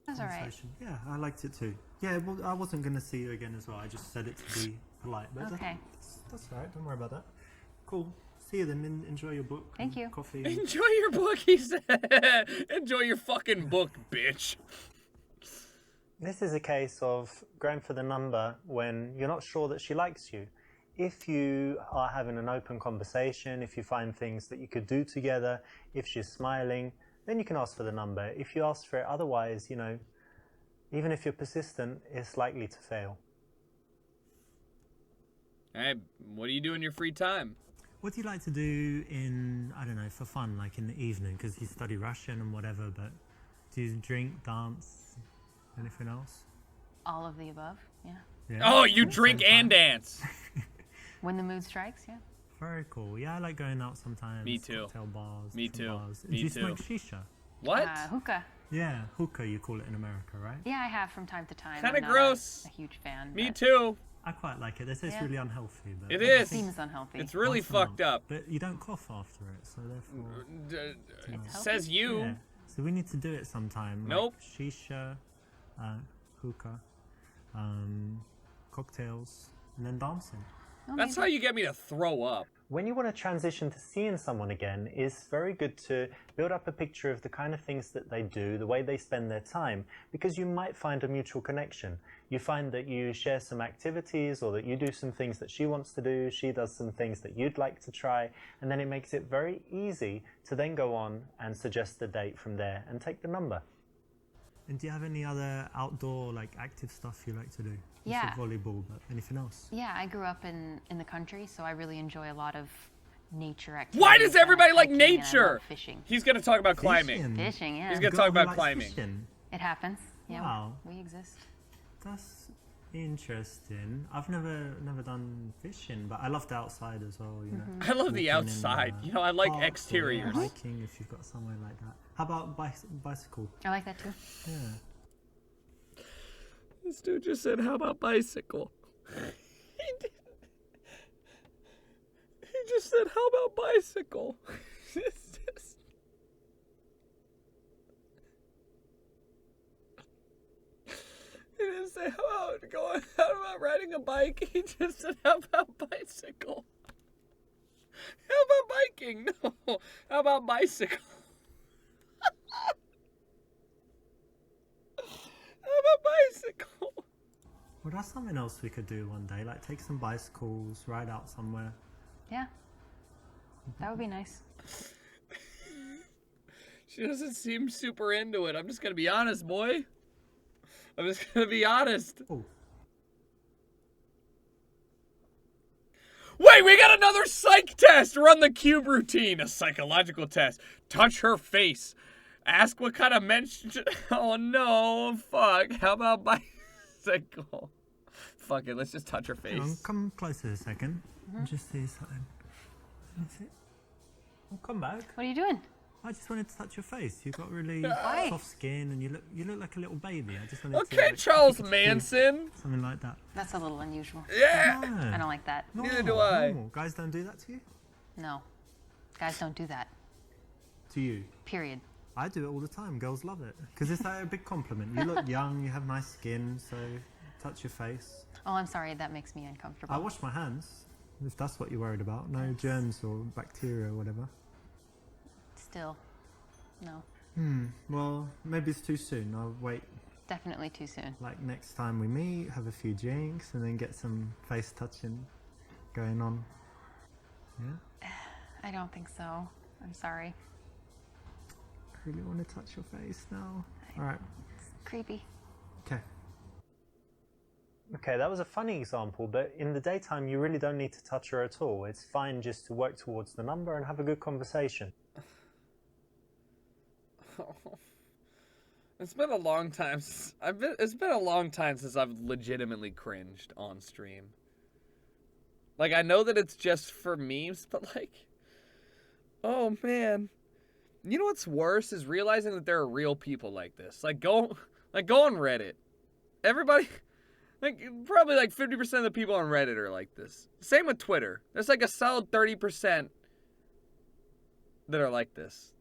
Speaker 4: That's all right.
Speaker 3: Yeah, I liked it too. Yeah, well, I wasn't going to see you again as well. I just said it to be polite. But
Speaker 4: Okay.
Speaker 3: That's all right. Don't worry about that. Cool. See you then. Enjoy your book.
Speaker 4: Thank you.
Speaker 3: Coffee.
Speaker 2: Enjoy your book, he said. Enjoy your fucking book, bitch.
Speaker 1: This is a case of going for the number when you're not sure that she likes you. If you are having an open conversation, if you find things that you could do together, if she's smiling, then you can ask for the number. If you ask for it otherwise, you know, even if you're persistent, it's likely to fail.
Speaker 2: Hey, what do you do in your free time?
Speaker 3: What do you like to do in, I don't know, for fun, like in the evening? Because you study Russian and whatever, but do you drink, dance, anything else?
Speaker 4: All of the above, yeah.
Speaker 2: Oh, you drink and dance.
Speaker 4: When the mood strikes, yeah.
Speaker 3: Very cool. Yeah, I like going out sometimes.
Speaker 2: Me too.
Speaker 3: Cocktail bars.
Speaker 2: Me
Speaker 3: different
Speaker 2: too.
Speaker 3: Bars.
Speaker 2: Me
Speaker 3: do you
Speaker 2: too.
Speaker 3: smoke shisha?
Speaker 2: What?
Speaker 4: Hookah.
Speaker 3: Yeah, hookah you call it in America, right?
Speaker 4: Yeah, I have from time to time.
Speaker 2: Kinda
Speaker 4: I'm not
Speaker 2: gross.
Speaker 4: A huge fan.
Speaker 2: Me
Speaker 4: but
Speaker 2: too.
Speaker 3: I quite like it. They say it's
Speaker 4: Yeah.
Speaker 3: really unhealthy. But
Speaker 2: It
Speaker 3: I
Speaker 2: is.
Speaker 3: think
Speaker 4: Seems unhealthy.
Speaker 2: It's really
Speaker 3: once a
Speaker 2: fucked
Speaker 3: month.
Speaker 2: up.
Speaker 3: But you don't cough after it, so therefore...
Speaker 2: Says you.
Speaker 3: Yeah. So we need to do it sometime.
Speaker 2: Nope.
Speaker 3: Like shisha, hookah, cocktails, and then dancing.
Speaker 4: Oh,
Speaker 2: That's how you get me to throw up.
Speaker 1: When you want to transition to seeing someone again, it's very good to build up a picture of the kind of things that they do, the way they spend their time, because you might find a mutual connection. You find that you share some activities, or that you do some things that she wants to do, she does some things that you'd like to try, and then it makes it very easy to then go on and suggest the date from there and take the number.
Speaker 3: And do you have any other outdoor, like, active stuff you like to do? You
Speaker 4: Yeah.
Speaker 3: said volleyball, but anything else?
Speaker 4: Yeah, I grew up in the country, so I really enjoy a lot of nature activities.
Speaker 2: Why does everybody like
Speaker 4: hiking, and I
Speaker 2: nature?
Speaker 4: love fishing.
Speaker 2: He's gonna talk about climbing.
Speaker 3: Fishing.
Speaker 4: Fishing, yeah.
Speaker 2: He's gonna
Speaker 3: Girl
Speaker 2: talk
Speaker 3: who
Speaker 2: about
Speaker 3: likes
Speaker 2: climbing.
Speaker 3: fishing.
Speaker 4: It happens. Yeah,
Speaker 3: Wow.
Speaker 4: we exist.
Speaker 3: That's interesting. I've never done fishing, but I love the outside as well, you know.
Speaker 2: I love the
Speaker 3: Walking in,
Speaker 2: outside. You know, I like
Speaker 3: parks or
Speaker 2: exteriors.
Speaker 3: hiking if you've got somewhere like that. How about bicycle?
Speaker 4: I like that too.
Speaker 3: Yeah.
Speaker 2: This dude just said, how about bicycle? He just said, how about bicycle? It's just... He didn't say, how about riding a bike? He just said, how about bicycle? How about biking? No, how about bicycle? How about bicycle?
Speaker 3: Well, that's something else we could do one day. Like take some bicycles, ride out somewhere.
Speaker 4: Yeah, that would be nice.
Speaker 2: She doesn't seem super into it. I'm just gonna be honest, boy. I'm just gonna be honest.
Speaker 3: Oh.
Speaker 2: Wait, we got another psych test. Run the cube routine. A psychological test. Touch her face. Ask what kind of mention. Oh no, fuck. How about bicycle? Fuck it, let's just touch her face.
Speaker 3: Hang on, come closer a second. And just see something. That's it. Well, come back.
Speaker 4: What are you doing?
Speaker 3: I just wanted to touch your face. You've got really
Speaker 4: Why?
Speaker 3: soft skin, and you look like a little baby. I just wanted to.
Speaker 2: Okay,
Speaker 3: like,
Speaker 2: Charles
Speaker 3: kick it to
Speaker 2: Manson.
Speaker 3: something like that.
Speaker 4: That's a little unusual.
Speaker 2: Yeah.
Speaker 4: I don't like that.
Speaker 2: Neither do I.
Speaker 3: Normal. Guys don't do that to you.
Speaker 4: No. Guys don't do that.
Speaker 3: To you.
Speaker 4: Period.
Speaker 3: I do it all the time. Girls love it because it's like a big compliment. You look young. You have nice skin. So touch your face.
Speaker 4: Oh, I'm sorry. That makes me uncomfortable.
Speaker 3: I wash my hands. If that's what you're worried about. No germs or bacteria or whatever.
Speaker 4: Still. No.
Speaker 3: Well, maybe it's too soon. I'll wait.
Speaker 4: Definitely too soon.
Speaker 3: Like next time we meet, have a few drinks, and then get some face touching going on. Yeah?
Speaker 4: I don't think so. I'm sorry.
Speaker 3: I really want to touch your face now. Alright.
Speaker 4: It's creepy.
Speaker 3: Okay.
Speaker 1: Okay, that was a funny example, but in the daytime you really don't need to touch her at all. It's fine just to work towards the number and have a good conversation.
Speaker 2: It's been a long time since it's been a long time since I've legitimately cringed on stream. Like, I know that it's just for memes, but like, oh man. You know what's worse is realizing that there are real people like this. Like go on Reddit. Everybody, like probably like 50% of the people on Reddit are like this. Same with Twitter. There's like a solid 30% that are like this.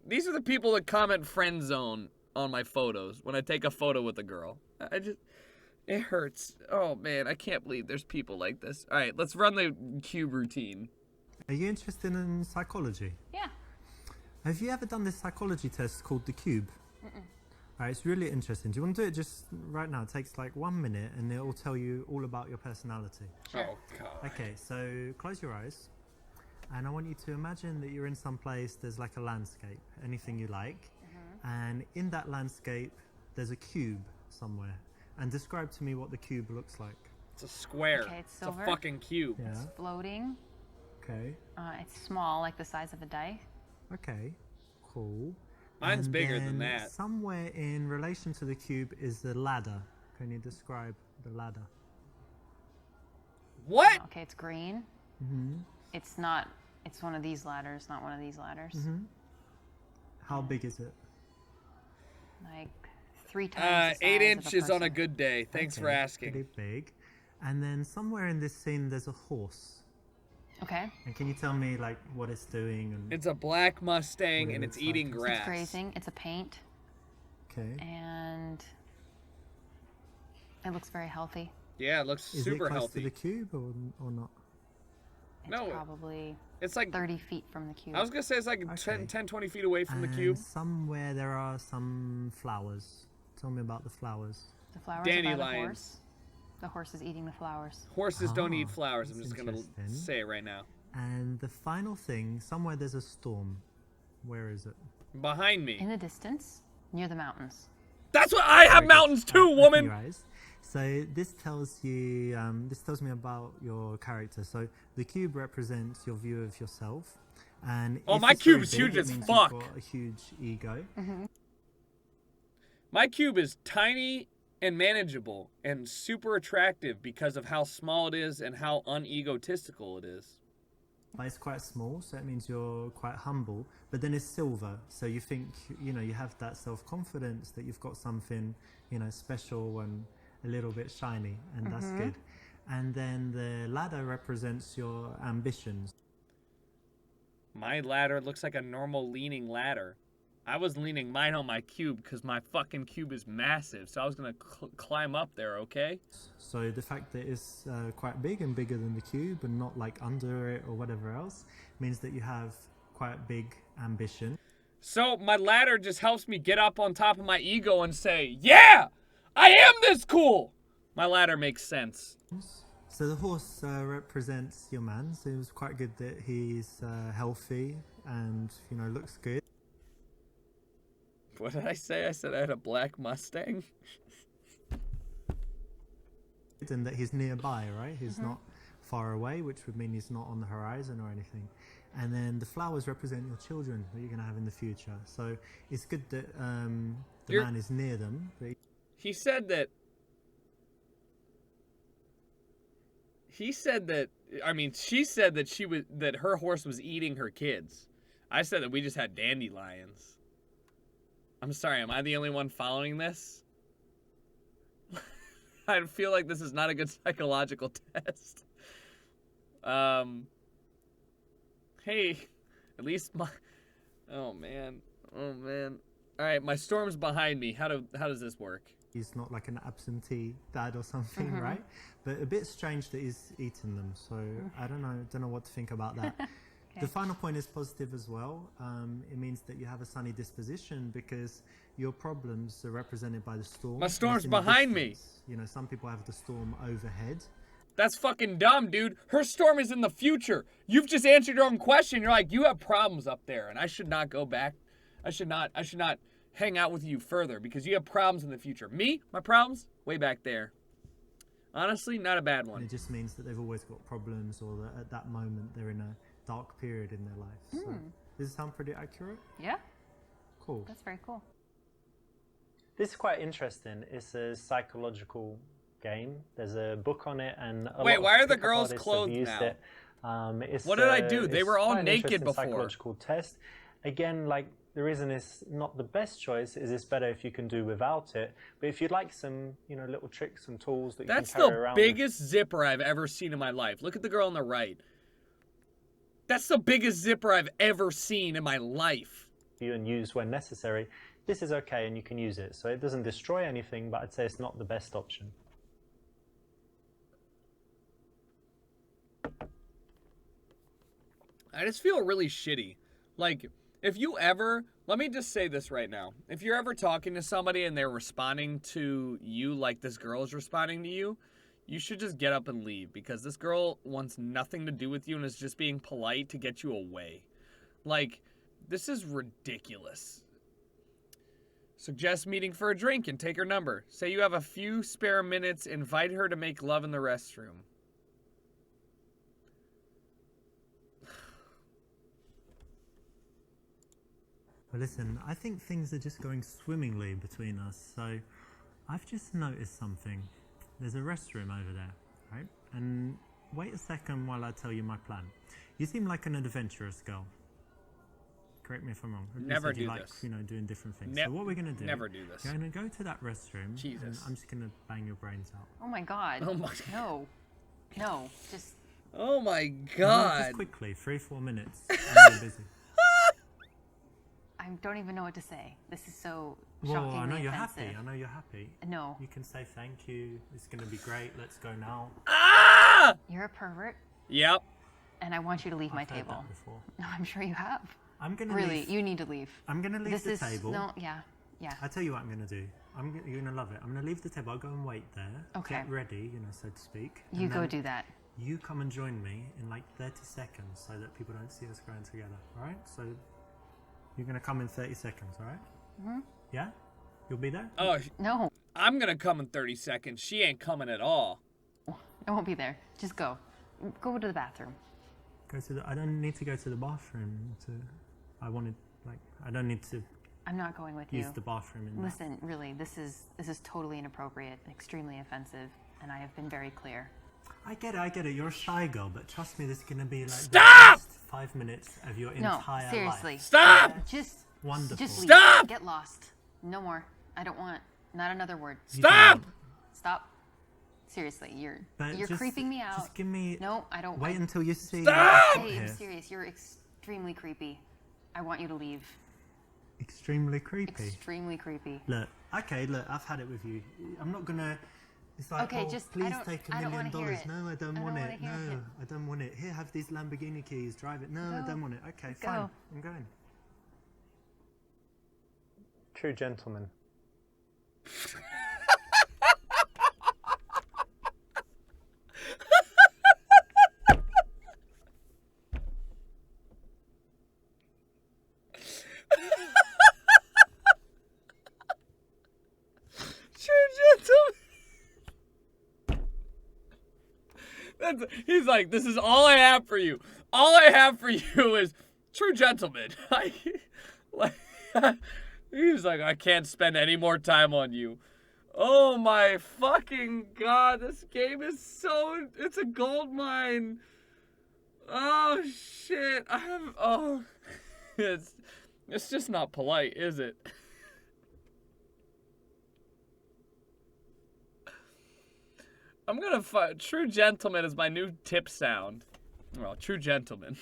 Speaker 2: These are the people that comment friend zone on my photos when I take a photo with a girl. It hurts. Oh man, I can't believe there's people like this. All right, let's run the cube routine.
Speaker 3: Are you interested in psychology?
Speaker 4: Yeah.
Speaker 3: Have you ever done this psychology test called the cube? Alright, it's really interesting. Do you want to do it just right now? It takes like 1 minute and it will tell you all about your personality.
Speaker 2: Oh god.
Speaker 3: Okay, so close your eyes. And I want you to imagine that you're in some place, there's like a landscape, anything you like. And in that landscape, there's a cube somewhere. And describe to me what the cube looks like.
Speaker 2: It's a square.
Speaker 4: Okay, it's silver.
Speaker 2: a fucking cube.
Speaker 3: Yeah.
Speaker 4: It's floating.
Speaker 3: Okay.
Speaker 4: It's small, like the size of a die.
Speaker 3: Okay. Cool.
Speaker 2: Mine's
Speaker 3: And
Speaker 2: bigger than
Speaker 3: then
Speaker 2: that.
Speaker 3: Somewhere in relation to the cube is the ladder. Can you describe the ladder?
Speaker 2: What?
Speaker 4: Okay, it's green.
Speaker 3: Mm-hmm.
Speaker 4: It's not. It's one of these ladders, not one of these ladders.
Speaker 3: Mm-hmm. How big is it?
Speaker 4: Like 3 times the size
Speaker 2: 8
Speaker 4: of a
Speaker 2: inches on a
Speaker 4: person.
Speaker 2: good day. Thanks for
Speaker 3: Okay,
Speaker 2: asking.
Speaker 3: Pretty big. And then somewhere in this scene, there's a horse.
Speaker 4: Okay.
Speaker 3: And can you tell me like what it's doing? And
Speaker 2: It's a black Mustang
Speaker 3: What it
Speaker 2: and it's
Speaker 3: looks like.
Speaker 2: eating
Speaker 3: It's
Speaker 2: grass.
Speaker 4: It's grazing. It's a paint,
Speaker 3: okay.
Speaker 4: and it looks very healthy.
Speaker 2: Yeah, it looks
Speaker 3: Is
Speaker 2: super
Speaker 3: it close
Speaker 2: healthy.
Speaker 3: to the cube or not?
Speaker 4: It's
Speaker 2: No,
Speaker 4: probably
Speaker 2: It's like
Speaker 4: 30 feet from the cube.
Speaker 2: I was gonna say it's like
Speaker 3: Okay.
Speaker 2: 10, 20 feet away from the
Speaker 3: And
Speaker 2: cube.
Speaker 3: somewhere there are some flowers. Tell me about the flowers.
Speaker 4: The flowers are by the
Speaker 2: Dandelions.
Speaker 4: horse. The horse is eating the flowers.
Speaker 2: Horses don't eat
Speaker 3: Ah,
Speaker 2: flowers. I'm
Speaker 3: that's
Speaker 2: just gonna
Speaker 3: interesting.
Speaker 2: say it right now.
Speaker 3: And the final thing, somewhere there's a storm. Where is it?
Speaker 2: Behind me.
Speaker 4: In the distance, near the mountains.
Speaker 2: That's what I have
Speaker 3: Very good.
Speaker 2: mountains too,
Speaker 3: Open
Speaker 2: woman.
Speaker 3: your eyes. So this tells you, this tells me about your character. So the cube represents your view of yourself, and
Speaker 2: Oh,
Speaker 3: if
Speaker 2: my
Speaker 3: it's very
Speaker 2: cube is
Speaker 3: big,
Speaker 2: huge
Speaker 3: it
Speaker 2: as
Speaker 3: means
Speaker 2: fuck.
Speaker 3: You've got a huge ego.
Speaker 2: My cube is tiny and manageable and super attractive because of how small it is and how unegotistical it is.
Speaker 3: But it's quite small, so it means you're quite humble. But then it's silver, so you think, you know, you have that self-confidence that you've got something, you know, special and a little bit shiny, and that's good. And then the ladder represents your ambitions.
Speaker 2: My ladder looks like a normal leaning ladder. I was leaning mine on my cube because my fucking cube is massive, so I was gonna climb up there, okay?
Speaker 3: So the fact that it's quite big and bigger than the cube and not like under it or whatever else means that you have quite big ambition.
Speaker 2: So my ladder just helps me get up on top of my ego and say, yeah, I am this cool. My ladder makes sense.
Speaker 3: So the horse represents your man, so it was quite good that he's healthy and looks good.
Speaker 2: What did I say? I said I had a black Mustang.
Speaker 3: And that he's nearby, right? He's not far away, which would mean he's not on the horizon or anything. And then the flowers represent your children that you're going to have in the future. So it's good that the man is near them.
Speaker 2: He said that. He said that. I mean, she said that that her horse was eating her kids. I said that we just had dandelions. I'm sorry. Am I the only one following this? I feel like this is not a good psychological test. Hey, at least my. Oh man. All right, my storm's behind me. How does this work?
Speaker 3: He's not like an absentee dad or something, right? But a bit strange that he's eating them. So I don't know what to think about that. Okay. The final point is positive as well. It means that you have a sunny disposition because your problems are represented by the storm.
Speaker 2: My storm's behind me.
Speaker 3: Some people have the storm overhead.
Speaker 2: That's fucking dumb, dude. Her storm is in the future. You've just answered your own question. You're like, you have problems up there, and I should not go back. I should not hang out with you further because you have problems in the future. Me, my problems, way back there. Honestly, not a bad one.
Speaker 3: And it just means that they've always got problems, or that at that moment they're in a dark period in their life. So, does it sound pretty accurate?
Speaker 4: Yeah.
Speaker 3: Cool.
Speaker 4: That's very cool.
Speaker 1: This is quite interesting. It's a psychological game. There's a book on it, and
Speaker 2: wait, why are the girls clothed now? What did I do? They were all naked before.
Speaker 1: Psychological test. Again, like the reason it's not the best choice is it's better if you can do without it. But if you'd like some, little tricks and tools that you can carry around.
Speaker 2: That's the biggest zipper I've ever seen in my life. Look at the girl on the right. That's the biggest zipper I've ever seen in my life.
Speaker 1: And use when necessary. This is okay, and you can use it. So it doesn't destroy anything, but I'd say it's not the best option.
Speaker 2: I just feel really shitty. Like, if you ever, let me just say this right now. If you're ever talking to somebody and they're responding to you like this girl is responding to you, you should just get up and leave, because this girl wants nothing to do with you and is just being polite to get you away. Like, this is ridiculous. Suggest meeting for a drink and take her number. Say you have a few spare minutes, invite her to make love in the restroom.
Speaker 3: Well, listen, I think things are just going swimmingly between us. So I've just noticed something. There's a restroom over there, right? And wait a second while I tell you my plan. You seem like an adventurous girl. Correct me if I'm wrong.
Speaker 2: Never do
Speaker 3: like,
Speaker 2: this.
Speaker 3: Doing different things. So what we're going to do...
Speaker 2: Never do this.
Speaker 3: You're going to go to that restroom.
Speaker 2: Jesus.
Speaker 3: And I'm just going to bang your brains out.
Speaker 4: Oh my god.
Speaker 2: Oh my...
Speaker 4: No. Just...
Speaker 2: Oh my god.
Speaker 3: Just quickly, 3-4 minutes. I'm really busy.
Speaker 4: I don't even know what to say. This is so
Speaker 3: Well,
Speaker 4: shockingly
Speaker 3: I know you're
Speaker 4: offensive.
Speaker 3: happy. I know you're happy.
Speaker 4: No.
Speaker 3: You can say thank you. It's going to be great. Let's go now.
Speaker 2: Ah!
Speaker 4: You're a pervert.
Speaker 2: Yep.
Speaker 4: And I want you to leave my
Speaker 3: I've heard
Speaker 4: table.
Speaker 3: that before.
Speaker 4: No, I'm sure you have.
Speaker 3: I'm going to
Speaker 4: Really,
Speaker 3: leave.
Speaker 4: you need to leave.
Speaker 3: I'm going to leave the table.
Speaker 4: No, yeah.
Speaker 3: I'll tell you what I'm going to do. You're going to love it. I'm going to leave the table. I'll go and wait there.
Speaker 4: Okay.
Speaker 3: Get ready, so to speak.
Speaker 4: You go do that.
Speaker 3: You come and join me in like 30 seconds so that people don't see us growing together. All right? So you're going to come in 30 seconds, all right?
Speaker 4: Mm-hmm.
Speaker 3: Yeah? You'll be there?
Speaker 2: Oh,
Speaker 4: no.
Speaker 2: I'm going to come in 30 seconds. She ain't coming at all.
Speaker 4: I won't be there. Just go. Go to the bathroom.
Speaker 3: I don't need to go to the bathroom. I don't need to
Speaker 4: I'm not going with you.
Speaker 3: use the bathroom.
Speaker 4: Listen, really, this is totally inappropriate, extremely offensive, and I have been very clear.
Speaker 3: I get it. You're a shy girl, but trust me, this is going to be like
Speaker 2: Stop!
Speaker 3: the best 5 minutes of your entire life.
Speaker 4: Seriously.
Speaker 2: Stop!
Speaker 4: Just
Speaker 3: Wonderful.
Speaker 4: Just leave.
Speaker 2: Stop!
Speaker 4: Get lost. No more. I don't want. Not another word.
Speaker 2: Stop!
Speaker 4: Stop. Seriously, you're
Speaker 3: just
Speaker 4: creeping me out.
Speaker 3: Just give me.
Speaker 4: No, I don't.
Speaker 3: Wait until you see.
Speaker 2: Stop!
Speaker 4: Hey, I'm serious. You're extremely creepy. I want you to leave.
Speaker 3: Extremely creepy.
Speaker 4: Extremely creepy.
Speaker 3: Look, I've had it with you. I'm not gonna. It's like,
Speaker 4: Okay,
Speaker 3: please take $1 million.
Speaker 4: No,
Speaker 3: I don't want it. No, I don't want it. Here, have these Lamborghini keys. Drive it. No, I don't want it. Okay, fine. I'm going.
Speaker 1: True gentleman.
Speaker 2: He's like, this is all I have for you. All I have for you is true gentleman. He's like, I can't spend any more time on you. Oh my fucking god, this game is it's a gold mine. Oh shit, it's just not polite, is it? I'm gonna find true gentleman is my new tip sound. Well, true gentleman.